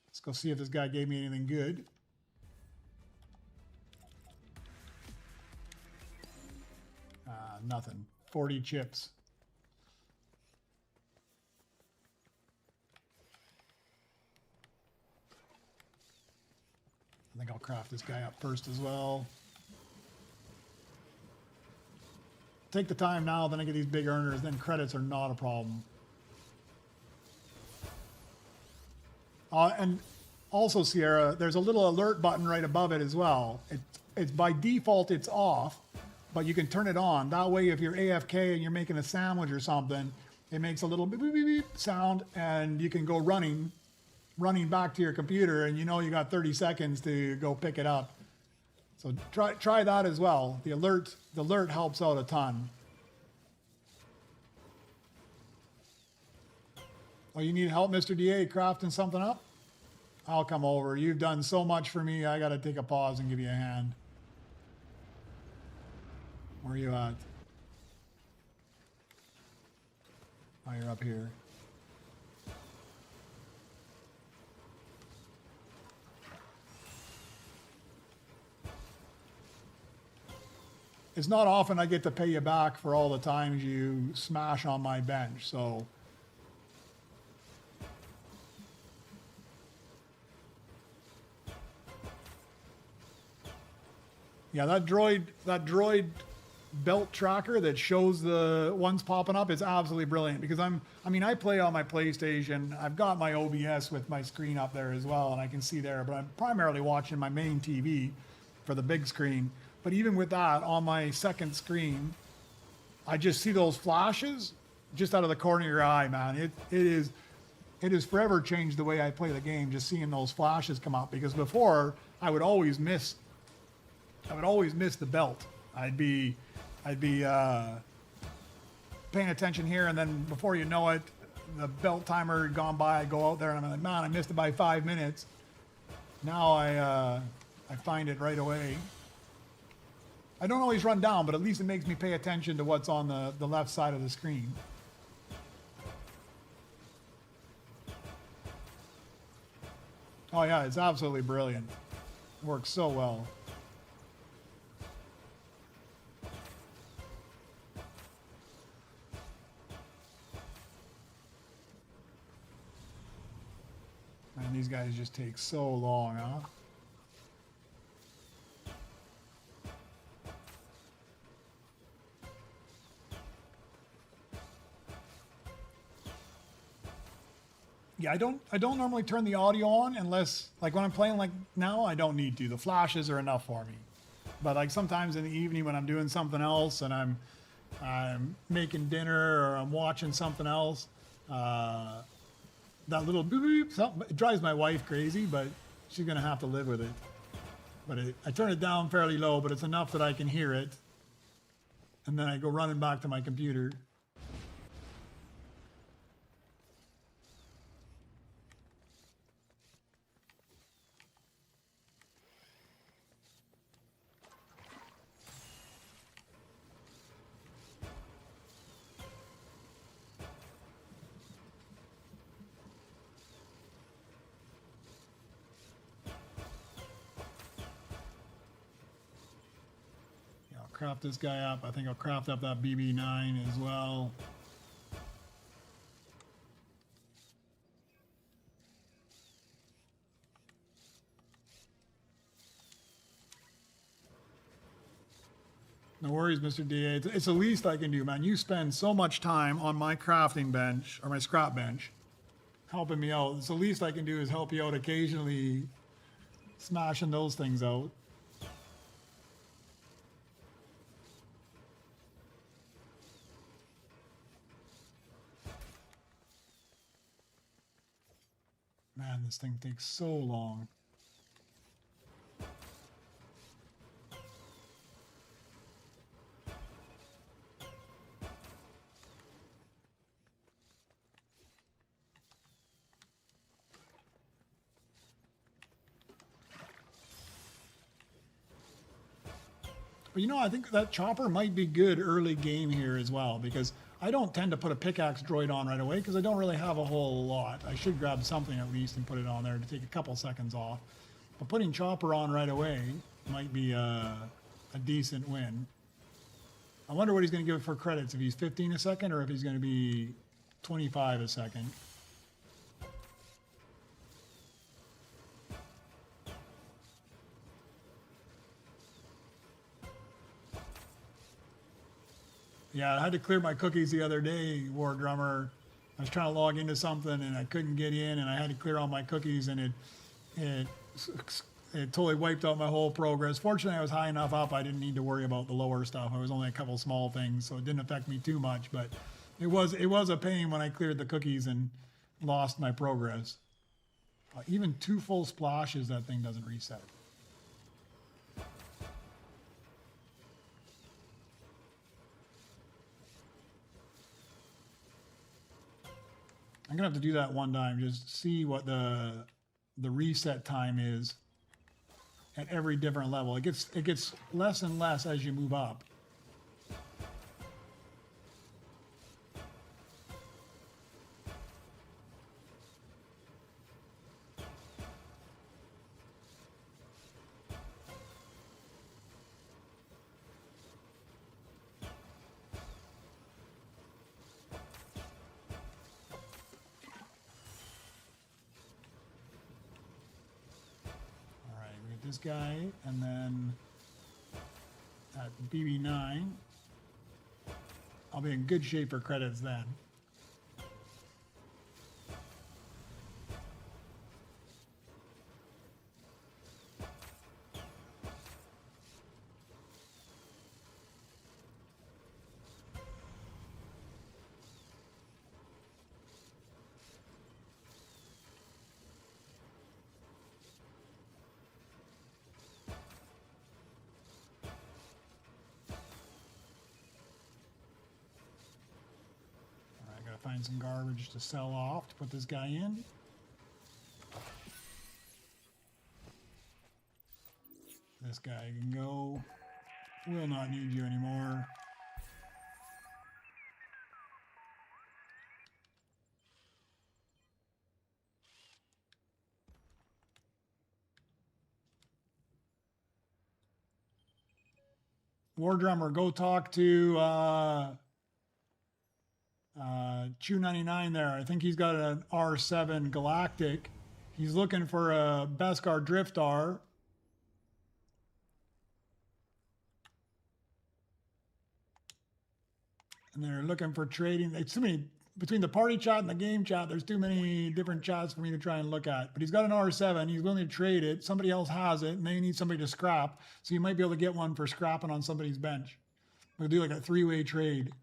Speaker 1: Let's go see if this guy gave me anything good. Nothing. 40 chips. I think I'll craft this guy up first as well. Take the time now, then I get these big earners, then credits are not a problem. And also, Sierra, there's a little alert button right above it as well. It's by default, it's off, but you can turn it on. That way, if you're AFK and you're making a sandwich or something, it makes a little beep, beep, beep, beep sound, and you can go running back to your computer, and you know you got 30 seconds to go pick it up. So try that as well. The alert helps out a ton. Oh, you need help, Mr. DA, crafting something up? I'll come over. You've done so much for me. I got to take a pause and give you a hand. Where are you at? Oh, you're up here. It's not often I get to pay you back for all the times you smash on my bench, so. Yeah, that droid belt tracker that shows the ones popping up is absolutely brilliant, because I play on my PlayStation. I've got my OBS with my screen up there as well, and I can see there, but I'm primarily watching my main TV for the big screen. But even with that, on my second screen, I just see those flashes just out of the corner of your eye, man. It has forever changed the way I play the game, just seeing those flashes come up, because before I would always miss the belt. I'd be paying attention here, and then before you know it, the belt timer had gone by. I go out there and I'm like, man, I missed it by 5 minutes. Now I find it right away. I don't always run down, but at least it makes me pay attention to what's on the left side of the screen. Oh yeah, it's absolutely brilliant. It works so well. Man, these guys just take so long, huh? Yeah, I don't normally turn the audio on unless, like when I'm playing like now, I don't need to. The flashes are enough for me. But like sometimes in the evening when I'm doing something else and I'm making dinner or I'm watching something else, that little boop, boop, something, it drives my wife crazy, but she's gonna have to live with it. But I turn it down fairly low, but it's enough that I can hear it. And then I go running back to my computer. Craft this guy up. I think I'll craft up that BB9 as well. No worries, Mr. DA. It's the least I can do, man. You spend so much time on my crafting bench, or my scrap bench, helping me out. It's the least I can do is help you out occasionally, smashing those things out. Man, this thing takes so long. But you know, I think that chopper might be good early game here as well, because I don't tend to put a pickaxe droid on right away because I don't really have a whole lot. I should grab something at least and put it on there to take a couple seconds off. But putting chopper on right away might be a decent win. I wonder what he's going to give it for credits, if he's 15 a second or if he's going to be 25 a second. Yeah, I had to clear my cookies the other day, War Drummer. I was trying to log into something and I couldn't get in, and I had to clear all my cookies, and it totally wiped out my whole progress. Fortunately, I was high enough up I didn't need to worry about the lower stuff. I was only a couple small things, so it didn't affect me too much. But it was a pain when I cleared the cookies and lost my progress. Even 2 full splashes, that thing doesn't reset. I'm gonna have to do that one time, just see what the reset time is at every different level. It gets less and less as you move up. This guy, and then at BB9, I'll be in good shape for credits then. find some garbage to sell off to put this guy in. This guy can go. Will not need you anymore. War Drummer, go talk to Chew99 there. I think he's got an R7 Galactic. He's looking for a Beskar Driftar. And they're looking for trading. It's too many, between the party chat and the game chat, there's too many different chats for me to try and look at. But he's got an R7. He's willing to trade it. Somebody else has it, and they need somebody to scrap. So you might be able to get one for scrapping on somebody's bench. We'll do like a three-way trade.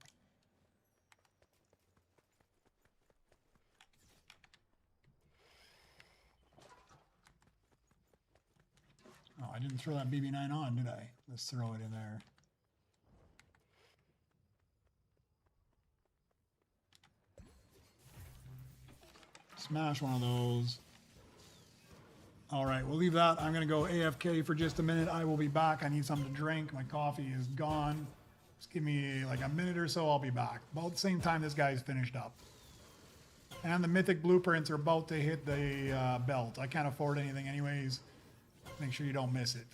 Speaker 1: Oh, I didn't throw that BB9 on, did I? Let's throw it in there. Smash one of those. All right, we'll leave that. I'm going to go AFK for just a minute. I will be back. I need something to drink. My coffee is gone. Just give me like a minute or so. I'll be back. About the same time this guy's finished up. And the Mythic blueprints are about to hit the belt. I can't afford anything anyways. Make sure you don't miss it.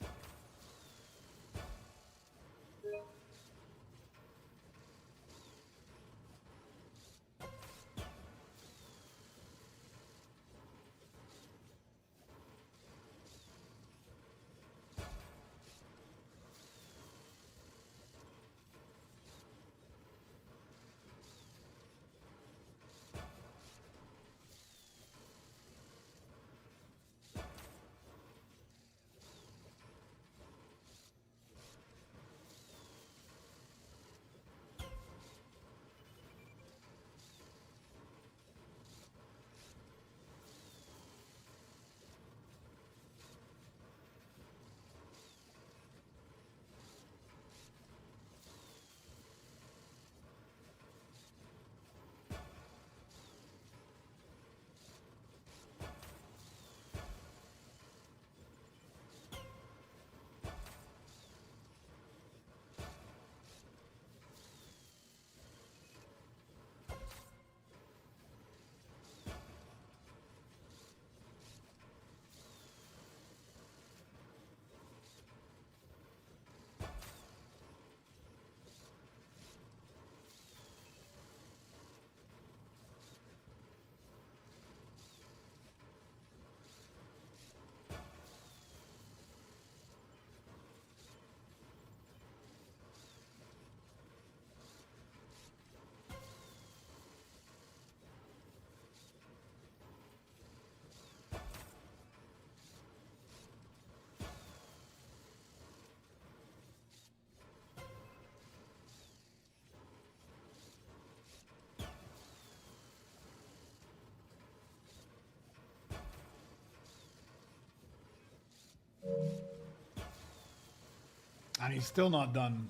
Speaker 1: And he's still not done.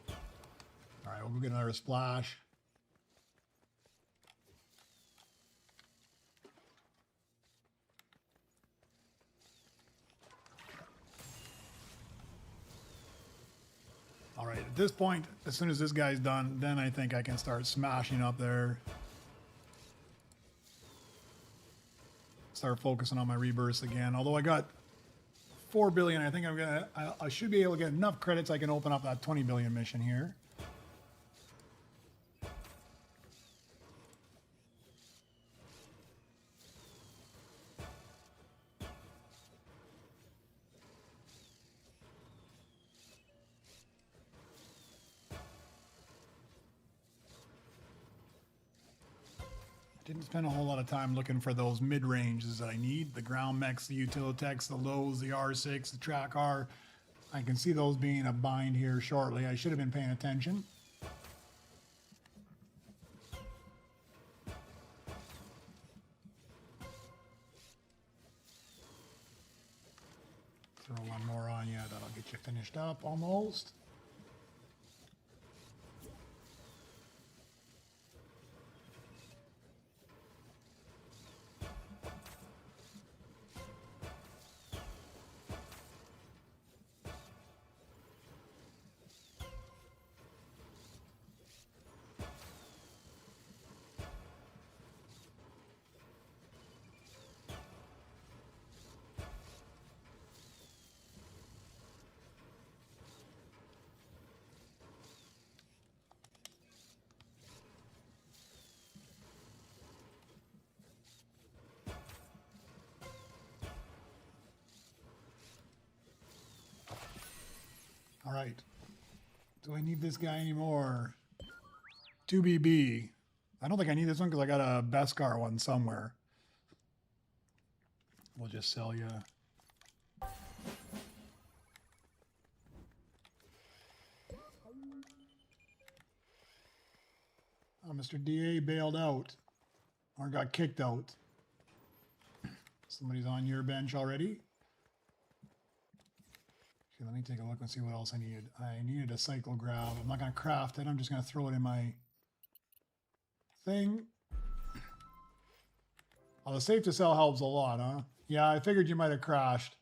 Speaker 1: All right, we'll go get another splash. All right, at this point, as soon as this guy's done, then I think I can start smashing up there. Start focusing on my rebirths again. Although I got 4 billion, I think I should be able to get enough credits I can open up that 20 billion mission here. Didn't spend a whole lot of time looking for those mid-ranges that I need. The ground mechs, the utilitex, the lows, the R6, the track R. I can see those being a bind here shortly. I should have been paying attention. Throw one more on you. That'll get you finished up almost. Do I need this guy anymore? 2BB. I don't think I need this one because I got a Beskar one somewhere. We'll just sell you. Oh, Mr. DA bailed out or got kicked out. Somebody's on your bench already. Okay, let me take a look and see what else I needed. I needed a cycle grab. I'm not going to craft it. I'm just going to throw it in my thing. Oh, the safe to sell helps a lot, huh? Yeah, I figured you might have crashed.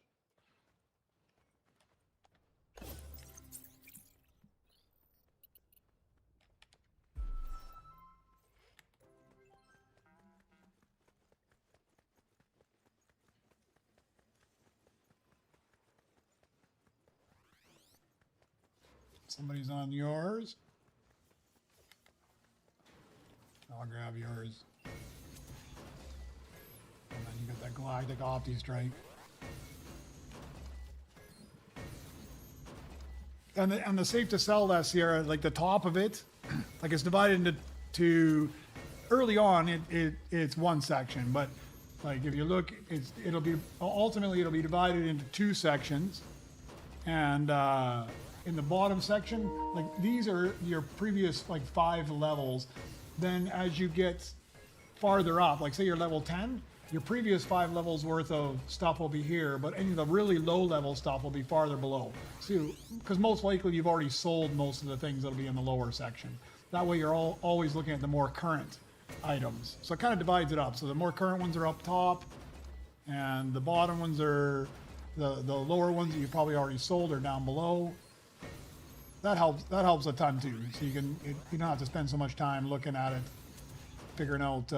Speaker 1: Somebody's on yours. I'll grab yours. And then you got that Galactic Opti Strike. And the safe to sell that Sierra, like the top of it, like it's divided into early on it's one section, but like if you look, it'll be divided into two sections, and in the bottom section, like these are your previous like 5 levels. Then as you get farther up, like say you're level 10, your previous 5 levels worth of stuff will be here, but any of the really low level stuff will be farther below. So, because most likely you've already sold most of the things that'll be in the lower section. That way you're always looking at the more current items. So it kind of divides it up. So the more current ones are up top, and the bottom ones are the lower ones that you probably already sold are down below. That helps a ton too. So you don't have to spend so much time looking at it, figuring out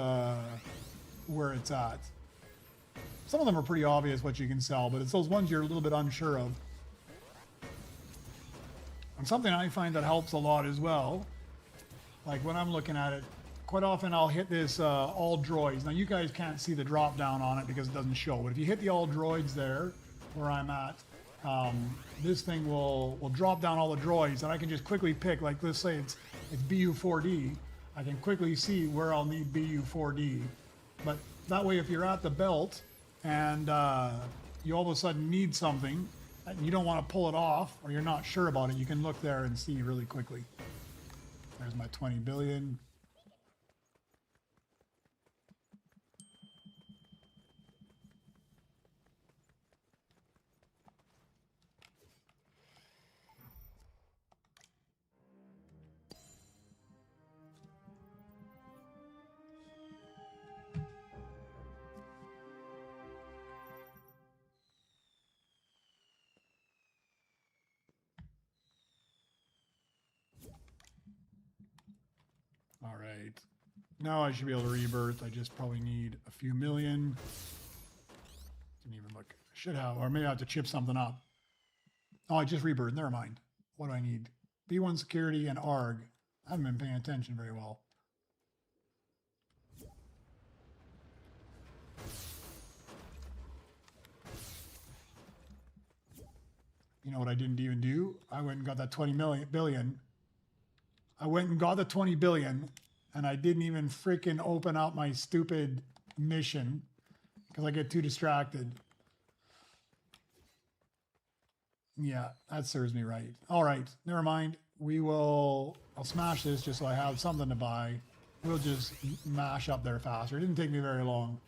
Speaker 1: where it's at. Some of them are pretty obvious what you can sell, but it's those ones you're a little bit unsure of. And something I find that helps a lot as well, like when I'm looking at it, quite often I'll hit this all droids. Now you guys can't see the drop down on it because it doesn't show, but if you hit the all droids there, where I'm at, this thing will drop down all the droids, and I can just quickly pick, like let's say it's BU4D, I can quickly see where I'll need BU4D. But that way if you're at the belt and you all of a sudden need something and you don't want to pull it off or you're not sure about it, you can look there and see really quickly. There's my 20 billion. All right, now I should be able to rebirth. I just probably need a few million. Didn't even look. I should have, or maybe I have to chip something up. Oh, I just rebirth. Never mind. What do I need? B1 security and ARG. I haven't been paying attention very well. You know what I didn't even do? I went and got that 20 billion. I went and got the 20 billion, and I didn't even freaking open up my stupid mission because I get too distracted. Yeah, that serves me right. All right, never mind. I'll smash this just so I have something to buy. We'll just mash up there faster. It didn't take me very long.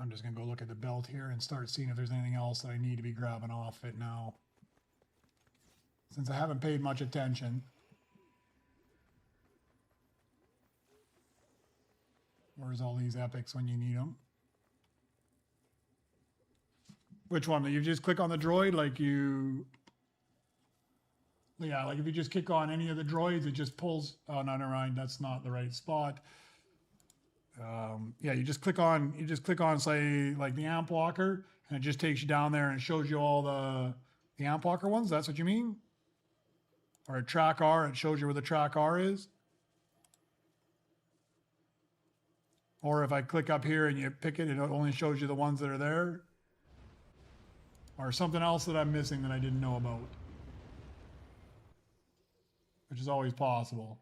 Speaker 1: I'm just going to go look at the belt here and start seeing if there's anything else that I need to be grabbing off it now. Since I haven't paid much attention. Where's all these epics when you need them? Which one? You just click on the droid like Yeah, like if you just kick on any of the droids, it just pulls. Oh, no, never mind. That's not the right spot. Yeah, you just click on, say like the amp walker, and it just takes you down there and it shows you all the amp walker ones. That's what you mean? Or a track R, it shows you where the track R is. Or if I click up here and you pick it, it only shows you the ones that are there. Or something else that I'm missing that I didn't know about. Which is always possible.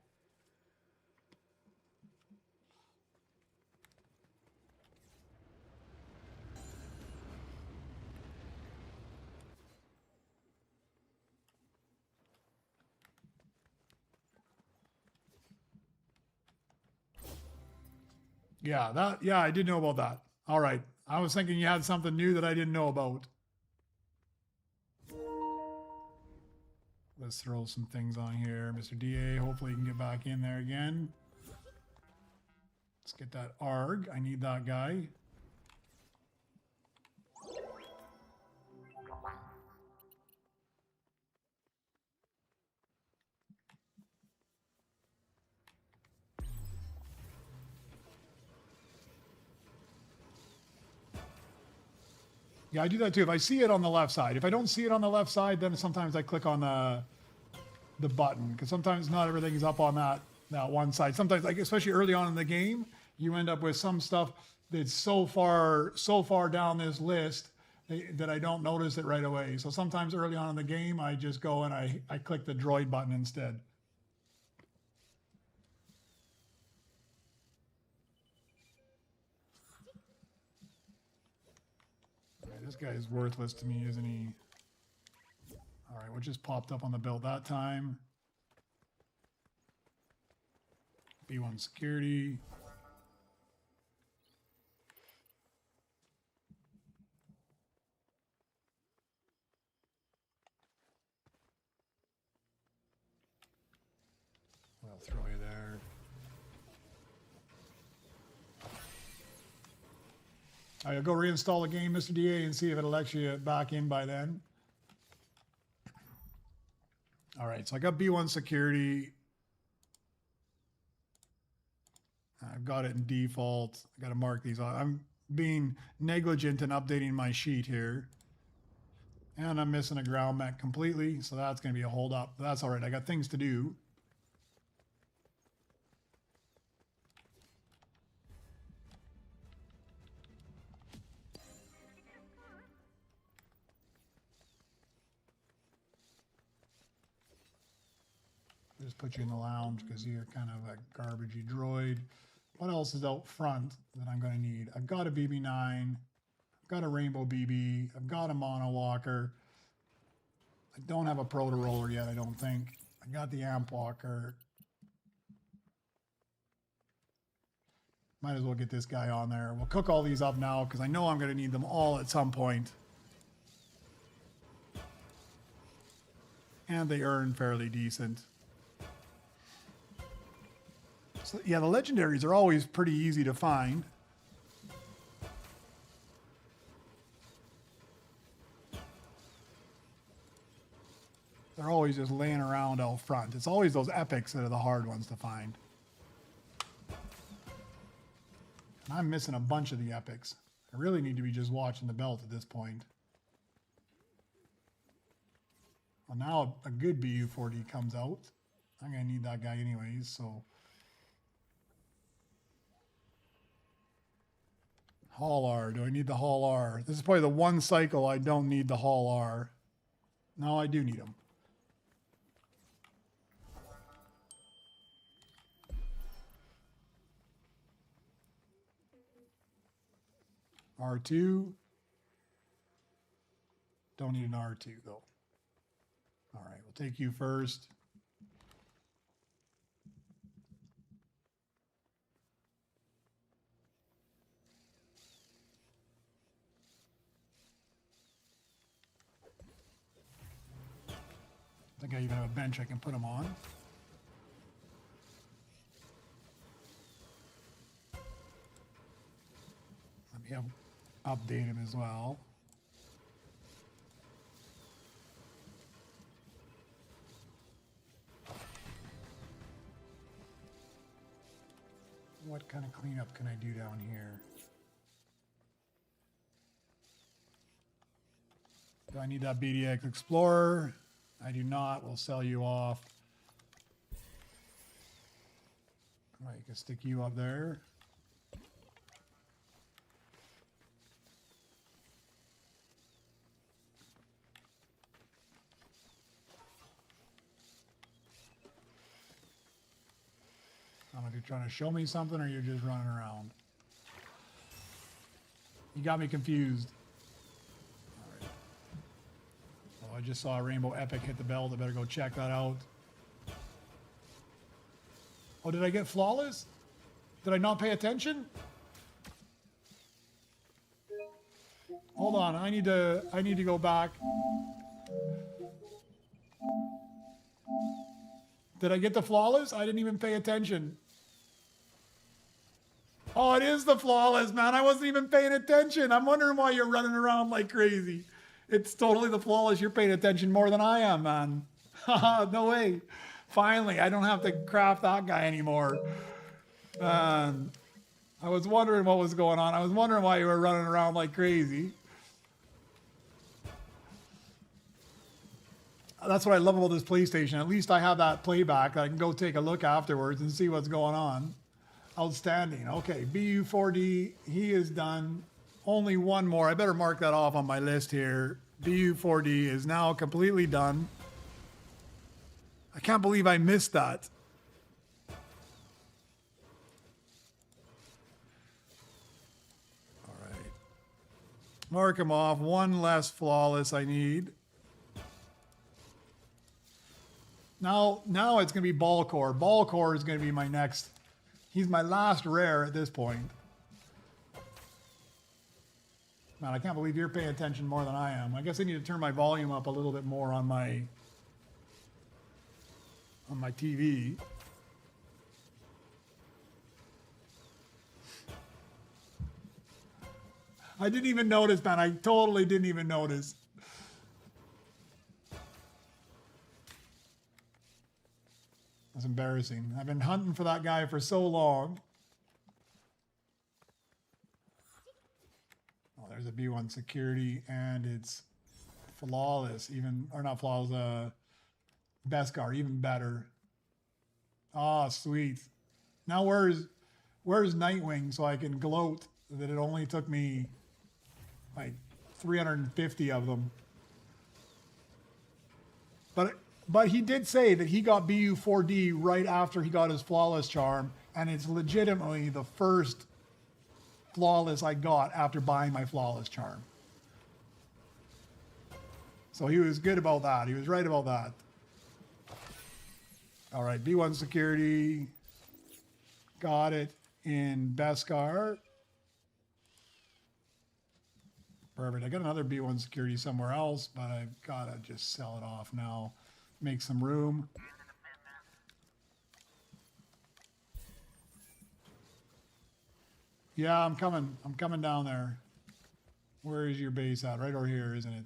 Speaker 1: Yeah, I did know about that. All right. I was thinking you had something new that I didn't know about. Let's throw some things on here. Mr. DA, hopefully you can get back in there again. Let's get that ARG. I need that guy. Yeah, I do that too. If I see it on the left side. If I don't see it on the left side, then sometimes I click on the button, because sometimes not everything is up on that one side. Sometimes, like especially early on in the game, you end up with some stuff that's so far down this list that I don't notice it right away. So sometimes early on in the game, I just go and I click the droid button instead. This guy is worthless to me, isn't he? All right, what just popped up on the build that time? B1 security. I'll throw you there. All right, go reinstall the game, Mr. DA, and see if it'll let you back in by then. All right, so I got B1 security. I've got it in default. I got to mark these off. I'm being negligent in updating my sheet here. And I'm missing a ground mech completely, so that's going to be a hold up. But that's all right. I got things to do. Just put you in the lounge because you're kind of a garbagey droid. What else is out front that I'm going to need? I've got a BB-9. I've got a Rainbow BB. I've got a Mono Walker. I don't have a Proto Roller yet, I don't think. I got the Amp Walker. Might as well get this guy on there. We'll cook all these up now because I know I'm going to need them all at some point. And they earn fairly decent. So, yeah, the legendaries are always pretty easy to find. They're always just laying around out front. It's always those epics that are the hard ones to find. And I'm missing a bunch of the epics. I really need to be just watching the belt at this point. Well, now a good BU-40 comes out. I'm going to need that guy anyways, so... Hall R. Do I need the Hall R? This is probably the one cycle I don't need the Hall R. No, I do need them. R2. Don't need an R2 though. All right, we'll take you first. I think I even have a bench I can put him on. Let me update him as well. kind of cleanup can I do down here? Do I need that BDX Explorer? I do not. We'll sell you off. Right, you can stick you up there. I don't know if you're trying to show me something or you're just running around. You got me confused. All right. Well, I just saw a Rainbow Epic hit the belt. I better go check that out. Oh, did I get flawless? Did I not pay attention? Hold on, I need to go back. Did I get the flawless? I didn't even pay attention. Oh, it is the flawless, man. I wasn't even paying attention. I'm wondering why you're running around like crazy. It's totally the flawless. You're paying attention more than I am, man. No way. Finally, I don't have to craft that guy anymore. I was wondering what was going on. I was wondering why you were running around like crazy. That's what I love about this PlayStation. At least I have that playback that I can go take a look afterwards and see what's going on. Outstanding. Okay, BU4D, he is done. Only one more. I better mark that off on my list here. BU4D is now completely done. I can't believe I missed that. All right. Mark him off. One less flawless I need. Now it's going to be Ballcore. Ballcore is going to be my next. He's my last rare at this point. Man, I can't believe you're paying attention more than I am. I guess I need to turn my volume up a little bit more on my TV. I didn't even notice, man. I totally didn't even notice. That's embarrassing. I've been hunting for that guy for so long. Oh, there's a B1 security, and it's flawless, even, or not flawless, Beskar, even better. Ah, sweet. Now where's Nightwing so I can gloat that it only took me like 350 of them. But he did say that he got BU4D right after he got his flawless charm, and it's legitimately the first flawless I got after buying my flawless charm. So he was good about that. He was right about that. All right, B1 security. Got it in Beskar. Perfect. I got another B1 security somewhere else, but I've got to just sell it off now. Make some room. Yeah, I'm coming. I'm coming down there. Where is your base at? Right over here, isn't it?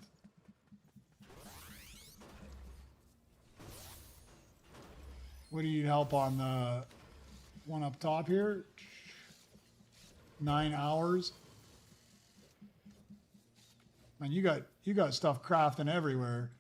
Speaker 1: What do you need help on? The one up top here? 9 hours. Man, you got stuff crafting everywhere.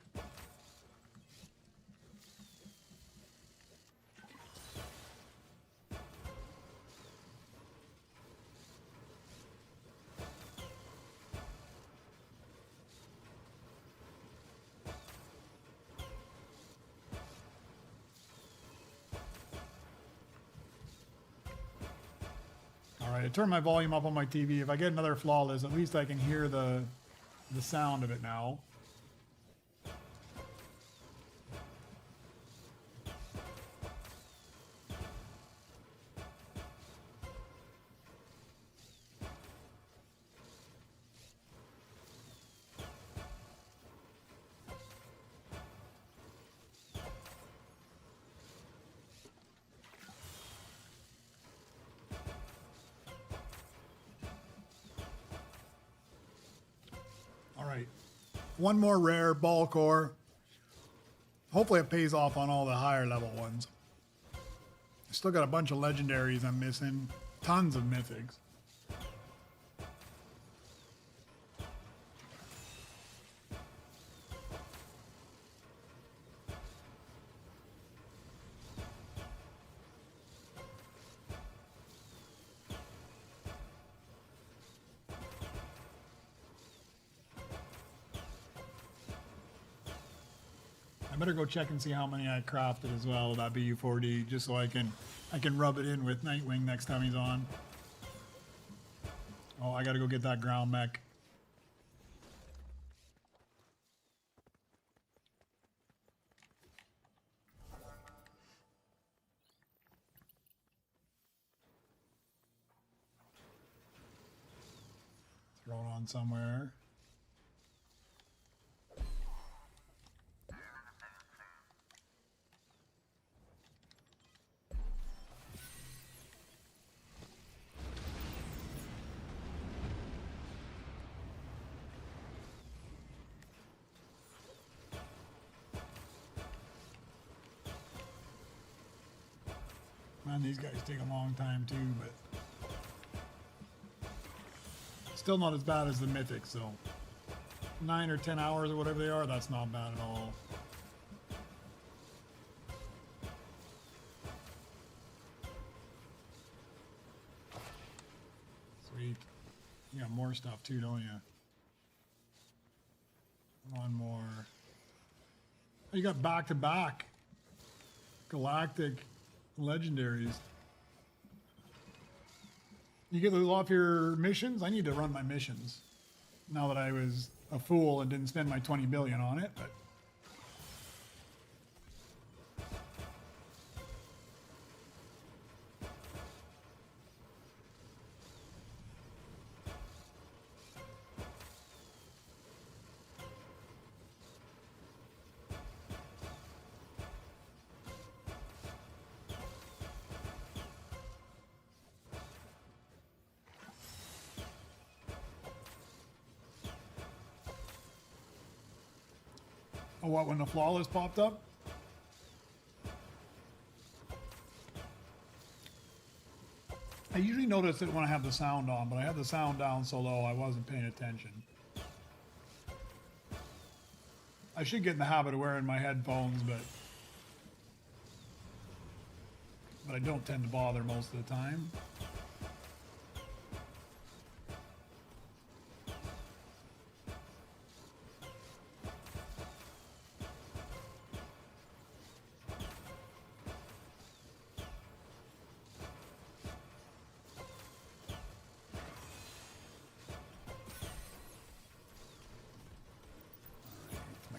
Speaker 1: I turn my volume up on my TV. If I get another flawless, at least I can hear the sound of it now. One more rare ball core. Hopefully it pays off on all the higher level ones. Still got a bunch of legendaries I'm missing. Tons of mythics. I better go check and see how many I crafted as well with that BU4D, just so I can rub it in with Nightwing next time he's on. Oh, I gotta go get that ground mech. Throw it on somewhere. Man, these guys take a long time too, but still not as bad as the Mythic, so 9 or 10 hours or whatever they are, that's not bad at all. Sweet. You got more stuff too, don't you? One more. You got back-to-back Galactic legendaries. You get those off your missions? I need to run my missions now that I was a fool and didn't spend my 20 billion on it, but oh, what, when the flawless popped up? I usually notice it when I have the sound on, but I had the sound down so low I wasn't paying attention. I should get in the habit of wearing my headphones, but I don't tend to bother most of the time.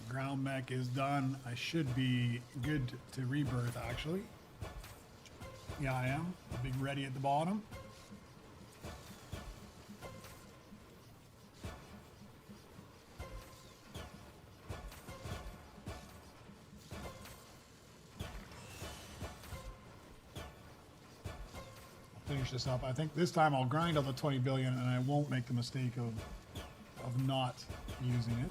Speaker 1: Ground mech is done. I should be good to rebirth, actually. Yeah, I am. A big ready at the bottom. I'll finish this up. I think this time I'll grind out the 20 billion and I won't make the mistake of not using it.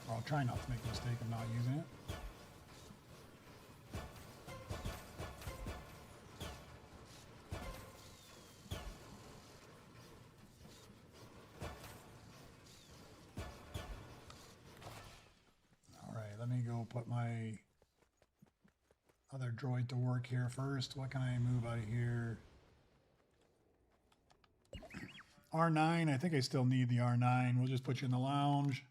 Speaker 1: I'll try not to make the mistake of not using it. All right, let me go put my other droid to work here first. What can I move out of here? R9, I think I still need the R9. We'll just put you in the lounge.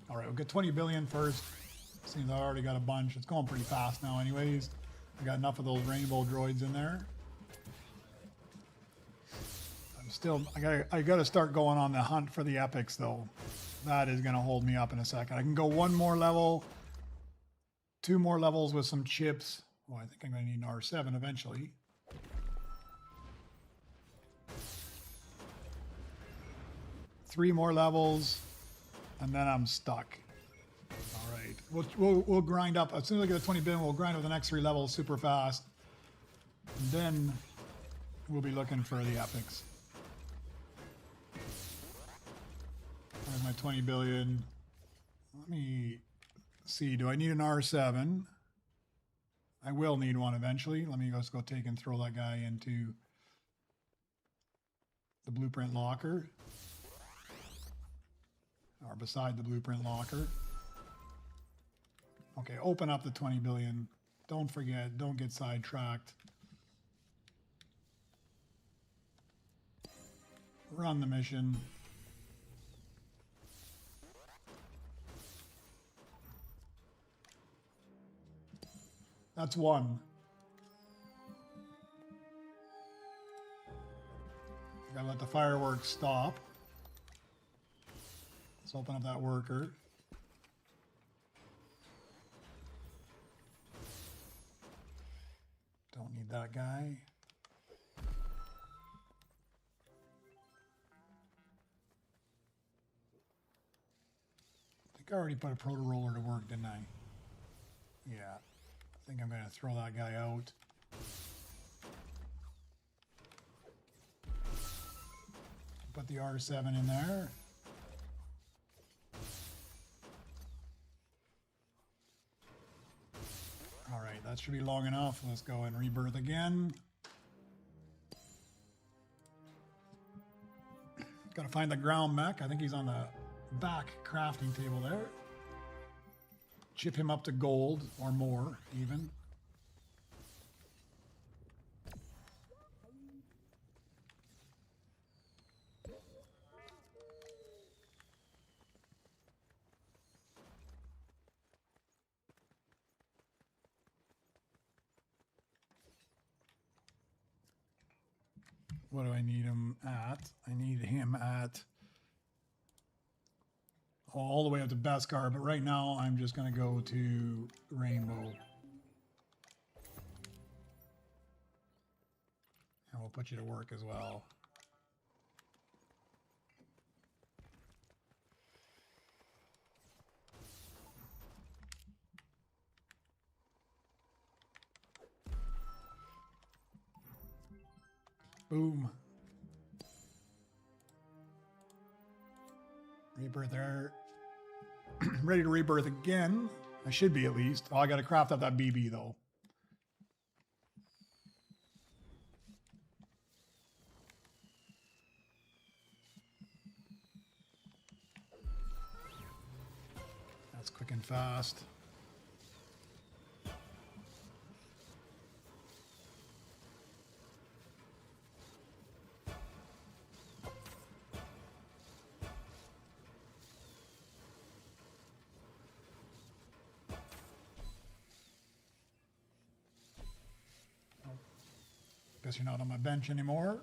Speaker 1: All right, we'll get 20 billion first. Seems I already got a bunch. It's going pretty fast now anyways. I got enough of those rainbow droids in there. I'm still, I gotta start going on the hunt for the epics though. That is gonna hold me up in a second. I can go one more level, 2 more levels with some chips. Oh, I think I'm gonna need an R7 eventually. Three more levels. And then I'm stuck. All right. We'll grind up. As soon as I get the 20 billion, we'll grind up the next 3 levels super fast. And then we'll be looking for the epics. There's my 20 billion. Let me see. Do I need an R7? I will need one eventually. Let me just go take and throw that guy into the blueprint locker. Or beside the blueprint locker. Okay, open up the 20 billion. Don't forget, don't get sidetracked. Run the mission. That's one. Gotta let the fireworks stop. Let's open up that worker. Don't need that guy. I think I already put a proto roller to work, didn't I? Yeah. I think I'm going to throw that guy out. Put the R7 in there. All right, that should be long enough. Let's go and rebirth again. Got to find the ground mech. I think he's on the back crafting table there. Chip him up to gold or more, even. What do I need him at? I need him at all the way up to Beskar, but right now I'm just going to go to Rainbow. And we'll put you to work as well. Boom. Rebirth there. Ready to rebirth again. I should be at least. Oh, I got to craft up that BB though. That's quick and fast. Guess you're not on my bench anymore.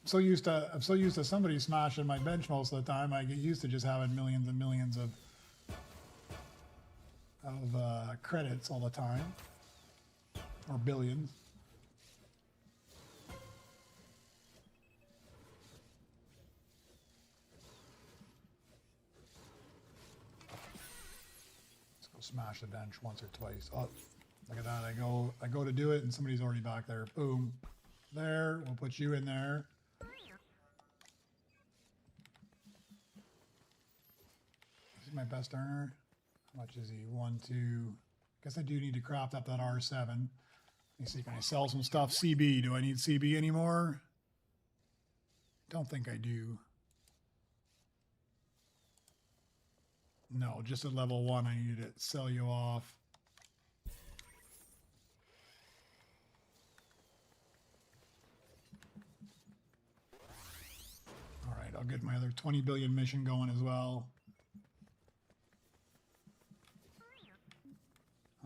Speaker 1: I'm so used to somebody smashing my bench most of the time. I get used to just having millions and millions of credits all the time, or billions. Let's go smash the bench once or twice. Oh, look at that! I go to do it, and somebody's already back there. Boom. There, we'll put you in there. This is my best earner. How much is he? 1, 2. Guess I do need to craft up that R7. Let me see, can I sell some stuff? CB, do I need CB anymore? Don't think I do. No, just at level 1 I needed to sell you off. I'll get my other 20 billion mission going as well.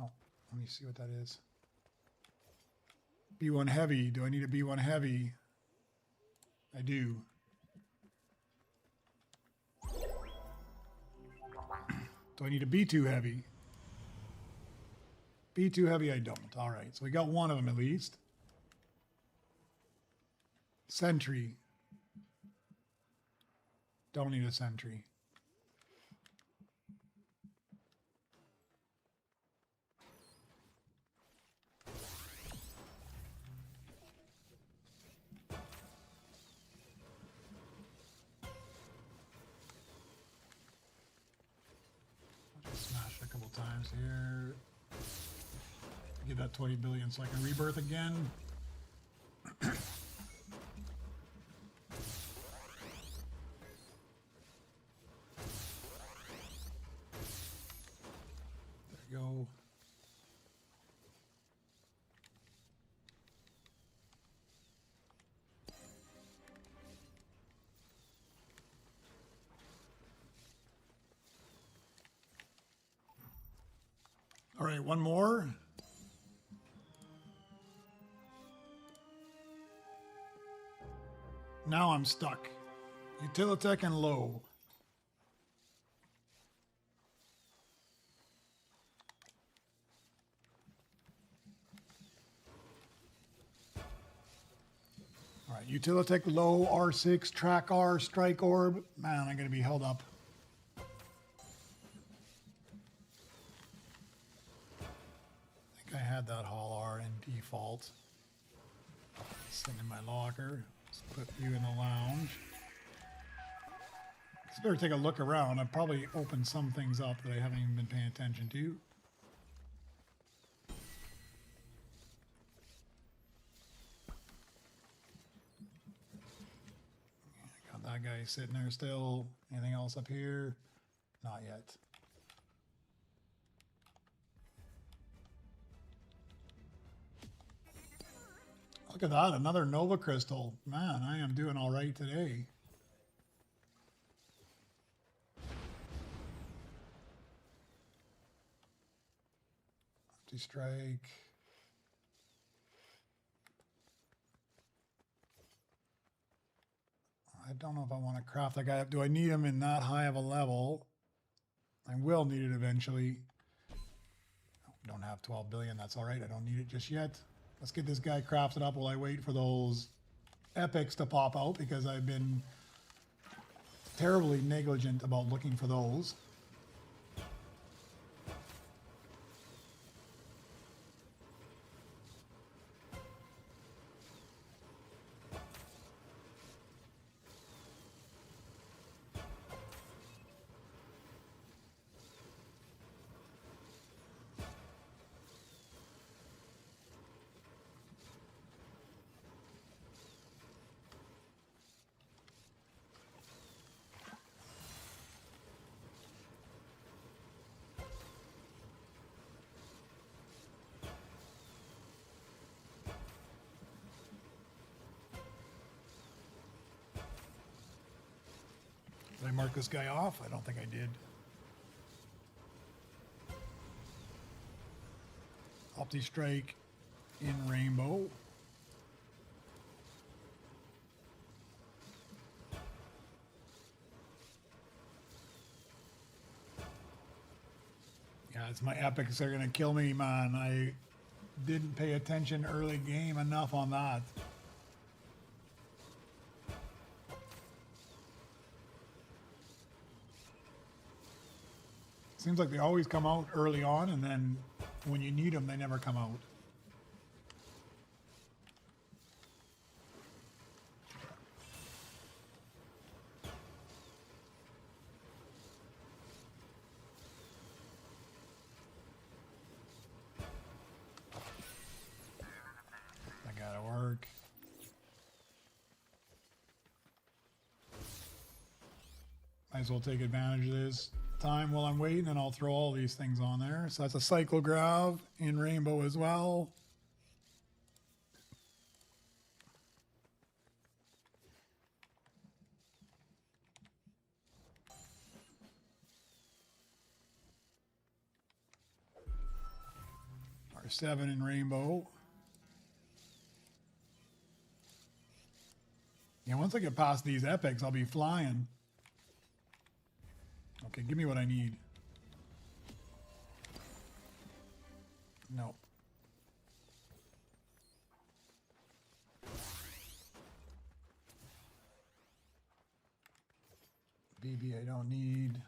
Speaker 1: Oh, let me see what that is. B1 heavy. Do I need a B1 heavy? I do. Do I need a B2 heavy? B2 heavy I don't. All right, so we got one of them at least. Sentry. Don't need a sentry. times here. Get that 20 billion so I can rebirth again. There you go. All right, one more. Now I'm stuck. Utilitech and low. All right, Utilitech low, R6, track R, strike orb. Man, I'm going to be held up. I think I had that Hall R in default. This thing in my locker. Let's put you in the lounge. Let's better take a look around. I've probably opened some things up that I haven't even been paying attention to. Got that guy sitting there still. Anything else up here? Not yet. Look at that, another Nova Crystal. Man, I am doing all right today. Empty strike. I don't know if I want to craft that guy up. Do I need him in that high of a level? I will need it eventually. Don't have 12 billion, that's all right. I don't need it just yet. Let's get this guy crafted up while I wait for those epics to pop out, because I've been terribly negligent about looking for those. Did I mark this guy off? I don't think I did. Opti Strike in Rainbow. Yeah, it's my epics. They're going to kill me, man. I didn't pay attention early game enough on that. Seems like they always come out early on, and then when you need them, they never come out. That gotta work. Might as well take advantage of this time while I'm waiting, and I'll throw all these things on there. So that's a Cyclograv in Rainbow as well. R7 in Rainbow. Yeah, once I get past these epics, I'll be flying. Okay, give me what I need. No. BB I don't need.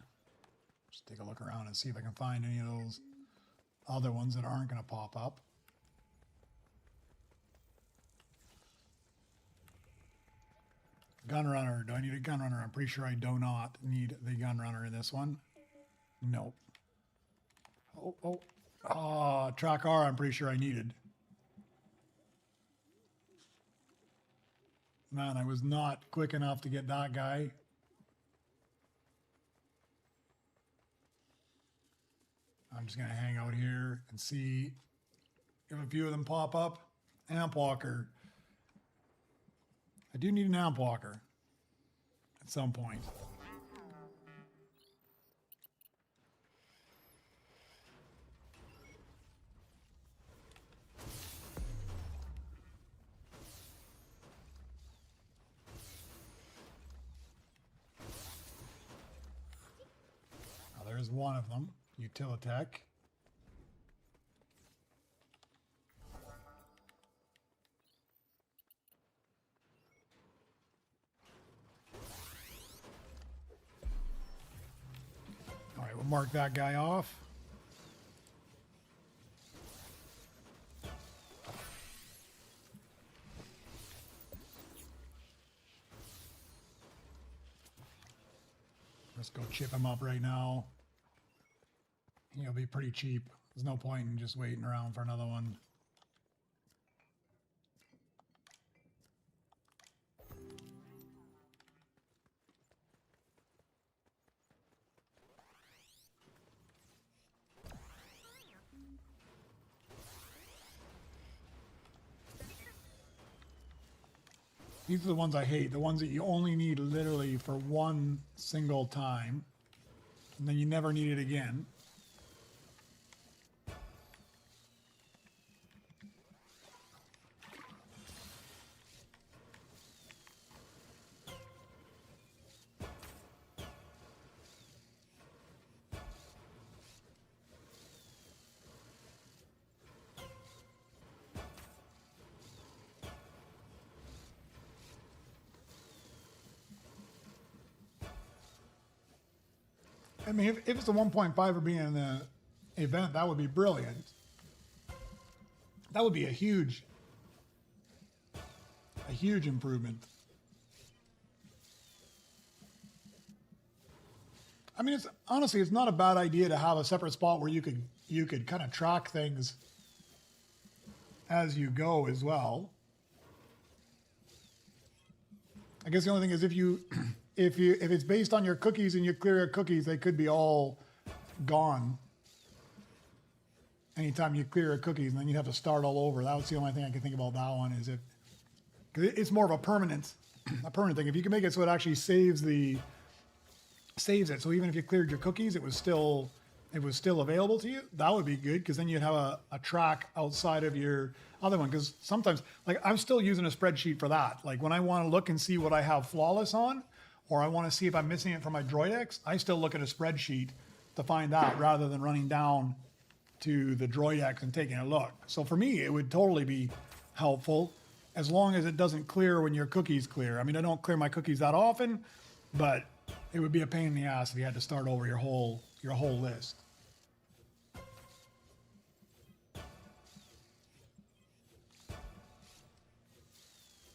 Speaker 1: Just take a look around and see if I can find any of those other ones that aren't going to pop up. Gunrunner. Do I need a Gunrunner? I'm pretty sure I do not need the Gunrunner in this one. Nope. Track R, I'm pretty sure I needed. Man, I was not quick enough to get that guy. I'm just going to hang out here and see if a few of them pop up. Amp walker. I do need an amp walker at some point. Now there's one of them, Utilitech. All right, we'll mark that guy off. Let's go chip him up right now. He'll be pretty cheap. There's no point in just waiting around for another one. These are the ones I hate, the ones that you only need literally for one single time, and then you never need it again. I mean, if it's a 1.5 for being in the event, that would be brilliant. That would be a huge improvement. I mean, honestly, it's not a bad idea to have a separate spot where you could kind of track things as you go as well. I guess the only thing is if it's based on your cookies and you clear your cookies, they could be all gone anytime you clear your cookies, and then you'd have to start all over. That was the only thing I could think about that one, is cause it's more of a permanent thing. If you can make it so it actually saves it. So even if you cleared your cookies, it was still available to you. That would be good, because then you'd have a track outside of your other one. Because sometimes, like, I'm still using a spreadsheet for that. Like when I want to look and see what I have flawless on, or I want to see if I'm missing it from my Droid X, I still look at a spreadsheet to find that, rather than running down to the Droid X and taking a look. So for me, it would totally be helpful, as long as it doesn't clear when your cookies clear. I mean, I don't clear my cookies that often, but it would be a pain in the ass if you had to start over your whole list.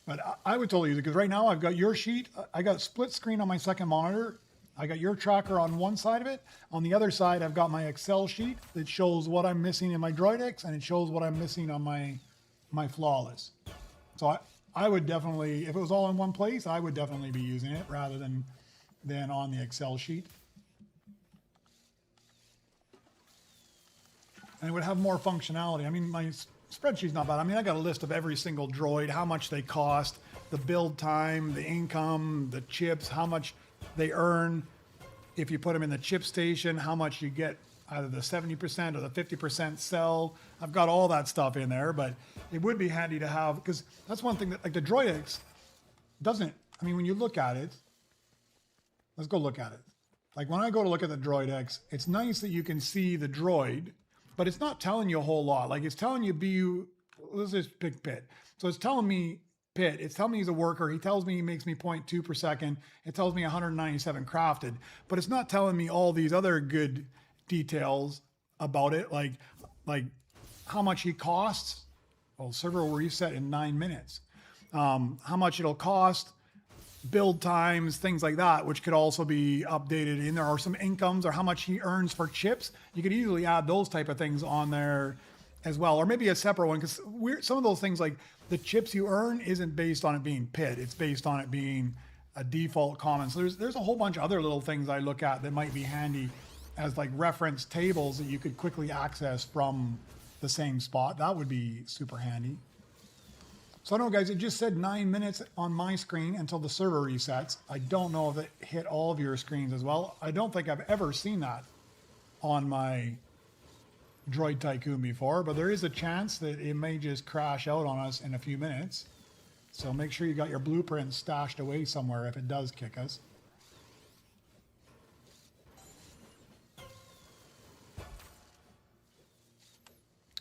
Speaker 1: But I would totally use it, because right now I've got your sheet. I got split screen on my second monitor. I got your tracker on one side of it. On the other side, I've got my Excel sheet that shows what I'm missing in my Droid X, and it shows what I'm missing on my flawless. So I would definitely, if it was all in one place, I would definitely be using it rather than on the Excel sheet. And it would have more functionality. I mean, my spreadsheet's not bad. I mean, I got a list of every single droid, how much they cost, the build time, the income, the chips, how much they earn if you put them in the chip station, how much you get, either the 70% or the 50% sell. I've got all that stuff in there, but it would be handy to have, because that's one thing that, like, the Droid X doesn't, I mean, when you look at it, let's go look at it. Like when I go to look at the Droid X, it's nice that you can see the droid, but it's not telling you a whole lot. Like it's telling you let's just pick Pit. So it's telling me Pit. It's telling me he's a worker. He tells me he makes me 0.2 per second. It tells me 197 crafted, but it's not telling me all these other good details about it. Like how much he costs. Well, server will reset in 9 minutes. How much it'll cost, build times, things like that, which could also be updated in there, or some incomes or how much he earns for chips. You could easily add those type of things on there as well, or maybe a separate one, because some of those things like the chips you earn isn't based on it being PID. It's based on it being a default common. So there's a whole bunch of other little things I look at that might be handy as like reference tables that you could quickly access from the same spot. That would be super handy. So I know, guys, it just said 9 minutes on my screen until the server resets. I don't know if it hit all of your screens as well. I don't think I've ever seen that on my Droid Tycoon before, but there is a chance that it may just crash out on us in a few minutes. So make sure you got your blueprints stashed away somewhere if it does kick us.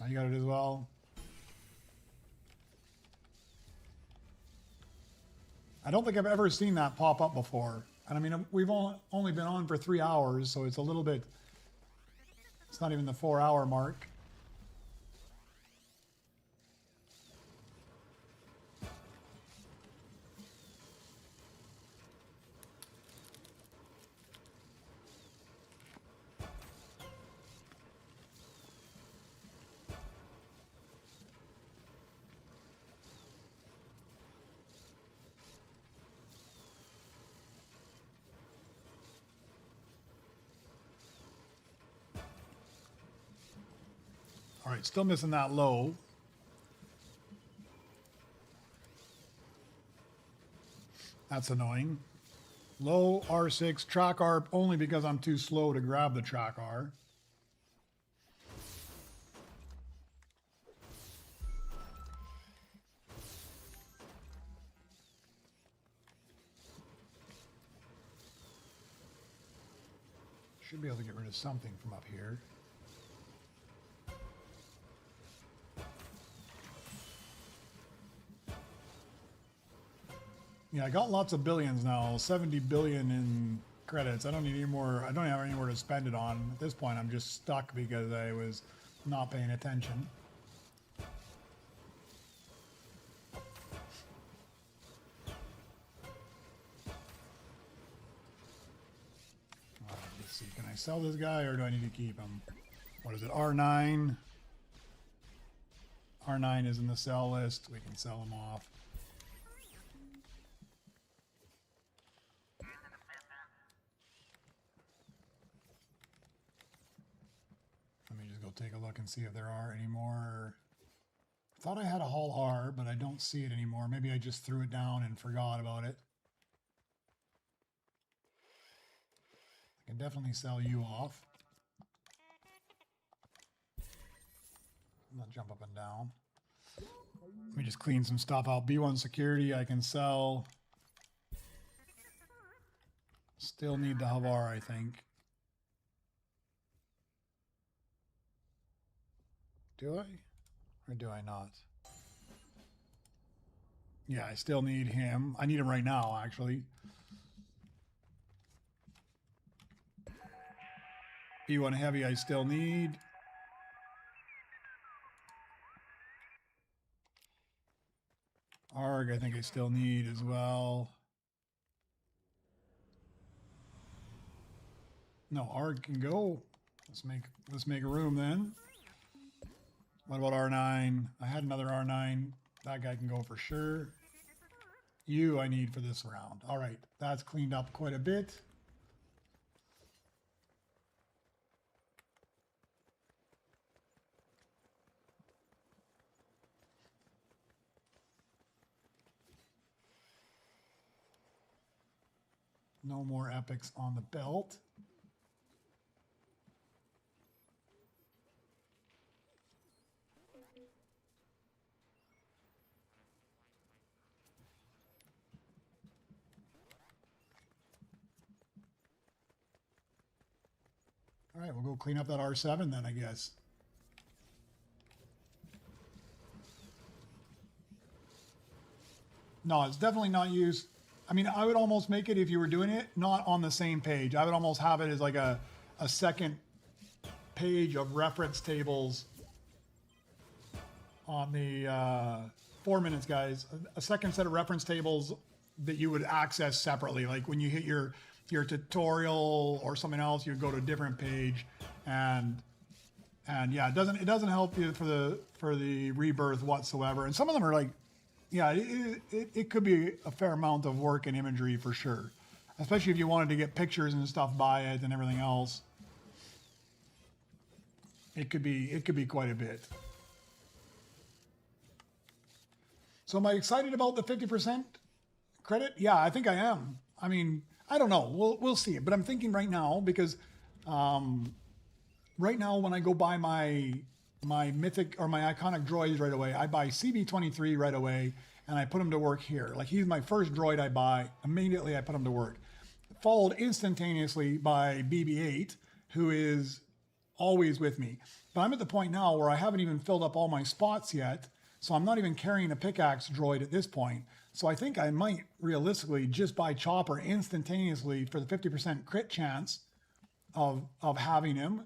Speaker 1: Oh, you got it as well. I don't think I've ever seen that pop up before. And I mean, we've only been on for 3 hours, so it's a little bit, it's not even the 4-hour mark. All right, still missing that low. That's annoying. Low R6, track R only because I'm too slow to grab the track R. Should be able to get rid of something from up here. Yeah, I got lots of billions now, 70 billion in credits. I don't need any more. I don't have anywhere to spend it on. At this point, I'm just stuck because I was not paying attention. Let's see, can I sell this guy or do I need to keep him? What is it, R9? R9 is in the sell list. We can sell him off. Take a look and see if there are any more. I thought I had a Hull R, but I don't see it anymore. Maybe I just threw it down and forgot about it. I can definitely sell you off. Not jump up and down. Let me just clean some stuff out. B1 security I can sell. Still need the Havar, I think. Do I? Or do I not? Yeah, I still need him. I need him right now, actually. B1 heavy I still need. ARG I think I still need as well. No, ARG can go. Let's make room then. What about R9? I had another R9. That guy can go for sure. You I need for this round. All right, that's cleaned up quite a bit. No more epics on the belt. All right, we'll go clean up that R7 then, I guess. No, it's definitely not used. I mean, I would almost make it if you were doing it not on the same page. I would almost have it as like a second page of reference tables on the 4 minutes, guys. A second set of reference tables that you would access separately. Like when you hit your tutorial or something else, you go to a different page, and yeah, it doesn't help you for the rebirth whatsoever. And some of them are like, yeah, it could be a fair amount of work and imagery for sure, especially if you wanted to get pictures and stuff by it and everything else. It could be quite a bit. So am I excited about the 50% credit? Yeah, I think I am. I mean, I don't know. We'll see. But I'm thinking right now because right now when I go buy my mythic or my iconic droids right away, I buy CB23 right away and I put him to work here. Like he's my first droid I buy. Immediately I put him to work. Followed instantaneously by BB-8, who is always with me. But I'm at the point now where I haven't even filled up all my spots yet. So I'm not even carrying a pickaxe droid at this point. So I think I might realistically just buy Chopper instantaneously for the 50% crit chance of having him.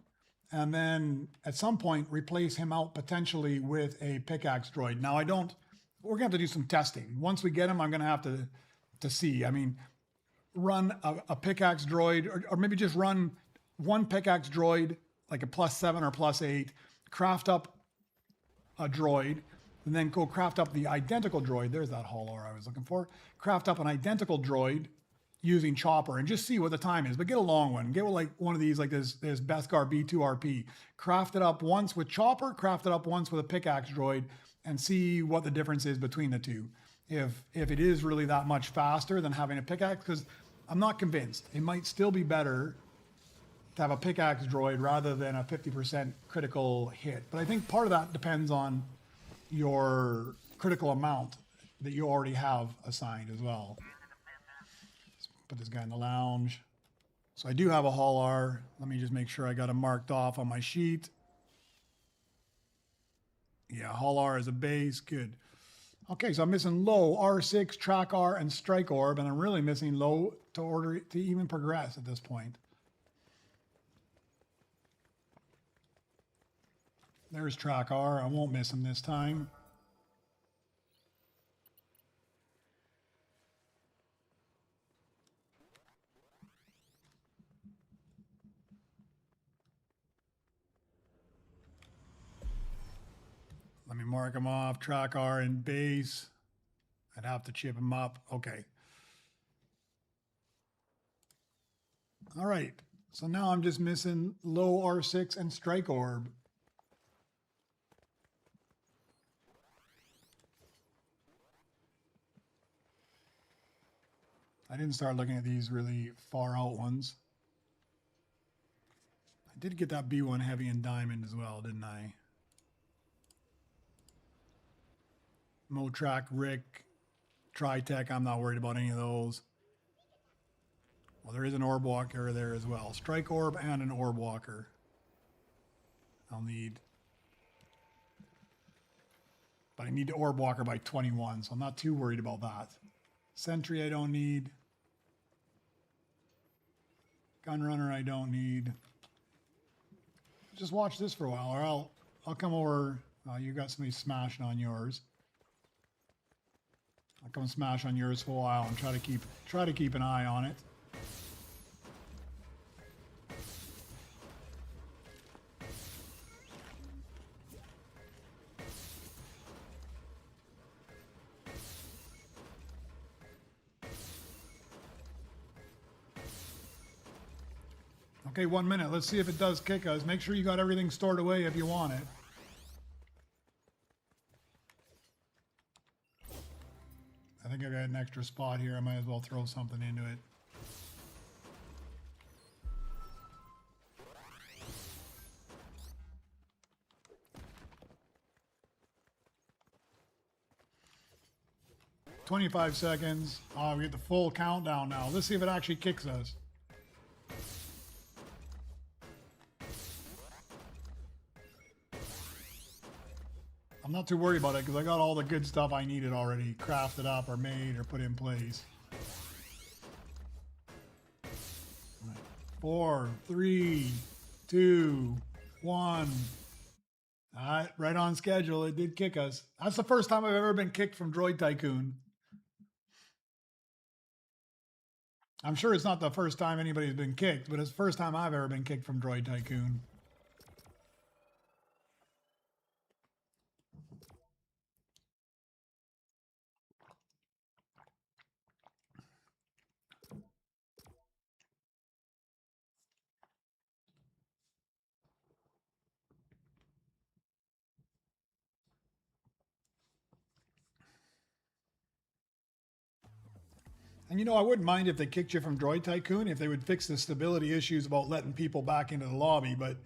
Speaker 1: And then at some point replace him out potentially with a pickaxe droid. Now we're gonna have to do some testing. Once we get him, I'm gonna have to see. I mean, run a pickaxe droid or maybe just run one pickaxe droid, like a +7 or +8, craft up a droid, and then go craft up the identical droid. There's that holo I was looking for. Craft up an identical droid using Chopper and just see what the time is. But get a long one. Get like one of these, like this Beskar B2RP. Craft it up once with Chopper, craft it up once with a pickaxe droid, and see what the difference is between the two. If it is really that much faster than having a pickaxe, because I'm not convinced. It might still be better to have a pickaxe droid rather than a 50% critical hit. But I think part of that depends on your critical amount that you already have assigned as well. Let's put this guy in the lounge. So I do have a Hall R. Let me just make sure I got him marked off on my sheet. Yeah, Hall R is a base. Good. Okay, so I'm missing low, R6, track R, and strike orb, and I'm really missing low to even progress at this point. There's track R. I won't miss him this time. Let me mark him off. Track R in base. I'd have to chip him up. Okay. All right. So now I'm just missing low R6 and strike orb. I didn't start looking at these really far out ones. I did get that B1 heavy and diamond as well, didn't I? Motrack, Rick, Tritech, I'm not worried about any of those. Well, there is an orb walker there as well. Strike orb and an orb walker. I'll need. But I need the orb walker by 21, so I'm not too worried about that. Sentry I don't need. Gunrunner I don't need. Just watch this for a while, or I'll come over. You got somebody smashing on yours. I'll come smash on yours for a while and try to keep an eye on it. Okay, 1 minute. Let's see if it does kick us. Make sure you got everything stored away if you want it. I think I got an extra spot here. I might as well throw something into it. "25 seconds. Oh, we get the full countdown now. Let's see if it actually kicks us. I'm not too worried about it because I got all the good stuff I needed already crafted up or made or put in place. 4, 3, 2, 1. All right, right on schedule. It did kick us. That's the first time I've ever been kicked from Droid Tycoon. I'm sure it's not the first time anybody's been kicked, but it's the first time I've ever been kicked from Droid Tycoon. And you know, I wouldn't mind if they kicked you from Droid Tycoon if they would fix the stability issues about letting people back into the lobby, but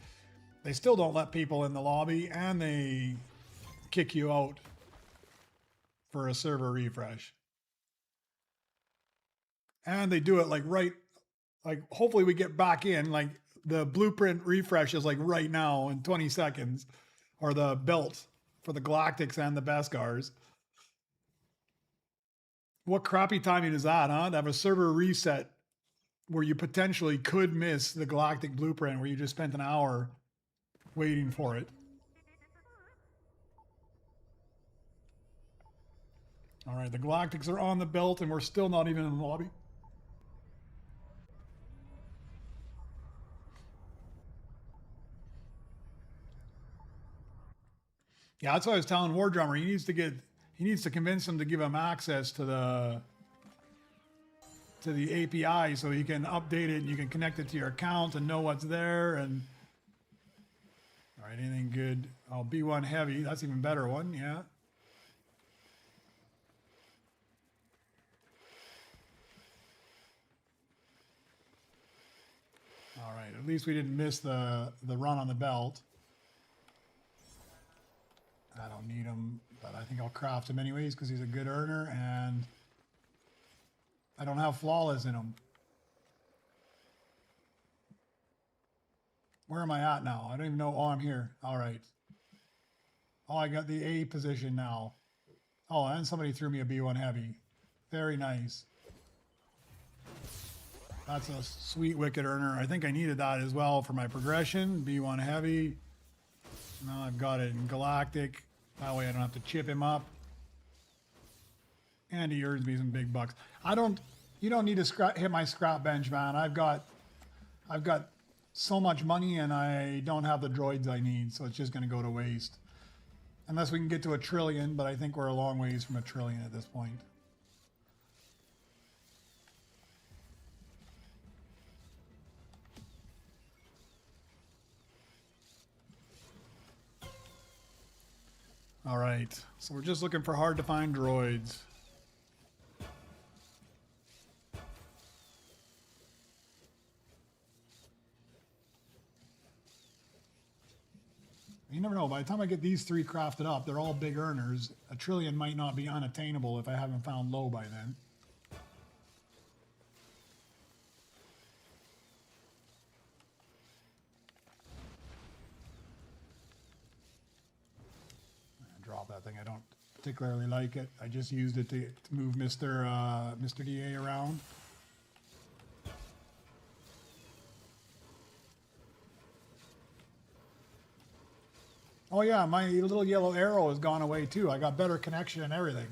Speaker 1: they still don't let people in the lobby and they kick you out for a server refresh. And they do it like hopefully we get back in, like the blueprint refresh is like right now in 20 seconds, or the belt for the Galactics and the Beskars. What crappy timing is that, huh? To have a server reset where you potentially could miss the Galactic blueprint where you just spent an hour waiting for it. All right, the Galactics are on the belt and we're still not even in the lobby. Yeah, that's what I was telling War Drummer. He needs to convince them to give him access to the API so he can update it and you can connect it to your account and know what's there. And all right, anything good? Oh, B1 heavy. That's even better one. Yeah. All right. At least we didn't miss the run on the belt. I don't need him, but I think I'll craft him anyways because he's a good earner and I don't have flawless in him. Where am I at now? I don't even know. Oh, I'm here. All right. Oh, I got the A position now. Oh, and somebody threw me a B1 heavy. Very nice. That's a sweet wicked earner. I think I needed that as well for my progression. B1 heavy. Now I've got it in Galactic. That way I don't have to chip him up. And he earns me some big bucks. You don't need to hit my scrap bench, man. I've got so much money and I don't have the droids I need, so it's just going to go to waste. Unless we can get to 1 trillion, but I think we're a long ways from 1 trillion at this point. All right, so we're just looking for hard to find droids. You never know. By the time I get these 3 crafted up, they're all big earners. 1 trillion might not be unattainable if I haven't found low by then. Drop that thing. I don't particularly like it. I just used it to move Mr. DA around. Oh yeah, my little yellow arrow has gone away too. I got better connection and everything.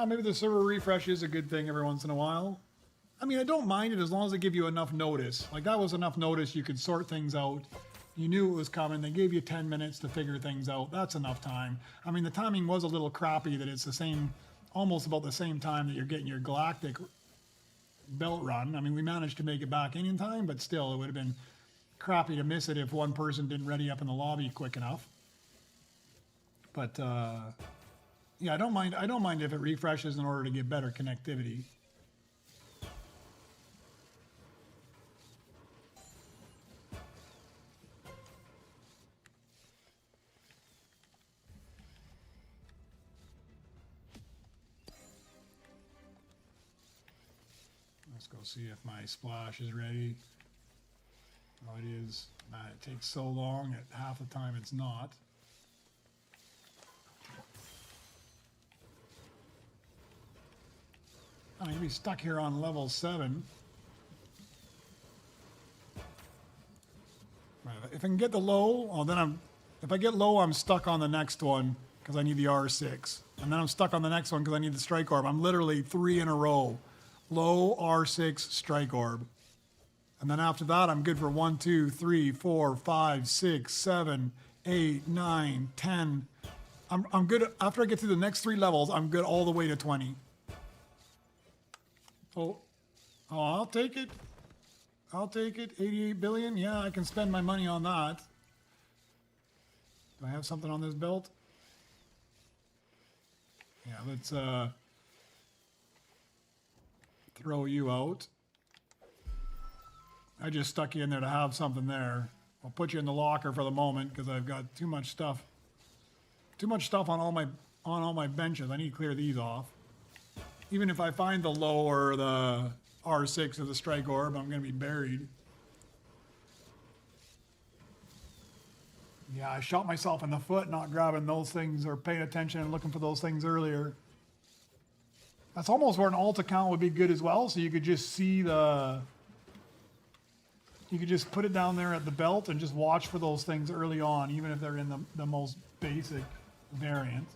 Speaker 1: Maybe the server refresh is a good thing every once in a while. I mean, I don't mind it as long as they give you enough notice. Like that was enough notice. You could sort things out. You knew it was coming. They gave you 10 minutes to figure things out. That's enough time. I mean, the timing was a little crappy that it's the same, almost about the same time that you're getting your Galactic belt run. I mean, we managed to make it back in time, but still, it would have been crappy to miss it if one person didn't ready up in the lobby quick enough. But yeah, I don't mind if it refreshes in order to get better connectivity. Let's go see if my splash is ready. Oh, it is. Man, it takes so long. At half the time, it's not. I'm going to be stuck here on level 7. If I can get the low, well, then if I get low, I'm stuck on the next one. because I need the R6. And then I'm stuck on the next one because I need the strike orb. I'm literally 3 in a row. Low R6 strike orb. And then after that, I'm good for 1, 2, 3, 4, 5, 6, 7, 8, 9, 10. I'm good. After I get through the next 3 levels, I'm good all the way to 20. Oh, I'll take it. I'll take it. 88 billion. Yeah, I can spend my money on that. Do I have something on this belt? Yeah, let's throw you out. I just stuck you in there to have something there. I'll put you in the locker for the moment because I've got too much stuff. Too much stuff on all my benches. I need to clear these off. Even if I find the low or the R6 or the strike orb, I'm going to be buried. Yeah, I shot myself in the foot not grabbing those things or paying attention and looking for those things earlier. That's almost where an alt account would be good as well, so you could just see the... You could just put it down there at the belt and just watch for those things early on, even if they're in the most basic variant.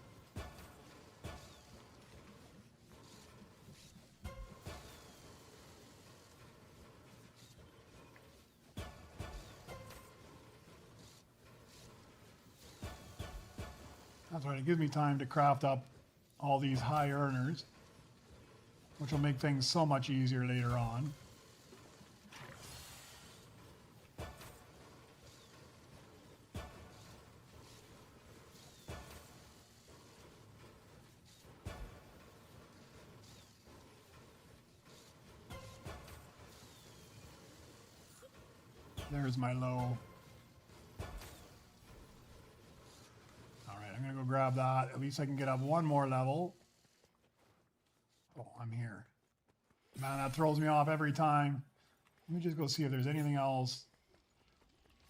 Speaker 1: That's right, it gives me time to craft up all these high earners, which will make things so much easier later on. There's my low. Alright, I'm going to go grab that. At least I can get up one more level. Oh, I'm here. Man, that throws me off every time. Let me just go see if there's anything else.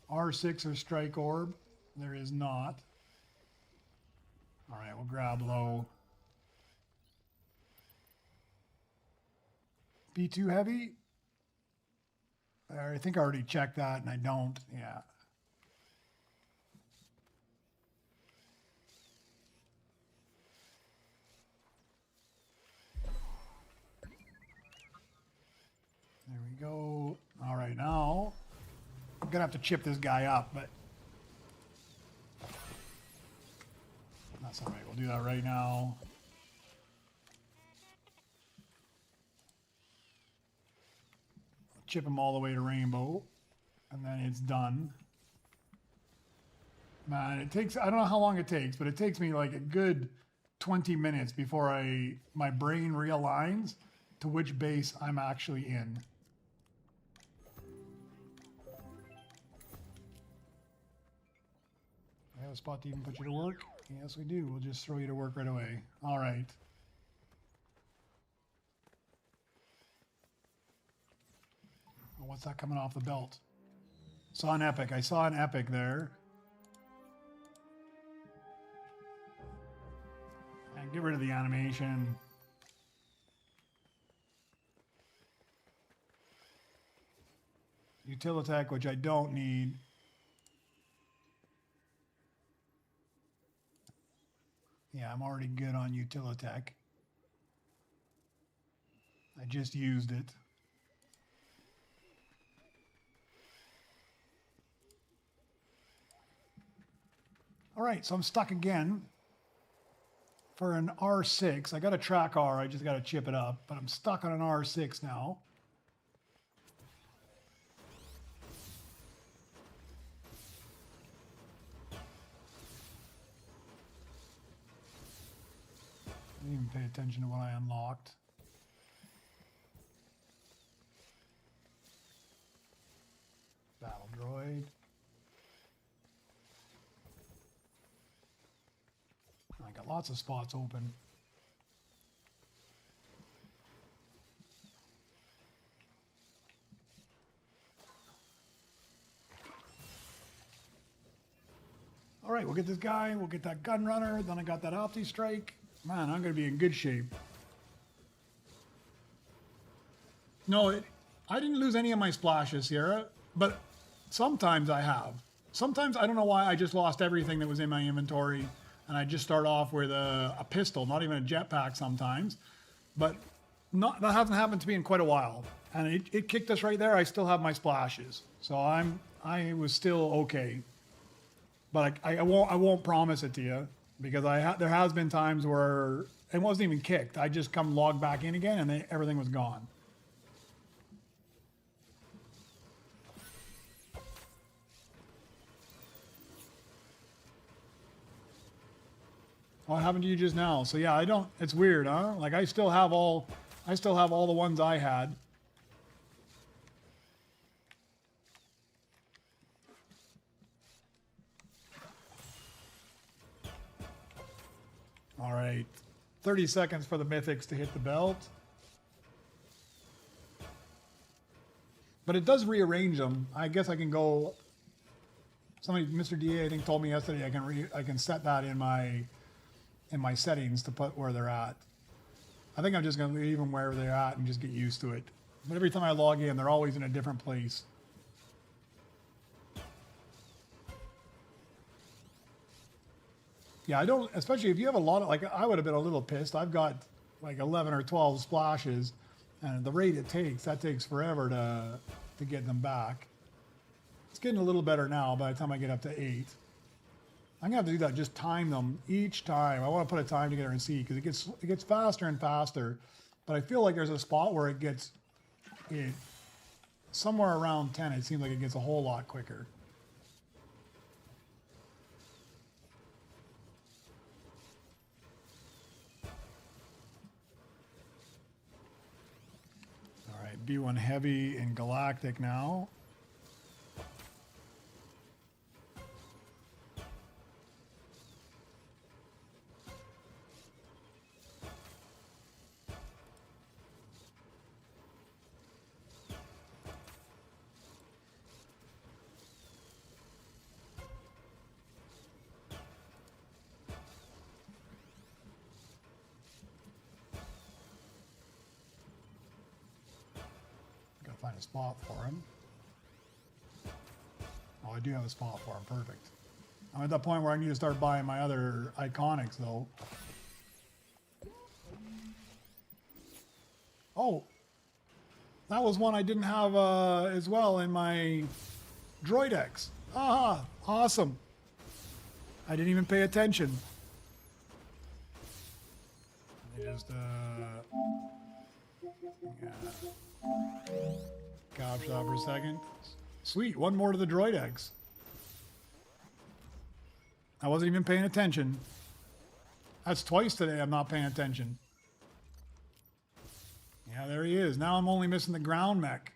Speaker 1: R6 or strike orb. There is not. Alright, we'll grab low. Be too heavy? I think I already checked that and I don't. Yeah. There we go. All right, now I'm gonna have to chip this guy up, but that's all right. We'll do that right now. Chip him all the way to rainbow, and then it's done. Man, it takes, I don't know how long it takes, but it takes me like a good 20 minutes before my brain realigns to which base I'm actually in. I have a spot to even put you to work? Yes, we do. We'll just throw you to work right away. All right. What's that coming off the belt? Saw an epic. I saw an epic there. And get rid of the animation. Utilitech, which I don't need. Yeah, I'm already good on Utilitech. I just used it. All right, so I'm stuck again for an R6. I got a track R, I just got to chip it up, but I'm stuck on an R6 now. I didn't even pay attention to what I unlocked. Battle droid. I got lots of spots open. All right, we'll get this guy, we'll get that gun runner, then I got that Opti Strike. Man, I'm going to be in good shape. No, I didn't lose any of my splashes, Sierra, but sometimes I have. Sometimes I don't know why I just lost everything that was in my inventory. and I just start off with a pistol, not even a jetpack sometimes. But that hasn't happened to me in quite a while. And it kicked us right there. I still have my splashes. So I was still okay. But I won't promise it to you, because there has been times where it wasn't even kicked. I just come log back in again and everything was gone. What happened to you just now? So yeah, it's weird, huh? Like I still have all the ones I had. All right, 30 seconds for the mythics to hit the belt. But it does rearrange them. I guess I can go. Somebody, Mr. DA, I think told me yesterday I can set that in my settings to put where they're at. I think I'm just going to leave them where they're at and just get used to it. But every time I log in, they're always in a different place. Yeah, I don't, especially if you have a lot of, like, I would have been a little pissed. I've got like 11 or 12 splashes, and the rate it takes, that takes forever to get them back. It's getting a little better now by the time I get up to 8. I'm gonna have to do that, just time them each time. I want to put a time together and see, because it gets faster and faster. But I feel like there's a spot where it somewhere around 10, it seems like it gets a whole lot quicker. All right, B1 Heavy and Galactic now. Find a spot for him. Oh, I do have a spot for him. Perfect. I'm at that point where I need to start buying my other iconics, though. Oh, that was one I didn't have as well in my Droid X. Ah, awesome. I didn't even pay attention. Let me just capture that for a second. Sweet, one more to the Droid X. I wasn't even paying attention. That's twice today I'm not paying attention. Yeah, there he is. Now I'm only missing the ground mech.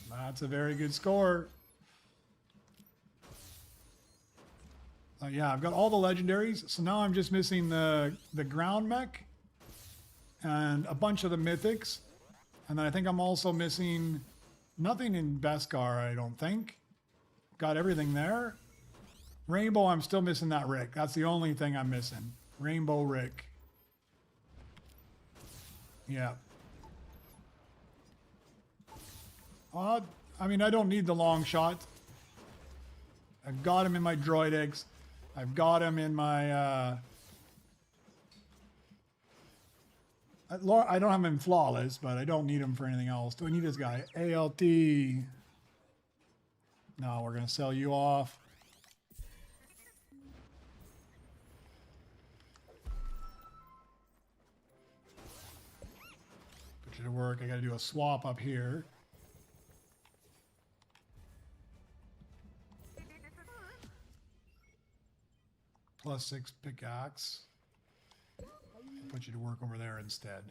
Speaker 1: That's a very good score. Yeah, I've got all the legendaries. So now I'm just missing the ground mech and a bunch of the mythics. And then I think I'm also missing nothing in Beskar, I don't think. Got everything there. Rainbow, I'm still missing that Rick. That's the only thing I'm missing. Rainbow Rick. Yeah. I mean, I don't need the long shot. I've got him in my Droid Eggs. I've got him in my... I don't have him in Flawless, but I don't need him for anything else. Do I need this guy? ALT. No, we're going to sell you off. Put you to work. I got to do a swap up here. +6 pickaxe. Put you to work over there instead.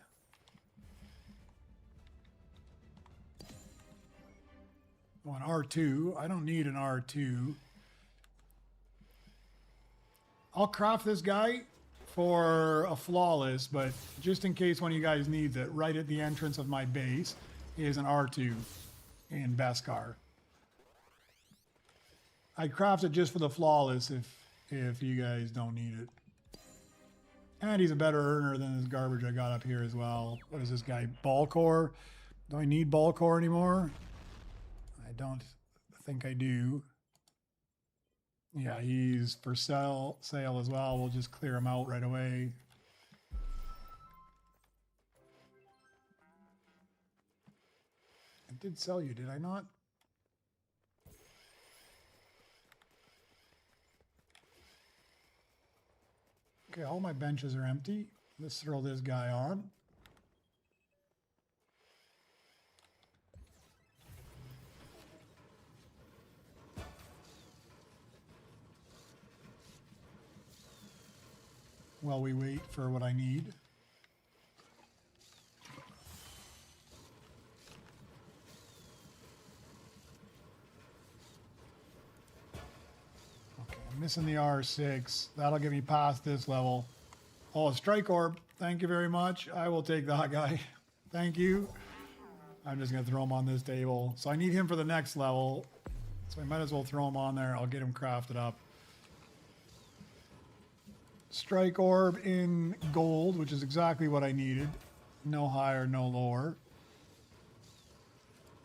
Speaker 1: Oh, an R2. I don't need an R2. I'll craft this guy for a Flawless, but just in case one of you guys needs it, right at the entrance of my base is an R2 in Beskar. I craft it just for the Flawless if you guys don't need it. And he's a better earner than this garbage I got up here as well. What is this guy? Ball core? Do I need ball core anymore? I don't think I do. Yeah, he's for sale as well. We'll just clear him out right away. I did sell you, did I not? Okay, all my benches are empty. Let's throw this guy on. While we wait for what I need. Okay, I'm missing the R6. That'll get me past this level. Oh, a strike orb. Thank you very much. I will take that guy. Thank you. I'm just going to throw him on this table. So I need him for the next level. So I might as well throw him on there. I'll get him crafted up. Strike orb in gold, which is exactly what I needed. No higher, no lower.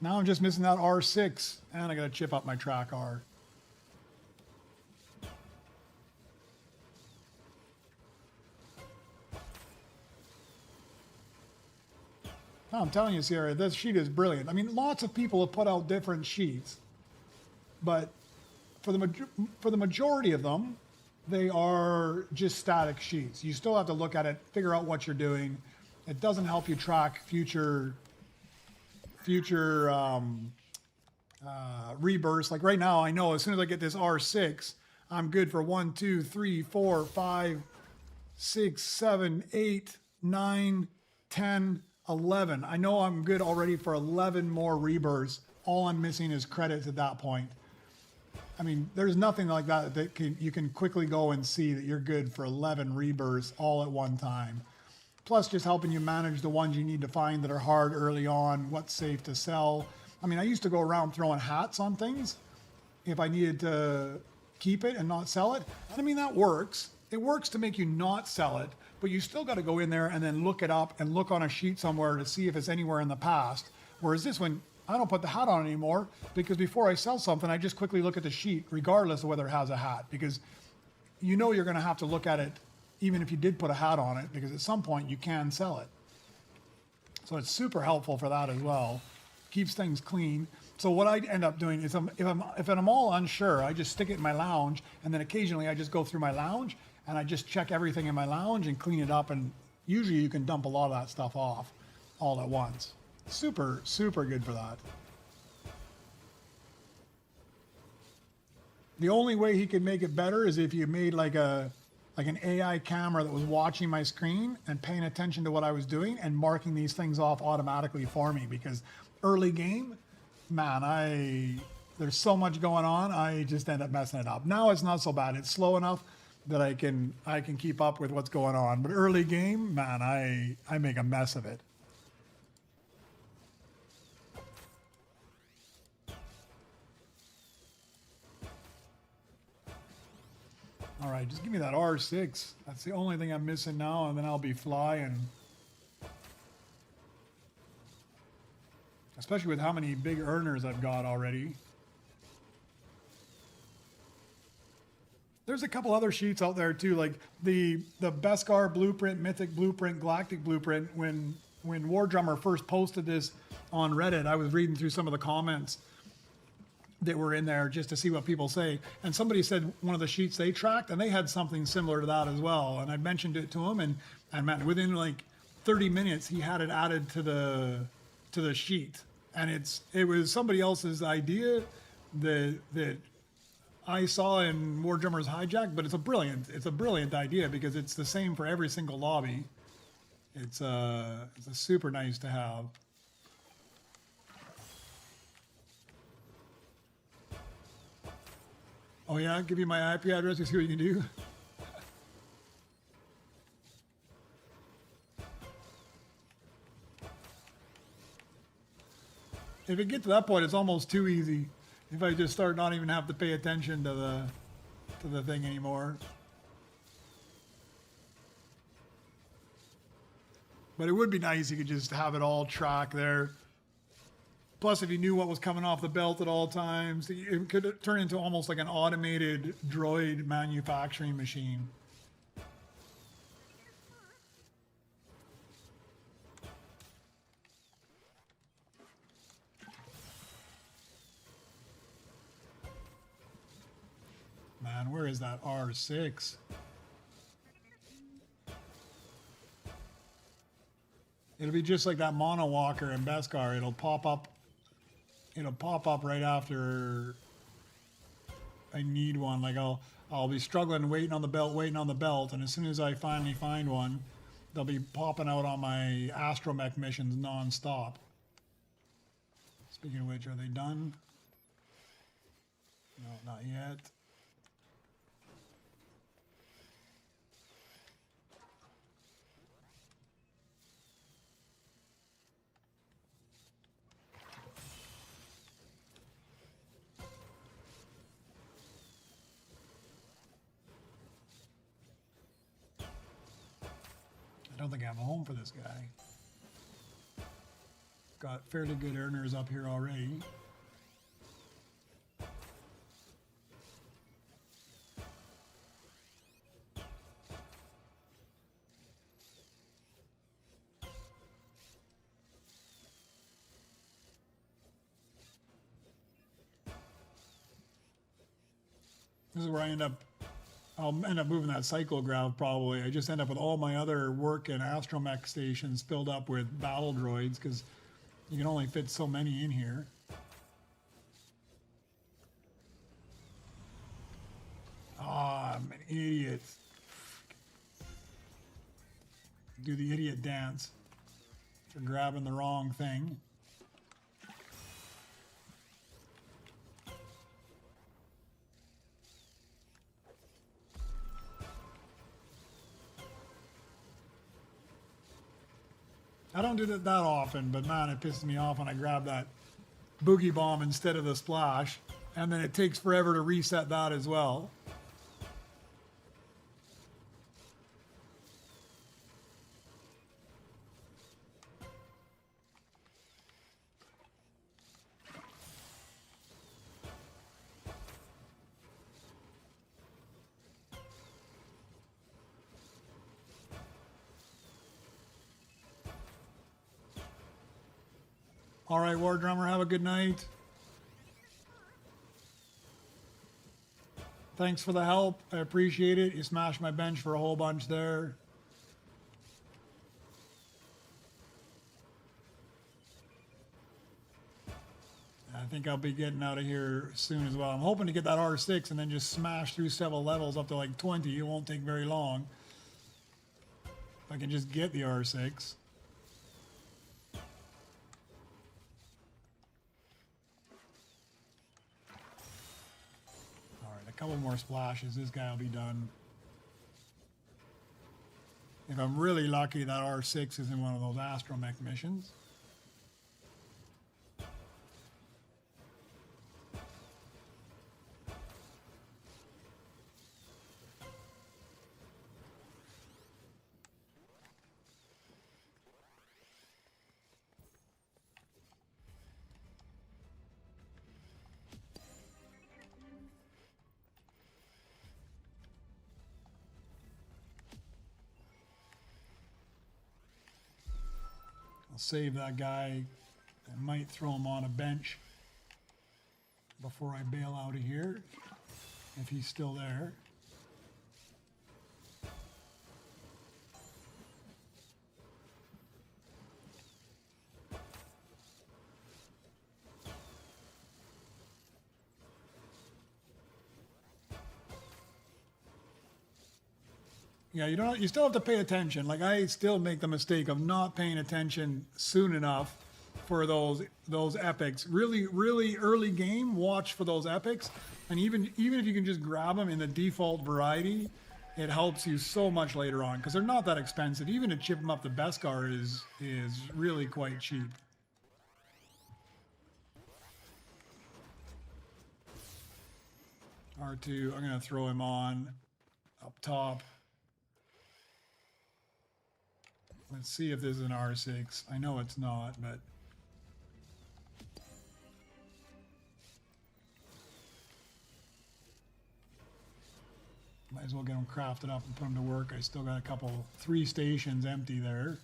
Speaker 1: Now I'm just missing that R6, and I got to chip up my track R. No, I'm telling you, Sierra, this sheet is brilliant. I mean, lots of people have put out different sheets, but for the majority of them, they are just static sheets. You still have to look at it, figure out what you're doing. It doesn't help you track future rebirths. Like right now, I know as soon as I get this R6, I'm good for 1, 2, 3, 4, 5, 6, 7, 8, 9, 10, 11. I know I'm good already for 11 more rebirths. All I'm missing is credits at that point. I mean, there's nothing like that you can quickly go and see that you're good for 11 rebirths all at one time. Plus just helping you manage the ones you need to find that are hard early on, what's safe to sell. I mean, I used to go around throwing hats on things if I needed to keep it and not sell it. And I mean, that works. It works to make you not sell it, but you still got to go in there and then look it up and look on a sheet somewhere to see if it's anywhere in the past. Whereas this one, I don't put the hat on anymore because before I sell something, I just quickly look at the sheet regardless of whether it has a hat, because you know you're going to have to look at it even if you did put a hat on it, because at some point you can sell it. So it's super helpful for that as well. Keeps things clean. So what I end up doing is if I'm all unsure, I just stick it in my lounge, and then occasionally I just go through my lounge and I just check everything in my lounge and clean it up, and usually you can dump a lot of that stuff off all at once. Super, super good for that. The only way he could make it better is if you made like an AI camera that was watching my screen and paying attention to what I was doing and marking these things off automatically for me, because early game, man, there's so much going on, I just end up messing it up. Now it's not so bad. It's slow enough that I can keep up with what's going on. But early game, man, I make a mess of it. All right, just give me that R6. That's the only thing I'm missing now, and then I'll be flying. Especially with how many big earners I've got already. There's a couple other sheets out there too, like the Beskar blueprint, Mythic blueprint, Galactic blueprint. When War Drummer first posted this on Reddit, I was reading through some of the comments that were in there just to see what people say. And somebody said one of the sheets they tracked, and they had something similar to that as well. And I mentioned it to him, and man, within like 30 minutes, he had it added to the sheet. And it was somebody else's idea that I saw in War Drummer's Hijack, but it's a brilliant idea because it's the same for every single lobby. It's a super nice to have. Oh yeah, give you my IP address to see what you can do. If it gets to that point, it's almost too easy. If I just start not even have to pay attention to the thing anymore. But it would be nice if you could just have it all track there. Plus, if you knew what was coming off the belt at all times, it could turn into almost like an automated droid manufacturing machine. Man, where is that R6? It'll be just like that mono walker in Beskar. It'll pop up. It'll pop up right after I need one. Like I'll be struggling, waiting on the belt, and as soon as I finally find one, they'll be popping out on my astromech missions non-stop. Speaking of which, are they done? No, not yet. I don't think I'm home for this guy. Got fairly good earners up here already. This is where I I'll end up moving that cyclograph probably. I just end up with all my other work and astromech stations filled up with battle droids because you can only fit so many in here. Ah, I'm an idiot. Do the idiot dance for grabbing the wrong thing. I don't do that often, but man, it pisses me off when I grab that boogie bomb instead of the splash, and then it takes forever to reset that as well. All right, War Drummer, have a good night. Thanks for the help. I appreciate it. You smashed my bench for a whole bunch there. I think I'll be getting out of here soon as well. I'm hoping to get that R6 and then just smash through several levels up to like 20. It won't take very long. If I can just get the R6. Couple more splashes, this guy will be done. If I'm really lucky, that R6 is in one of those astromech missions. Save that guy. I might throw him on a bench before I bail out of here, if he's still there. Yeah, you still have to pay attention. Like I still make the mistake of not paying attention soon enough for those epics. Really, really early game, watch for those epics. And even if you can just grab them in the default variety, it helps you so much later on because they're not that expensive. Even to chip them up to Beskar is really quite cheap. R2, I'm gonna throw him on up top. Let's see if this is an R6. I know it's not, but as well get them crafted up and put them to work. I still got a 3 stations empty there.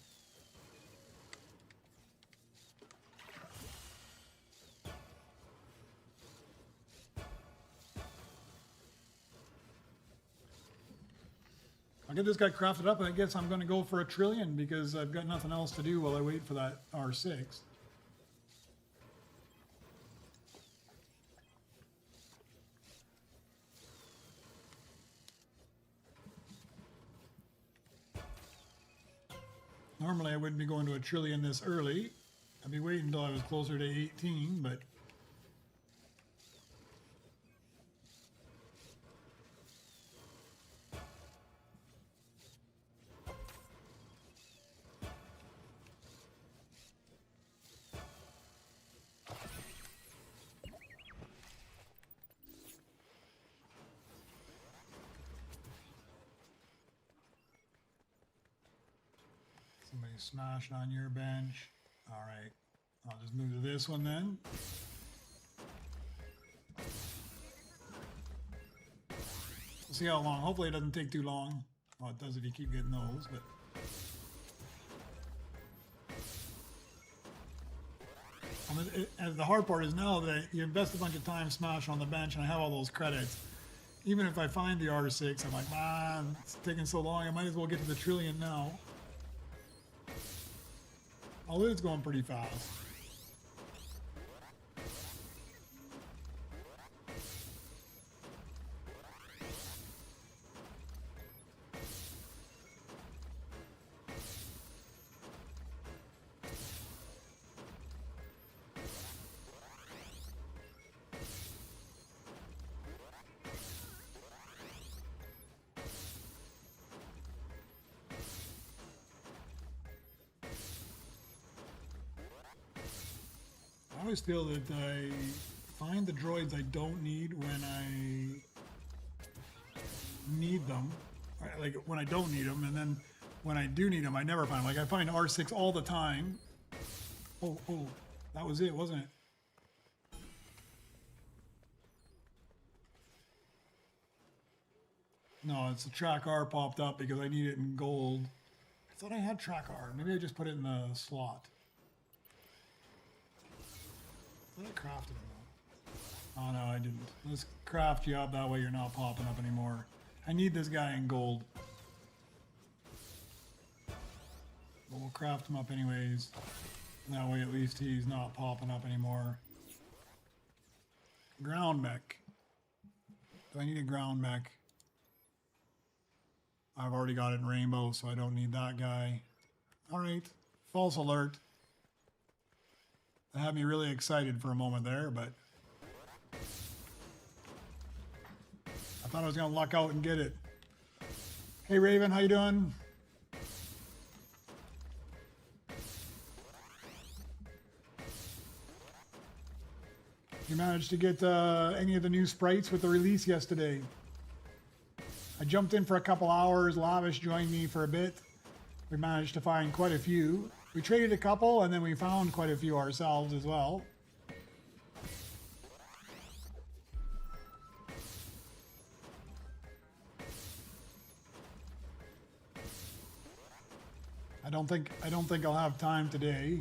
Speaker 1: I'll get this guy crafted up, and I guess I'm going to go for a trillion because I've got nothing else to do while I wait for that R6. Normally I wouldn't be going to a trillion this early. I'd be waiting until I was closer to 18, but somebody smashed on your bench. All right, I'll just move to this one then. We'll see how long. Hopefully it doesn't take too long. Well, it does if you keep getting those, but and the hard part is now that you invest a bunch of time smashing on the bench and I have all those credits. Even if I find the R6, I'm like, man, it's taking so long. I might as well get to the trillion now. Although it's going pretty fast. I always feel that I find the droids I don't need when I need them. Like when I don't need them, and then when I do need them, I never find them. Like I find R6 all the time. Oh, that was it, wasn't it? No, it's the track R popped up because I need it in gold. I thought I had track R. Maybe I just put it in the slot. I thought I crafted it though. Oh no, I didn't. Let's craft you up, that way you're not popping up anymore. I need this guy in gold. But we'll craft him up anyways. That way at least he's not popping up anymore. Ground mech. Do I need a ground mech? I've already got it in rainbow, so I don't need that guy. Alright, false alert. That had me really excited for a moment there, but I thought I was going to luck out and get it. Hey Raven, how you doing? You managed to get any of the new sprites with the release yesterday? I jumped in for a couple hours. Lavish joined me for a bit. We managed to find quite a few. We traded a couple, and then we found quite a few ourselves as well. I don't think I'll have time today.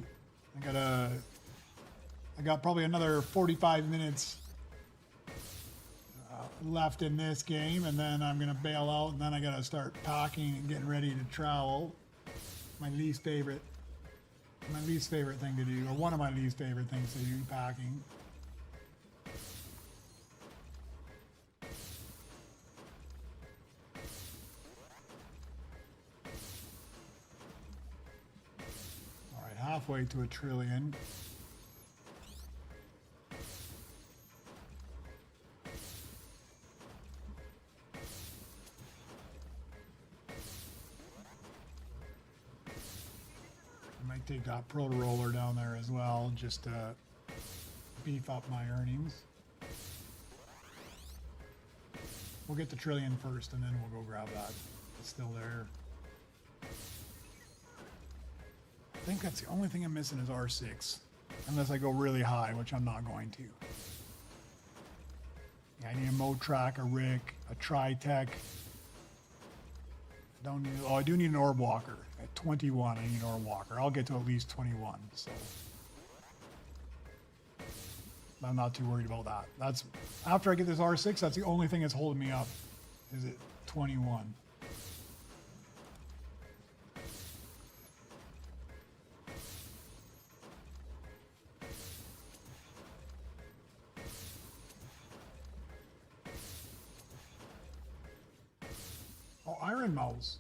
Speaker 1: I got probably another 45 minutes left in this game, and then I'm gonna bail out, and then I gotta start packing and getting ready to travel. My least favorite thing to do, or one of my least favorite things to do, packing. All right, halfway to a trillion. Take that proto roller down there as well, just to beef up my earnings. We'll get the trillion first, and then we'll go grab that. It's still there. I think that's the only thing I'm missing is R6, unless I go really high, which I'm not going to. Yeah, I need a Motrack, a Rick, a Tritech, Don't need, oh, I do need an orb walker. At 21, I need an orb walker. I'll get to at least 21, so. I'm not too worried about that. That's, after I get this R6, that's the only thing that's holding me up, is it 21. Oh, Iron Mouse.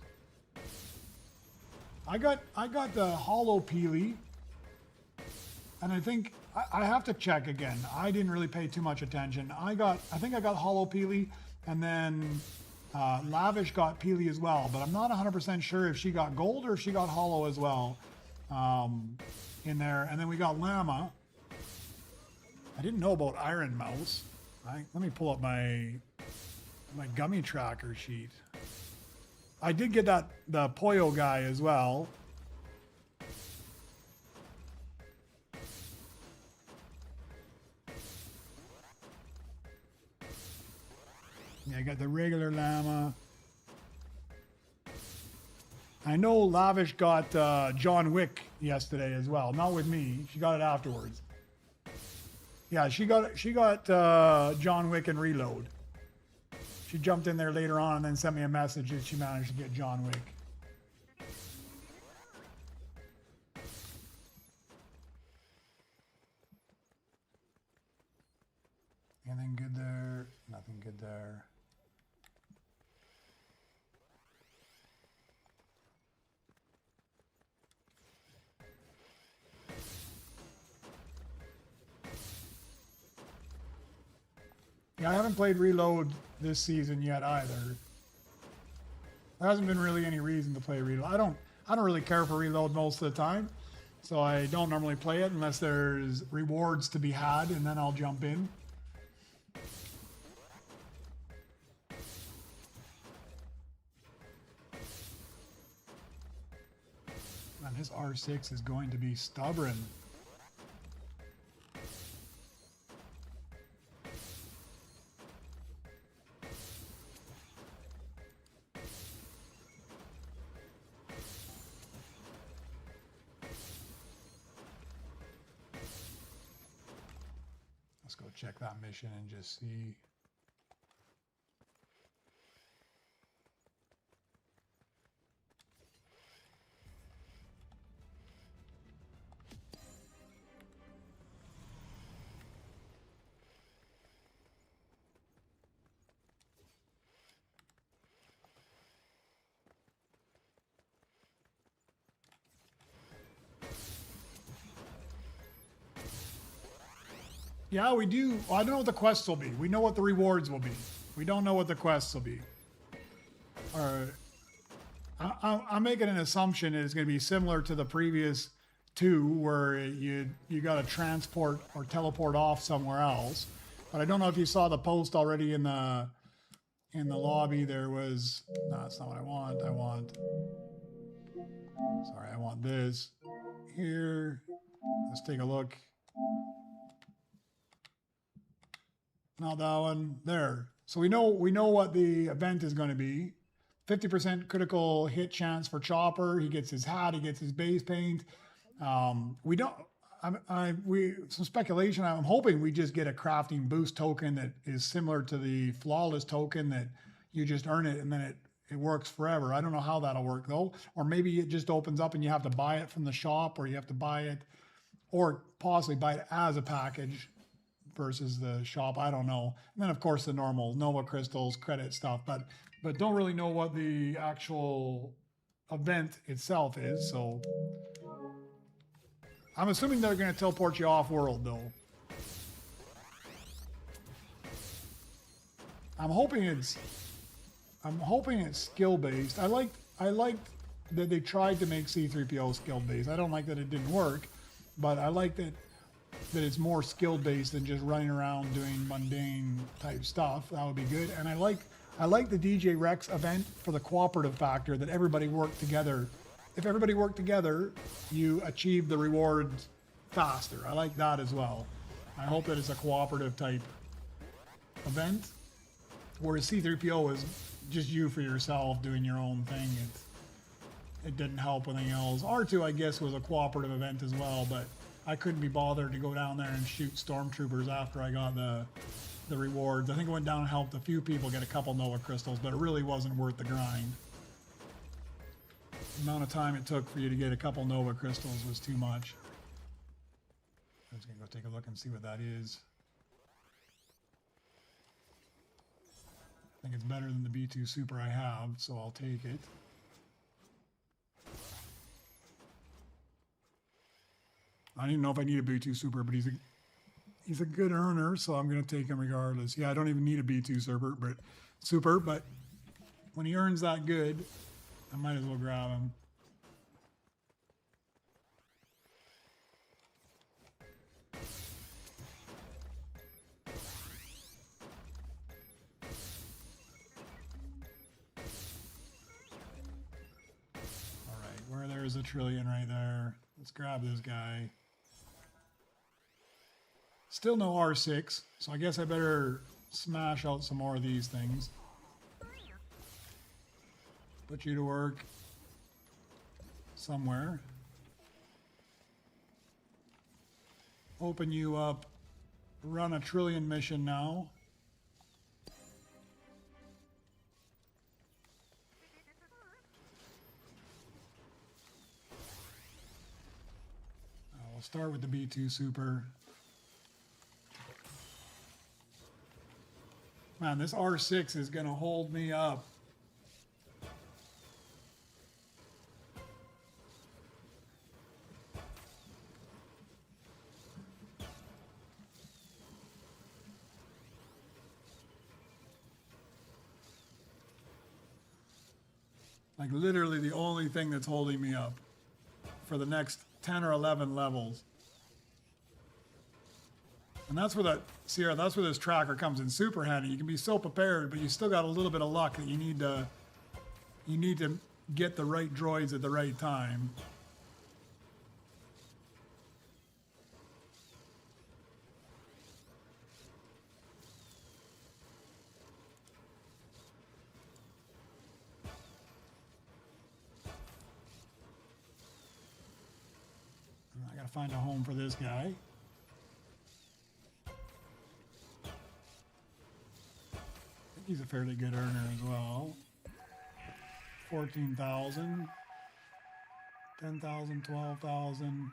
Speaker 1: I got the Hollow Peely, and I think I have to check again. I didn't really pay too much attention. I think I got Hollow Peely, and then Lavish got Peely as well, but I'm not 100% sure if she got gold or if she got Hollow as well in there. And then we got Llama. I didn't know about Iron Mouse. Let me pull up my gummy tracker sheet. I did get the Poyo guy as well. Yeah, I got the regular Llama. I know Lavish got John Wick yesterday as well. Not with me. She got it afterwards. Yeah, she got John Wick and Reload. She jumped in there later on and then sent me a message that she managed to get John Wick. Anything good there? Nothing good there. Yeah, I haven't played Reload this season yet either. There hasn't been really any reason to play Reload. I don't really care for Reload most of the time, so I don't normally play it unless there's rewards to be had, and then I'll jump in. And his R6 is going to be stubborn. Let's go check that mission and just see. Yeah, we do. Well, I don't know what the quests will be. We know what the rewards will be. We don't know what the quests will be. Or I'm making an assumption it's going to be similar to the previous two, where you got to transport or teleport off somewhere else. But I don't know if you saw the post already in the lobby. There was no, that's not what I want. I want this here. Let's take a look. Not that one. There. So we know what the event is going to be. 50% critical hit chance for Chopper. He gets his hat. He gets his base paint. We don't. Some speculation. I'm hoping we just get a crafting boost token that is similar to the flawless token, that you just earn it and then it works forever. I don't know how that'll work though. Or maybe it just opens up and you have to buy it from the shop, or you have to buy it, or possibly buy it as a package versus the shop. I don't know. And then of course the normal Nova crystals, credit stuff, but don't really know what the actual event itself is. So I'm assuming they're going to teleport you off world though. I'm hoping it's skill based. I liked that they tried to make C-3PO skill based. I don't like that it didn't work, but I like that it's more skill based than just running around doing mundane type stuff. That would be good. And I like the DJ Rex event for the cooperative factor, that everybody worked together. If everybody worked together, you achieve the rewards faster. I like that as well. I hope that it's a cooperative type event, whereas C-3PO is just you for yourself doing your own thing. It didn't help with anything else. R2, I guess, was a cooperative event as well, but I couldn't be bothered to go down there and shoot stormtroopers after I got the rewards. I think I went down and helped a few people get a couple Nova crystals, but it really wasn't worth the grind. The amount of time it took for you to get a couple Nova crystals was too much. I'm just gonna go take a look and see what that is. I think it's better than the B2 Super I have, so I'll take it. I don't even know if I need a B2 Super, but he's a good earner, so I'm going to take him regardless. Yeah, I don't even need a B2 Super, but when he earns that good, I might as well grab him. All right, where there's a trillion right there. Let's grab this guy. Still no R6, so I guess I better smash out some more of these things. Put you to work somewhere. Open you up. Run a trillion mission now. We'll start with the B2 Super. Man, this R6 is going to hold me up. Like literally the only thing that's holding me up for the next 10 or 11 levels. And that's where Sierra, that's where this tracker comes in super handy. You can be so prepared, but you still got a little bit of luck that you need to get the right droids at the right time. I gotta find a home for this guy. He's a fairly good earner as well. 14,000, 10,000, 12,000.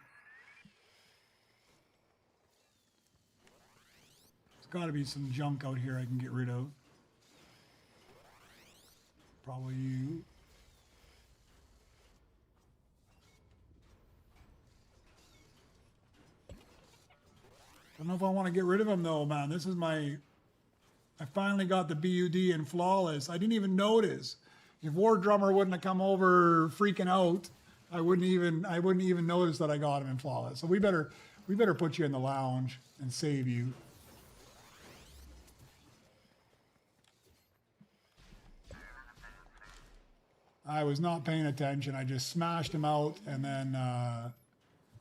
Speaker 1: There's got to be some junk out here I can get rid of. Probably you. Don't know if I want to get rid of him though, man. This is my... I finally got the BUD in Flawless. I didn't even notice. If War Drummer wouldn't have come over freaking out, I wouldn't even notice that I got him in Flawless. So we better put you in the lounge and save you. I was not paying attention. I just smashed him out, and then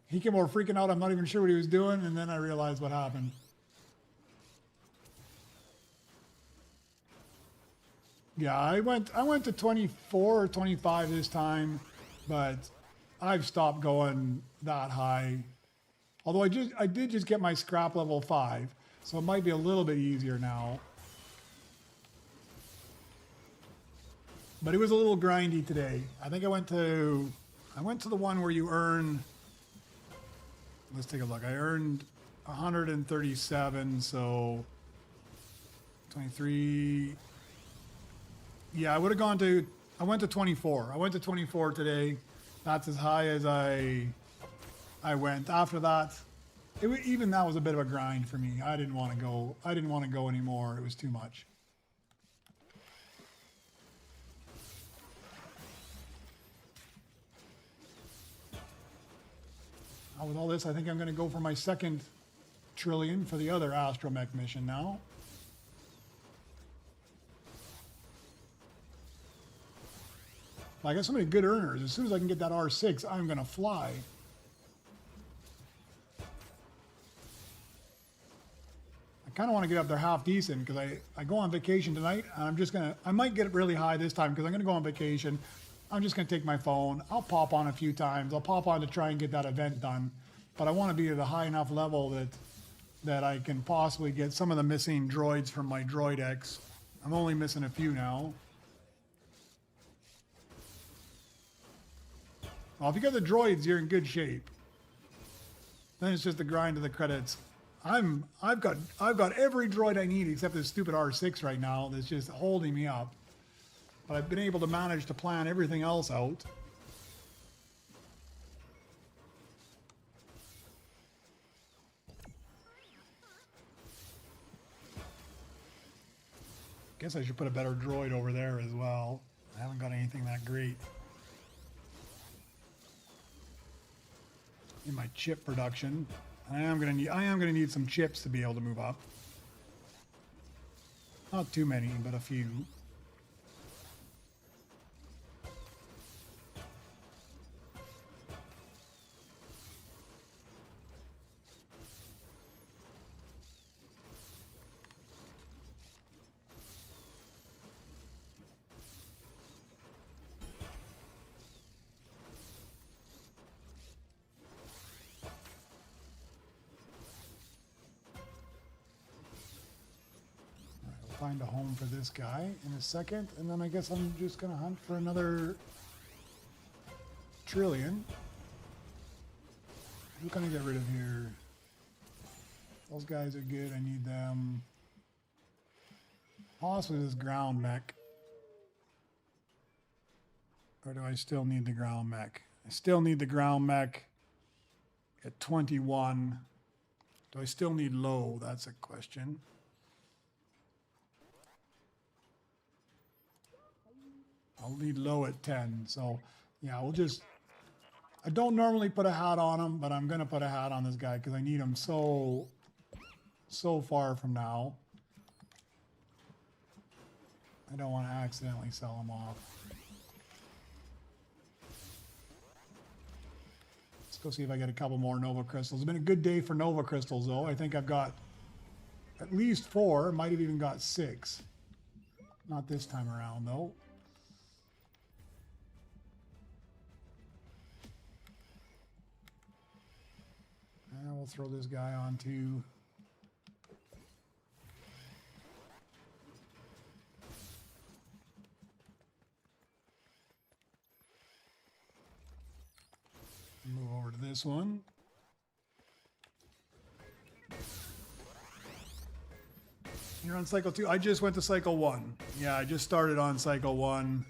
Speaker 1: he came over freaking out. I'm not even sure what he was doing, and then I realized what happened. Yeah, I went to 24 or 25 this time, but I've stopped going that high. Although I did just get my scrap level 5, so it might be a little bit easier now. But it was a little grindy today. I think I went to the one where you earn. Let's take a look. I earned 137, so 23. Yeah, I would have gone to, I went to 24. I went to 24 today. That's as high as I went. After that, even that was a bit of a grind for me. I didn't want to go anymore. It was too much. With all this, I think I'm going to go for my second trillion for the other astromech mission now. I got so many good earners. As soon as I can get that R6, I'm going to fly. I kind of want to get up there half decent because I go on vacation tonight and I'm just going to, I might get really high this time because I'm going to go on vacation. I'm just going to take my phone. I'll pop on a few times. I'll pop on to try and get that event done. But I want to be at a high enough level that I can possibly get some of the missing droids from my Droid X. I'm only missing a few now. Well, if you got the droids, you're in good shape. Then it's just the grind to the credits. I've got every droid I need except this stupid R6 right now that's just holding me up. But I've been able to manage to plan everything else out. Guess I should put a better droid over there as well. I haven't got anything that great in my chip production. I am gonna need some chips to be able to move up. Not too many, but a few. Find a home for this guy in a second, and then I guess I'm just gonna hunt for another trillion. Who can I get rid of here? Those guys are good, I need them. Possibly this ground mech. Or do I still need the ground mech? I still need the ground mech at 21. Do I still need low? That's a question. I'll need low at 10. So, yeah, we'll just... I don't normally put a hat on him, but I'm going to put a hat on this guy because I need him so far from now. I don't want to accidentally sell him off. Let's go see if I get a couple more Nova Crystals. It's been a good day for Nova Crystals, though. I think I've got at least 4. Might have even got 6. Not this time around, though. And we'll throw this guy on too. Move over to this one. You're on cycle 2. I just went to cycle 1. Yeah, I just started on cycle 1.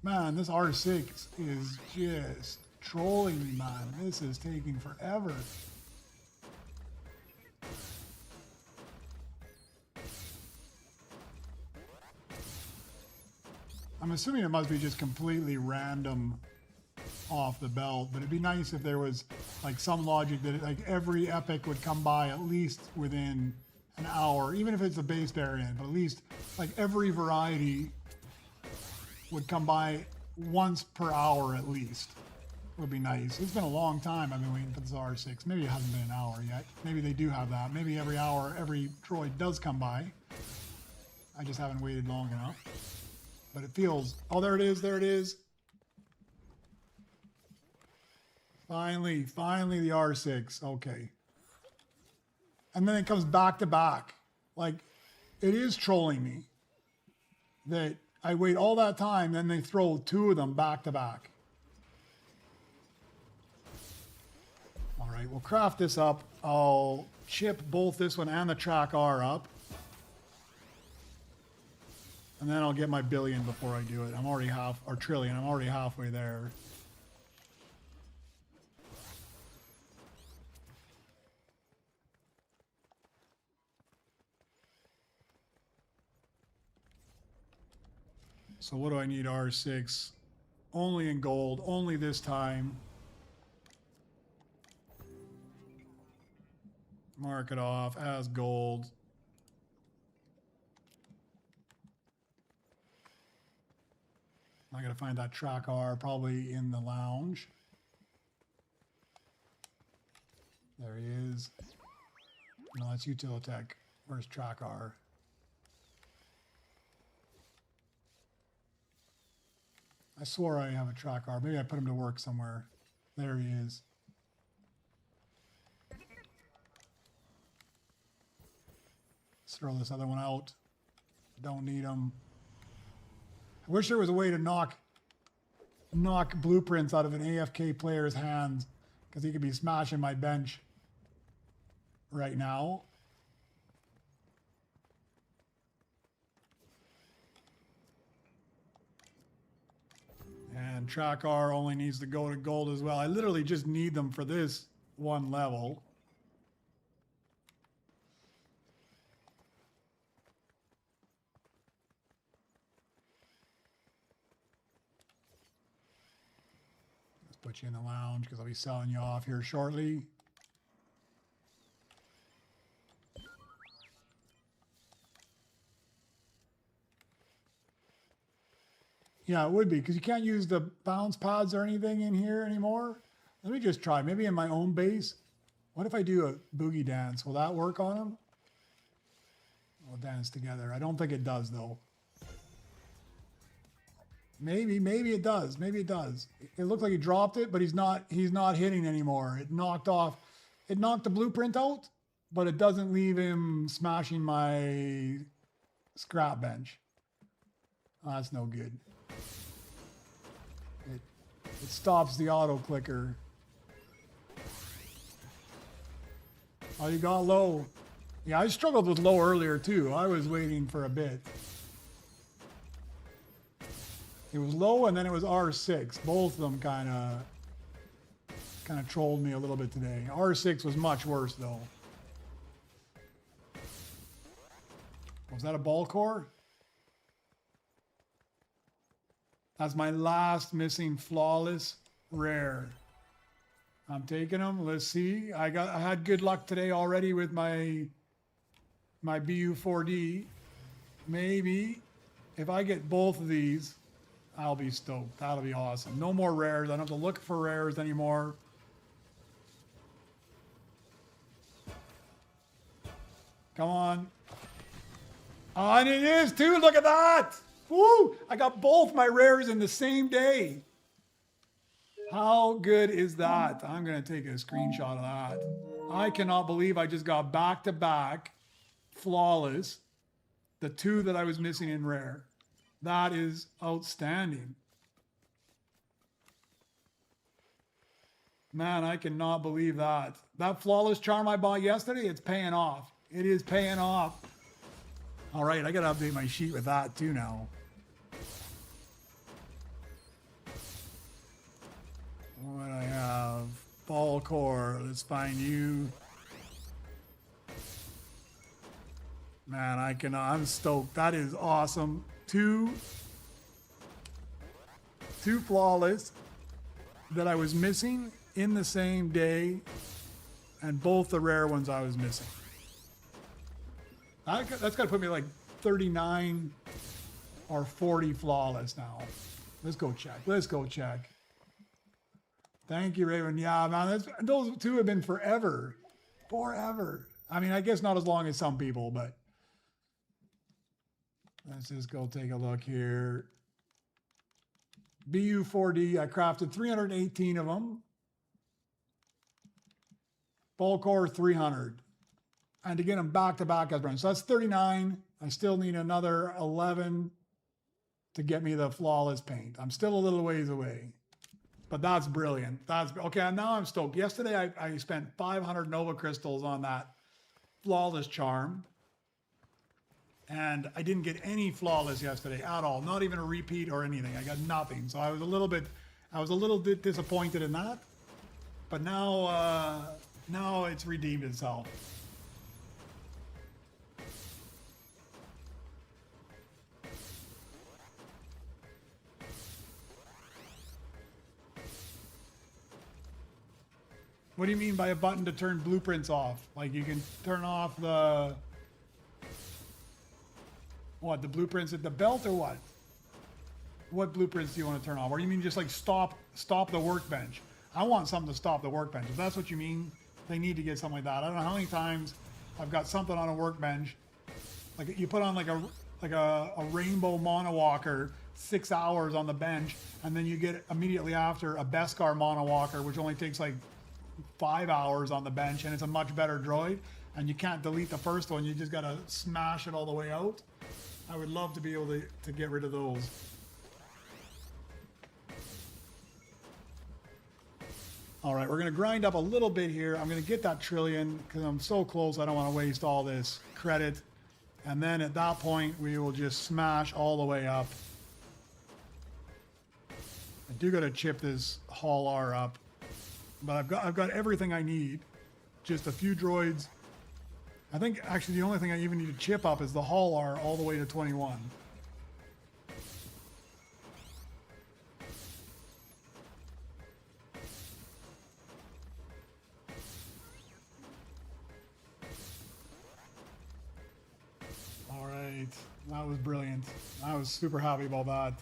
Speaker 1: Man, this R6 is just trolling me, man. This is taking forever. I'm assuming it must be just completely random off the belt, but it'd be nice if there was like some logic that like every epic would come by at least within an hour, even if it's a base variant, but at least like every variety would come by once per hour at least. Would be nice. It's been a long time I've been waiting for this R6. Maybe it hasn't been an hour yet. Maybe they do have that. Maybe every hour, every droid does come by. I just haven't waited long enough. But it feels... Oh, there it is. There it is. Finally the R6. Okay. And then it comes back to back. Like, it is trolling me that I wait all that time, then they throw 2 of them back to back. All right, we'll craft this up. I'll chip both this one and the track R up. And then I'll get my billion before I do it. I'm already trillion, I'm already halfway there. So what do I need? R6. Only in gold. Only this time. Mark it off as gold. I gotta find that track R, probably in the lounge. There he is. No, that's Utilitech. Where's track R? I swore I have a track R. Maybe I put him to work somewhere. There he is. Let's throw this other one out. Don't need him. I wish there was a way to knock blueprints out of an AFK player's hands, because he could be smashing my bench right now. And track R only needs to go to gold as well. I literally just need them for this one level. Let's put you in the lounge because I'll be selling you off here shortly. Yeah, it would be, because you can't use the bounce pads or anything in here anymore. Let me just try. Maybe in my own base. What if I do a boogie dance? Will that work on them? We'll dance together. I don't think it does, though. Maybe it does. Maybe it does. It looked like he dropped it, but he's not hitting anymore. It knocked the blueprint out, but it doesn't leave him smashing my scrap bench. Oh, that's no good. It stops the auto clicker. Oh, you got low. Yeah, I struggled with low earlier too. I was waiting for a bit. It was low and then it was R6. Both of them kind of trolled me a little bit today. R6 was much worse though. Was that a ball core? That's my last missing flawless rare. I'm taking them. Let's see. I had good luck today already with my BU4D. Maybe if I get both of these, I'll be stoked. That'll be awesome. No more rares. I don't have to look for rares anymore. Come on. Oh, and it is too. Look at that. Woo! I got both my rares in the same day. How good is that? I'm going to take a screenshot of that. I cannot believe I just got back-to-back flawless, the two that I was missing in rare. That is outstanding. Man, I cannot believe that. That flawless charm I bought yesterday, it's paying off. It is paying off. All right, I got to update my sheet with that too now. What do I have? Ball core. Let's find you. Man, I'm stoked. That is awesome. Two flawless that I was missing in the same day, and both the rare ones I was missing. That's got to put me like 39 or 40 flawless now. Let's go check. Let's go check. Thank you, Raven. Yeah, man, those two have been forever. Forever. I mean, I guess not as long as some people, but let's just go take a look here. BU4D, I crafted 318 of them. Ball core, 300. And to get them back to back as brands. So that's 39. I still need another 11 to get me the flawless paint. I'm still a little ways away. But that's brilliant. Okay, now I'm stoked. Yesterday I spent 500 Nova Crystals on that flawless charm. And I didn't get any flawless yesterday at all. Not even a repeat or anything. I got nothing. So I was a little bit disappointed in that. But now it's redeemed itself. What do you mean by a button to turn blueprints off? Like you can turn off the blueprints at the belt or what? what blueprints do you want to turn off? Or you mean just like stop the workbench? I want something to stop the workbench. If that's what you mean, they need to get something like that. I don't know how many times I've got something on a workbench, like you put on like a rainbow monowalker, 6 hours on the bench, and then you get immediately after a Beskar monowalker, which only takes like 5 hours on the bench, and it's a much better droid, and you can't delete the first one. You just gotta smash it all the way out. I would love to be able to get rid of those. All right, we're going to grind up a little bit here. I'm going to get that trillion because I'm so close. I don't want to waste all this credit. And then at that point, we will just smash all the way up. I do got to chip this Hall R up, but I've got everything I need. Just a few droids. I think actually the only thing I even need to chip up is the Hall R all the way to 21. That was brilliant. I was super happy about that.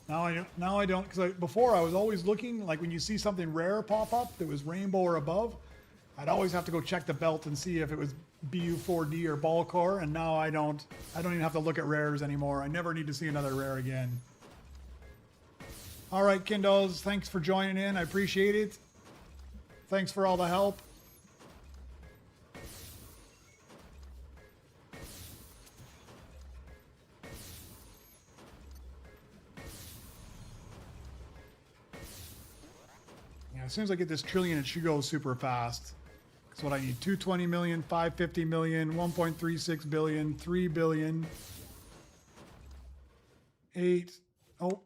Speaker 1: Now I don't, because before I was always looking, like when you see something rare pop up that was rainbow or above, I'd always have to go check the belt and see if it was BU4D or Balcor, and now I don't even have to look at rares anymore. I never need to see another rare again. All right, Kindles, thanks for joining in. I appreciate it. Thanks for all the help. As soon as I get this trillion, it should go super fast. That's what I need. 220 million, 550 million, 1.36 billion, 3 billion, 8. Oh,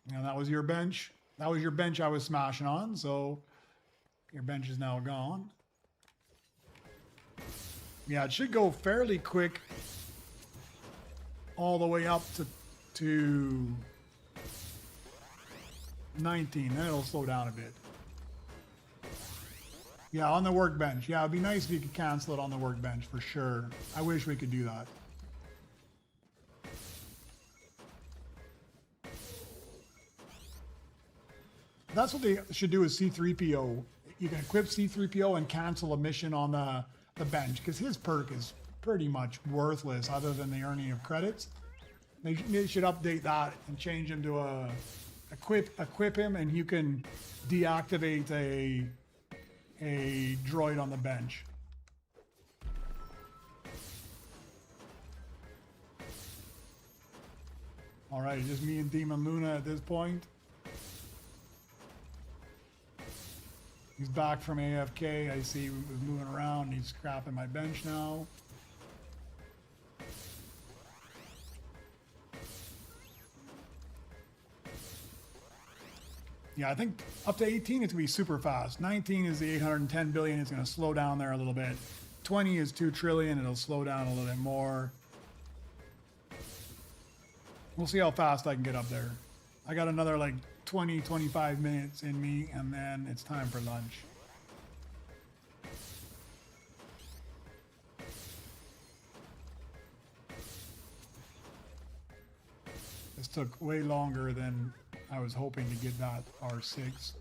Speaker 1: yeah, that was your bench. That was your bench I was smashing on. So your bench is now gone. Yeah, it should go fairly quick all the way up to 19. Then it'll slow down a bit. Yeah, on the workbench. Yeah, it'd be nice if you could cancel it on the workbench for sure. I wish we could do that. That's what they should do with C-3PO. You can equip C-3PO and cancel a mission on the bench, because his perk is pretty much worthless other than the earning of credits. They should update that and change him to equip him, and you can deactivate a droid on the bench. All right, just me and Demon Luna at this point. He's back from AFK. I see he was moving around. He's scrapping my bench now. Yeah, I think up to 18 it's going to be super fast. 19 is the 810 billion. It's going to slow down there a little bit. 20 is 2 trillion. It'll slow down a little bit more. We'll see how fast I can get up there. I got another like 20, 25 minutes in me, and then it's time for lunch. This took way longer than I was hoping to get that R6.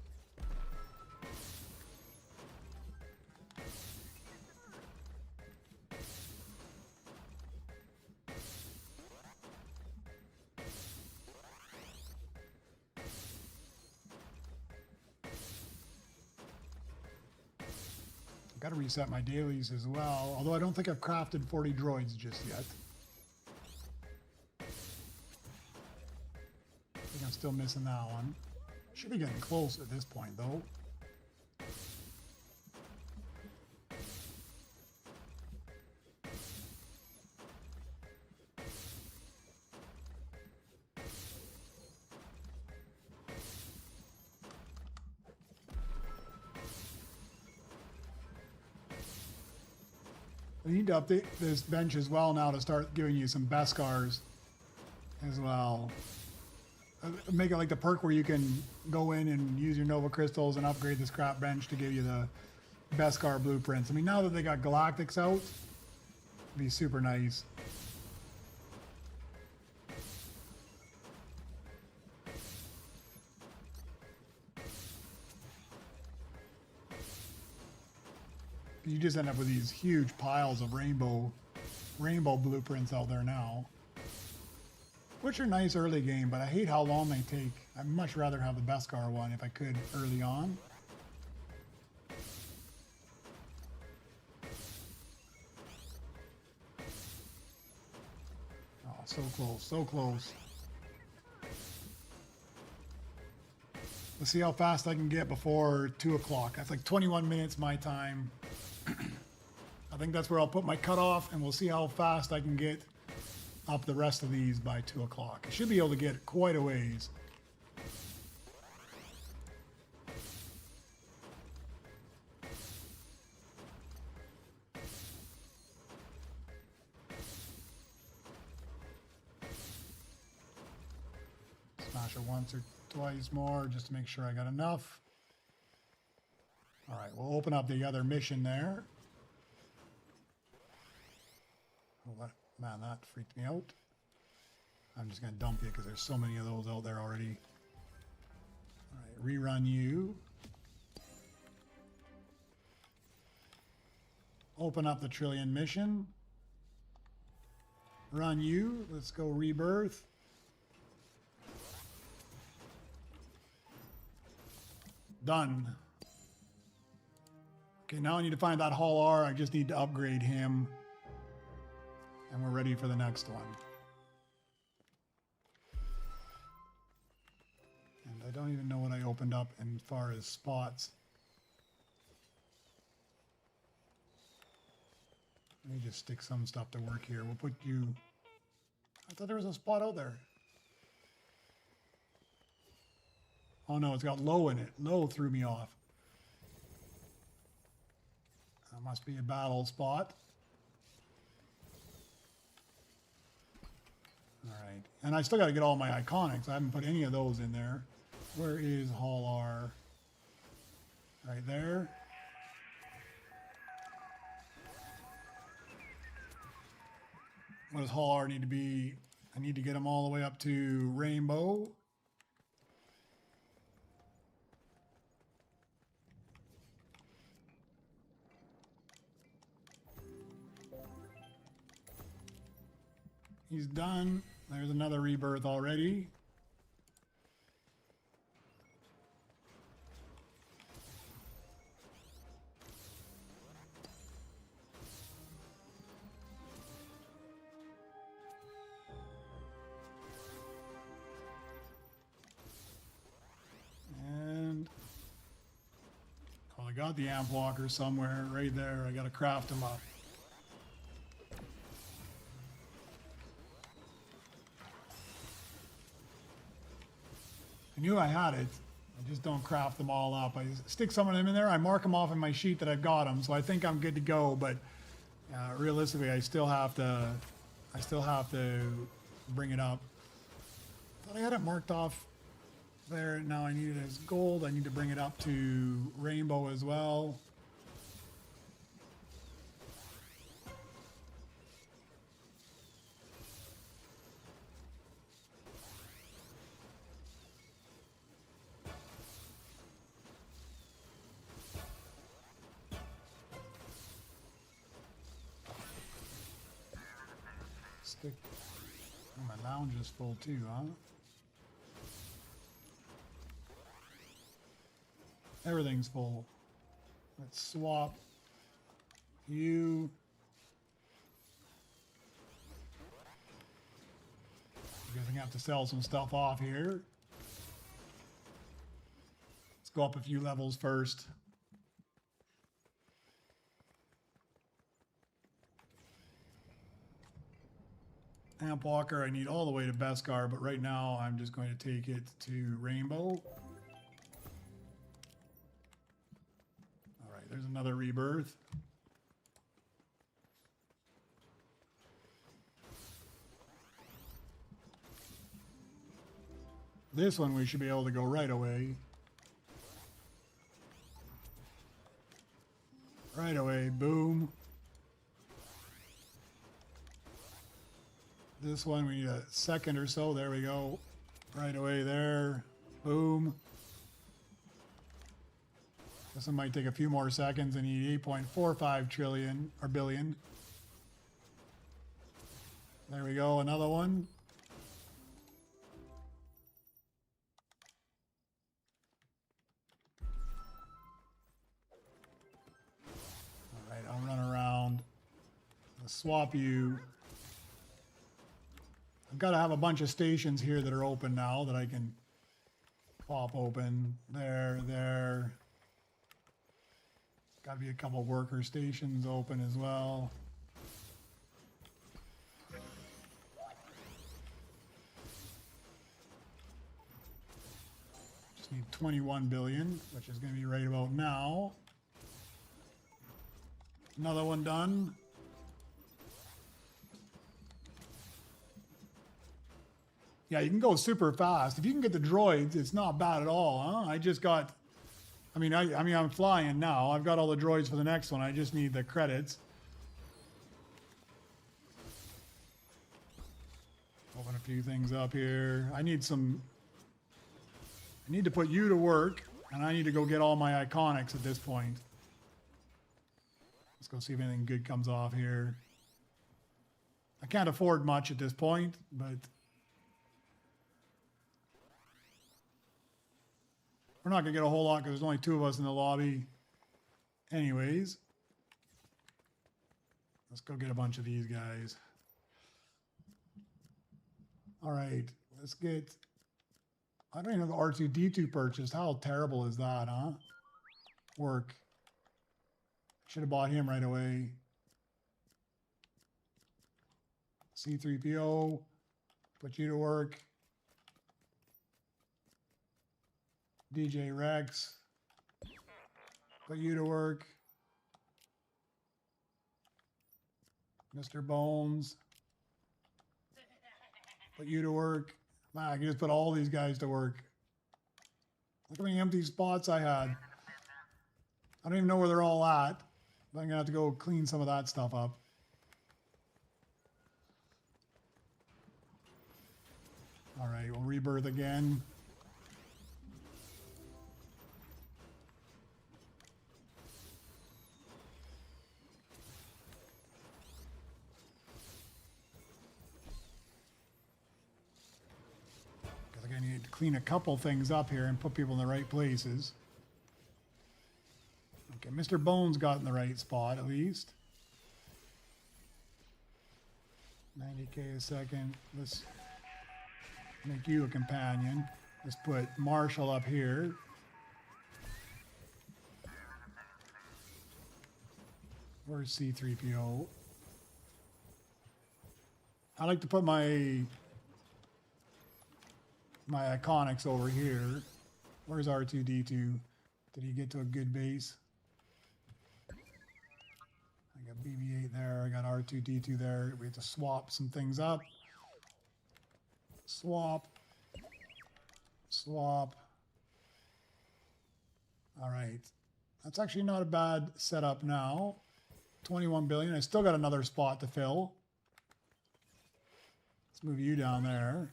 Speaker 1: Got to reset my dailies as well, although I don't think I've crafted 40 droids just yet. I think I'm still missing that one. Should be getting close at this point, though. We need to update this bench as well now to start giving you some Beskars as well. Make it like the perk where you can go in and use your Nova Crystals and upgrade the scrap bench to give you the Beskar blueprints. I mean, now that they got Galactics out, it'd be super nice. You just end up with these huge piles of rainbow blueprints out there now, which are nice early game, but I hate how long they take. I'd much rather have the Beskar one if I could early on. Oh, so close, so close. Let's see how fast I can get before 2 o'clock. That's like 21 minutes my time. I think that's where I'll put my cutoff, and we'll see how fast I can get up the rest of these by 2 o'clock. I should be able to get quite a ways. Smash it once or twice more just to make sure I got enough. All right, we'll open up the other mission there. Oh, man, that freaked me out. I'm just going to dump you because there's so many of those out there already. All right, rerun you. Open up the Trillion mission. Run you. Let's go Rebirth. Done. Okay, now I need to find that Hall R. I just need to upgrade him. And we're ready for the next one. And I don't even know what I opened up as far as spots. Let me just stick some stuff to work here. We'll put you... I thought there was a spot out there. Oh no, it's got low in it. Low threw me off. That must be a battle spot. All right, and I still got to get all my iconics. I haven't put any of those in there. Where is Hall R? Right there. What does Hall R need to be? I need to get them all the way up to Rainbow. He's done. There's another Rebirth already. And oh, I got the amp walker somewhere right there. I got to craft them up. I knew I had it. I just don't craft them all up. I stick some of them in there. I mark them off in my sheet that I've got them, so I think I'm good to go. But realistically, I still have to bring it up. Thought I had it marked off there. Now I need it as gold. I need to bring it up to Rainbow as well. Stick. Oh, my lounge is full too, huh? Everything's full. Let's swap you. I guess I'm gonna have to sell some stuff off here. Let's go up a few levels first. Amp Walker, I need all the way to Beskar, but right now I'm just going to take it to Rainbow. All right, there's another Rebirth. This one we should be able to go right away. Right away, boom. This one we need a second or so. There we go. Right away there. Boom. This one might take a few more seconds and need 8.45 trillion or billion. There we go, another one. All right, I'll run around. I'll swap you. I've got to have a bunch of stations here that are open now that I can pop open. There. Got to be a couple worker stations open as well. Just need 21 billion, which is going to be right about now. Another one done. Yeah, you can go super fast. If you can get the droids, it's not bad at all, huh? I just got... I mean, I'm flying now. I've got all the droids for the next one. I just need the credits. Open a few things up here. I need to put you to work, and I need to go get all my iconics at this point. Let's go see if anything good comes off here. I can't afford much at this point, but... we're not going to get a whole lot because there's only 2 of us in the lobby anyways. Let's go get a bunch of these guys. All right, let's get... I don't even have the R2-D2 purchased. How terrible is that, huh? Work. Should have bought him right away. C-3PO. Put you to work. DJ Rex, put you to work. Mr. Bones, put you to work. Man, I can just put all these guys to work. Look how many empty spots I had. I don't even know where they're all at. But I'm gonna have to go clean some of that stuff up. All right, we'll rebirth again. I need to clean a couple things up here and put people in the right places. Okay, Mr. Bones got in the right spot at least. 90K a second. Let's make you a companion. Let's put Marshall up here. Where's C-3PO? I like to put my iconics over here. Where's R2-D2? Did he get to a good base? I got BB-8 there. I got R2-D2 there. We have to swap some things up. Swap. Swap. All right. That's actually not a bad setup now. 21 billion. I still got another spot to fill. Let's move you down there.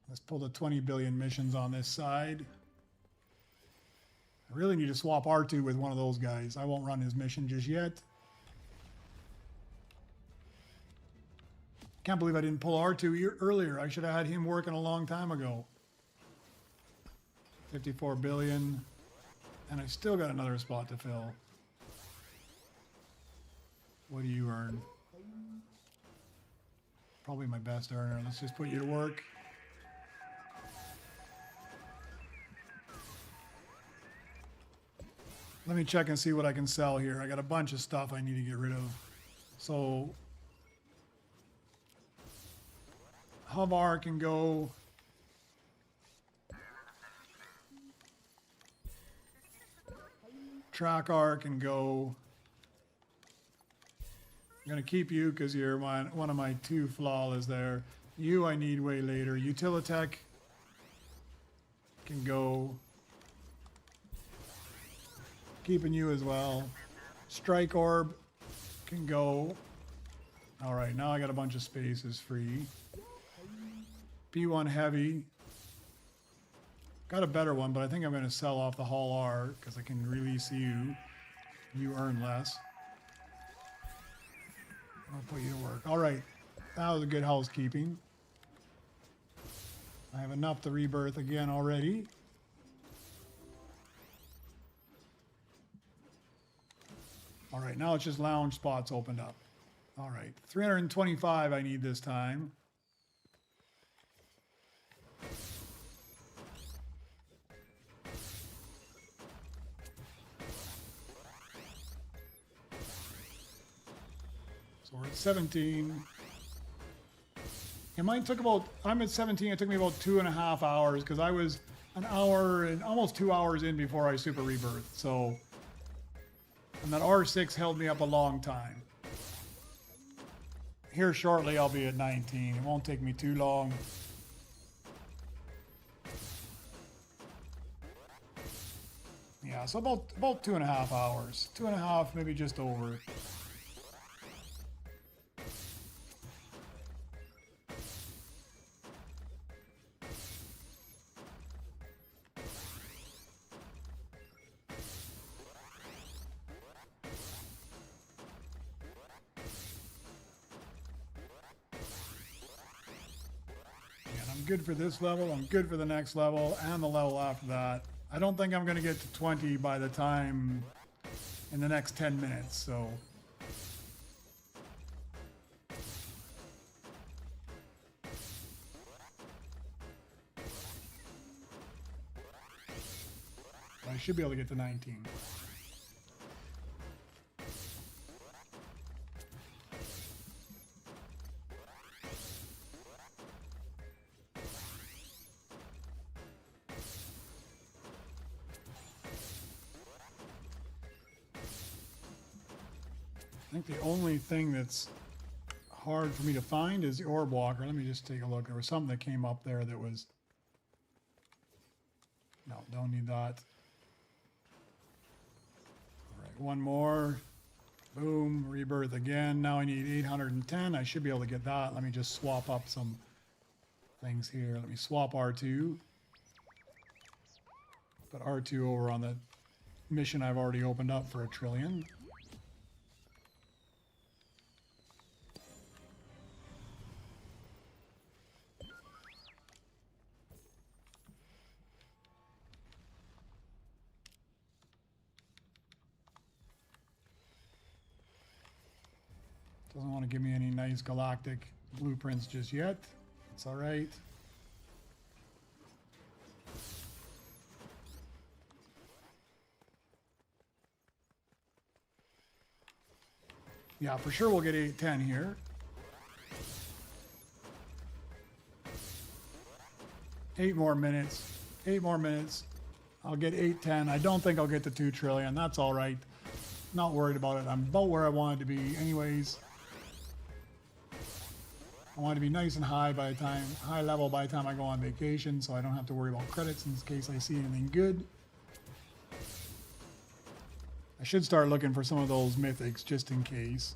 Speaker 1: Let's pull the 20 billion missions on this side. I really need to swap R2 with one of those guys. I won't run his mission just yet. Can't believe I didn't pull R2 earlier. I should have had him working a long time ago. 54 billion. And I still got another spot to fill. What do you earn? Probably my best earner. Let's just put you to work. Let me check and see what I can sell here. I got a bunch of stuff I need to get rid of. So Havar can go. Trackar can go. I'm going to keep you because you're one of my 2 flawless there. You I need way later. Utilitech can go. Keeping you as well. Strike Orb can go. All right, now I got a bunch of spaces free. B1 heavy. Got a better one, but I think I'm going to sell off the Hull R because I can release you. You earn less. I'll put you to work. All right. That was a good housekeeping. I have enough to rebirth again already. All right, now it's just lounge spots opened up. All right, 325 I need this time. So we're at 17. And mine took about, I'm at 17, it took me about 2.5 hours because I was an hour and almost 2 hours in before I super rebirthed. So, and that R6 held me up a long time. Here shortly I'll be at 19. It won't take me too long. Yeah, so about 2.5 hours. 2.5, maybe just over. Good for this level, I'm good for the next level and the level after that. I don't think I'm going to get to 20 by the time in the next 10 minutes, so. I should be able to get to 19. I think the only thing that's hard for me to find is the orb walker. Let me just take a look. There was something that came up there that was... No, don't need that. All right, one more. Boom, rebirth again. Now I need 810. I should be able to get that. Let me just swap up some things here. Let me swap R2. Put R2 over on the mission I've already opened up for 1 trillion. Doesn't want to give me any nice galactic blueprints just yet. It's all right. Yeah, for sure we'll get 810 here. 8 more minutes. 8 more minutes. I'll get 810. I don't think I'll get to 2 trillion. That's all right. Not worried about it. I'm about where I wanted to be anyways. I want to be nice and high by the time, high level by the time I go on vacation, so I don't have to worry about credits in case I see anything good. I should start looking for some of those mythics just in case.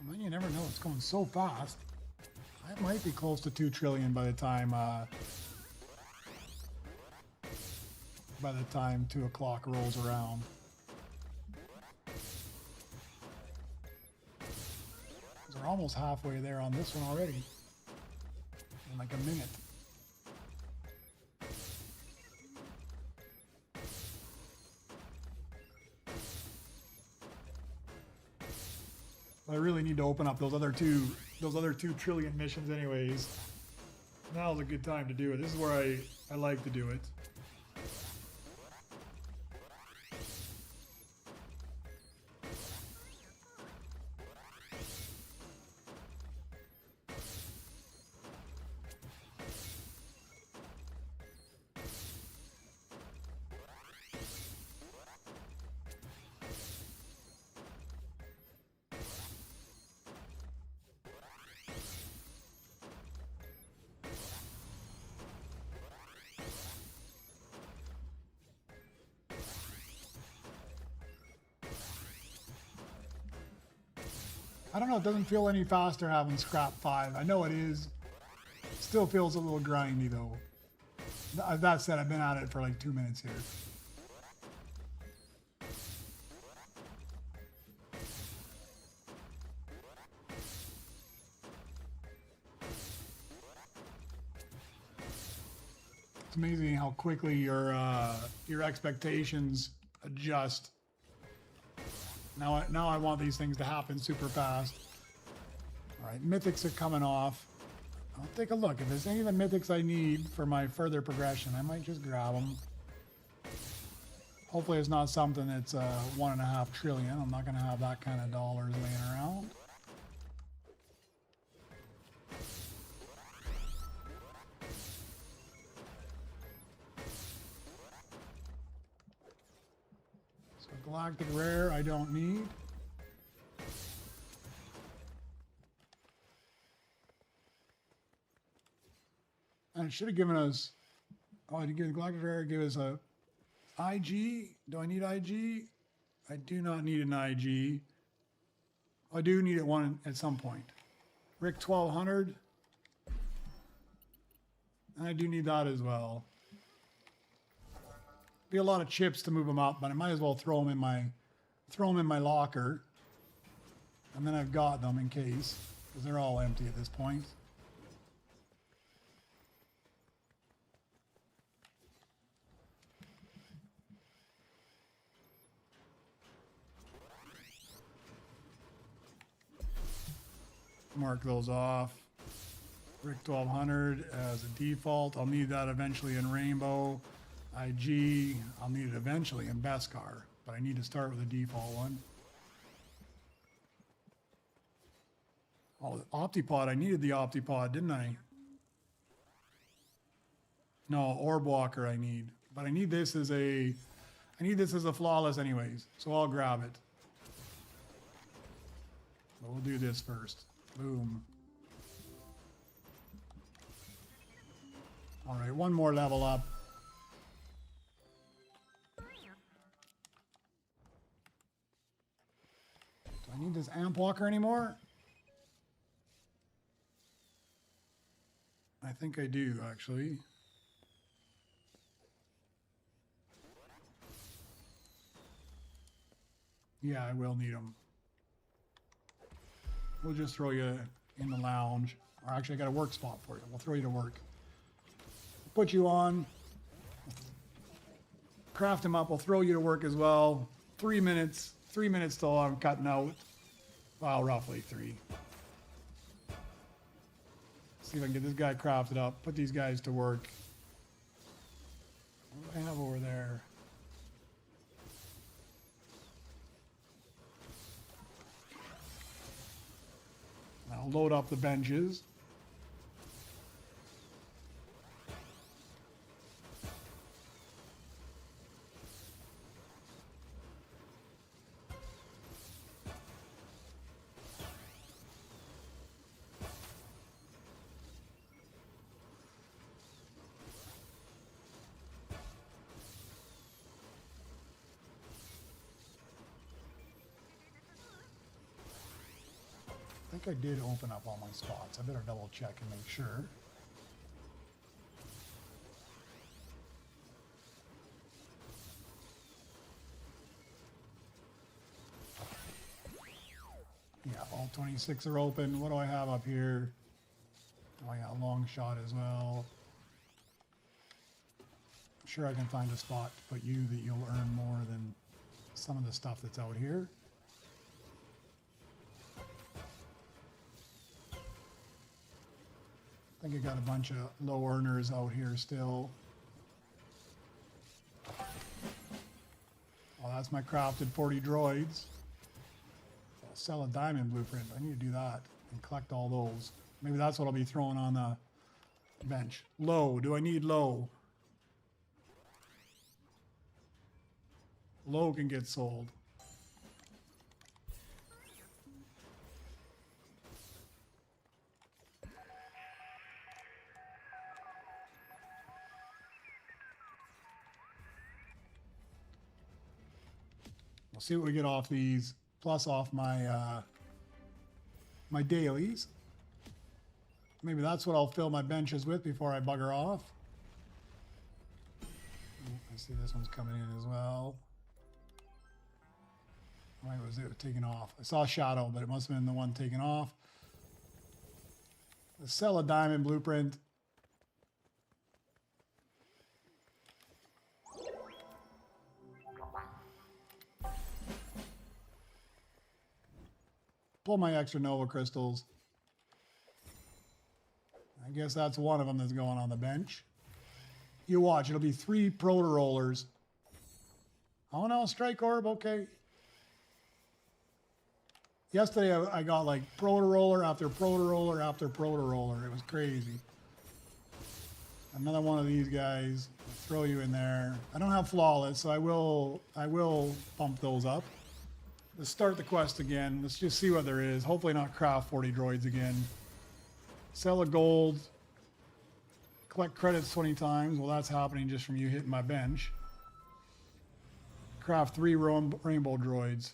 Speaker 1: Well, you never know, it's going so fast. I might be close to 2 trillion by the time 2 o'clock rolls around. We're almost halfway there on this one already. In like a minute. I really need to open up those other two 2 trillion missions anyways. Now's a good time to do it. This is where I like to do it. I don't know, it doesn't feel any faster having scrap 5. I know it is. Still feels a little grindy though. That said, I've been at it for like 2 minutes here. It's amazing how quickly your expectations adjust. Now I want these things to happen super fast. All right, mythics are coming off. I'll take a look. If there's any of the mythics I need for my further progression, I might just grab them. Hopefully it's not something that's 1.5 trillion. I'm not going to have that kind of dollars laying around. So Galactic Rare I don't need. And it should have given us, oh, to give the Galactic Rare, give us a IG. Do I need IG? I do not need an IG. I do need it one at some point. Rick 1200. And I do need that as well. Be a lot of chips to move them up, but I might as well throw them in my locker. And then I've got them in case, because they're all empty at this point. Mark those off. Rick 1200 as a default. I'll need that eventually in Rainbow. IG, I'll need it eventually in Beskar, but I need to start with a default one. Oh, the Optipod, I needed the Optipod, didn't I? No, Orb Walker I need. But I need this as a flawless anyways, so I'll grab it. But we'll do this first. Boom. All right, one more level up. Do I need this Amp Walker anymore? I think I do, actually. Yeah, I will need them. We'll just throw you in the lounge. Or actually, I got a work spot for you. We'll throw you to work. Put you on. Craft them up. We'll throw you to work as well. 3 minutes. 3 minutes till I'm cutting out. Well, roughly 3. See if I can get this guy crafted up. Put these guys to work. What do I have over there? I'll load up the benches. I think I did open up all my spots. I better double check and make sure. Yeah, all 26 are open. What do I have up here? Oh, I got a long shot as well. I'm sure I can find a spot to put you that you'll earn more than some of the stuff that's out here. I think I got a bunch of low earners out here still. Well, that's my crafted 40 droids. I'll sell a diamond blueprint. I need to do that and collect all those. Maybe that's what I'll be throwing on the bench. Low. Do I need low? Low can get sold. We'll see what we get off these, plus off my my dailies. Maybe that's what I'll fill my benches with before I bugger off. I see this one's coming in as well. Why was it taken off? I saw shadow, but it must have been the one taken off. Let's sell a diamond blueprint. Pull my extra Nova crystals. I guess that's one of them that's going on the bench. You watch, it'll be 3 proto rollers. Oh no, strike orb, okay. Yesterday I got like proto roller after proto roller after proto roller. It was crazy. Another one of these guys. I'll throw you in there. I don't have flawless, so I will bump those up. Let's start the quest again. Let's just see what there is. Hopefully not craft 40 droids again. Sell a gold. Collect credits 20 times. Well, that's happening just from you hitting my bench. Craft 3 rainbow droids.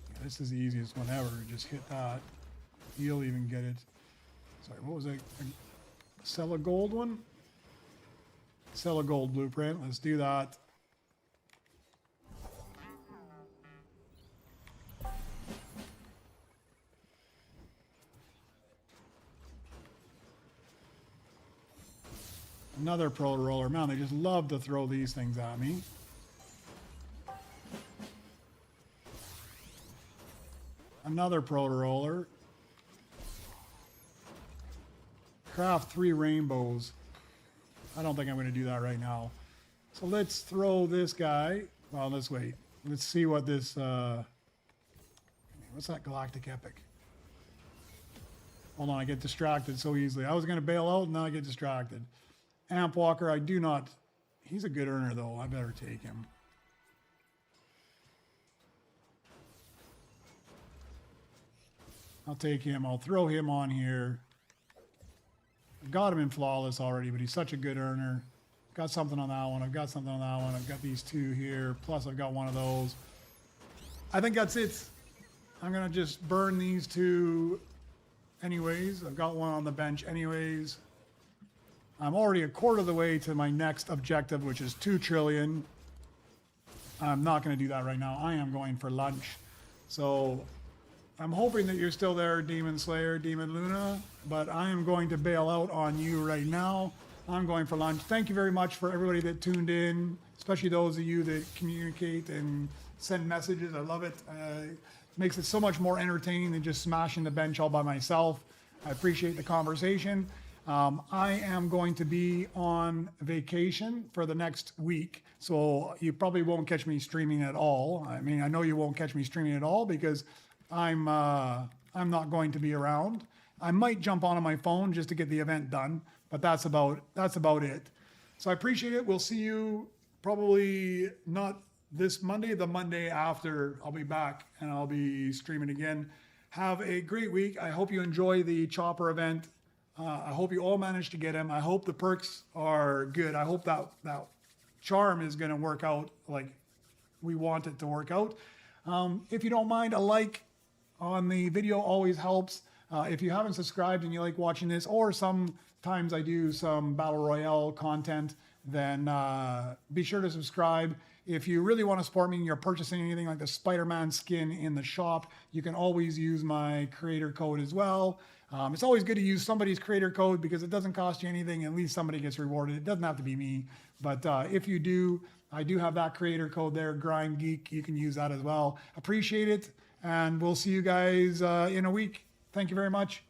Speaker 1: Yeah, this is the easiest one ever. Just hit that. You'll even get it. Sorry, what was it? Sell a gold one? Sell a gold blueprint. Let's do that. Another pro roller. Man, they just love to throw these things at me. Another pro roller. Craft 3 rainbows. I don't think I'm going to do that right now. So let's throw this guy. Well, let's wait. Let's see what this... what's that Galactic Epic? Hold on, I get distracted so easily. I was going to bail out, and now I get distracted. Amp Walker, I do not... He's a good earner, though. I better take him. I'll take him. I'll throw him on here. I've got him in flawless already, but he's such a good earner. Got something on that one. I've got something on that one. I've got these 2 here. Plus, I've got one of those. I think that's it. I'm going to just burn these 2 anyways. I've got one on the bench anyways. I'm already a quarter of the way to my next objective, which is 2 trillion. I'm not going to do that right now. I am going for lunch. So I'm hoping that you're still there, Demon Slayer, Demon Luna, but I am going to bail out on you right now. I'm going for lunch. Thank you very much for everybody that tuned in, especially those of you that communicate and send messages. I love it. It makes it so much more entertaining than just smashing the bench all by myself. I appreciate the conversation. I am going to be on vacation for the next week, so you probably won't catch me streaming at all. I mean, I know you won't catch me streaming at all because I'm not going to be around. I might jump on my phone just to get the event done, but that's about it. So I appreciate it. We'll see you probably not this Monday, the Monday after. I'll be back and I'll be streaming again. Have a great week. I hope you enjoy the Chopper event. I hope you all manage to get him. I hope the perks are good. I hope that charm is going to work out like we want it to work out. If you don't mind, a like on the video always helps. If you haven't subscribed and you like watching this, or sometimes I do some Battle Royale content, then be sure to subscribe. If you really want to support me and you're purchasing anything like the Spider-Man skin in the shop, you can always use my creator code as well. It's always good to use somebody's creator code because it doesn't cost you anything. At least somebody gets rewarded. It doesn't have to be me. But if you do, I do have that creator code there, GrindGeek. You can use that as well. Appreciate it. And we'll see you guys in a week. Thank you very much.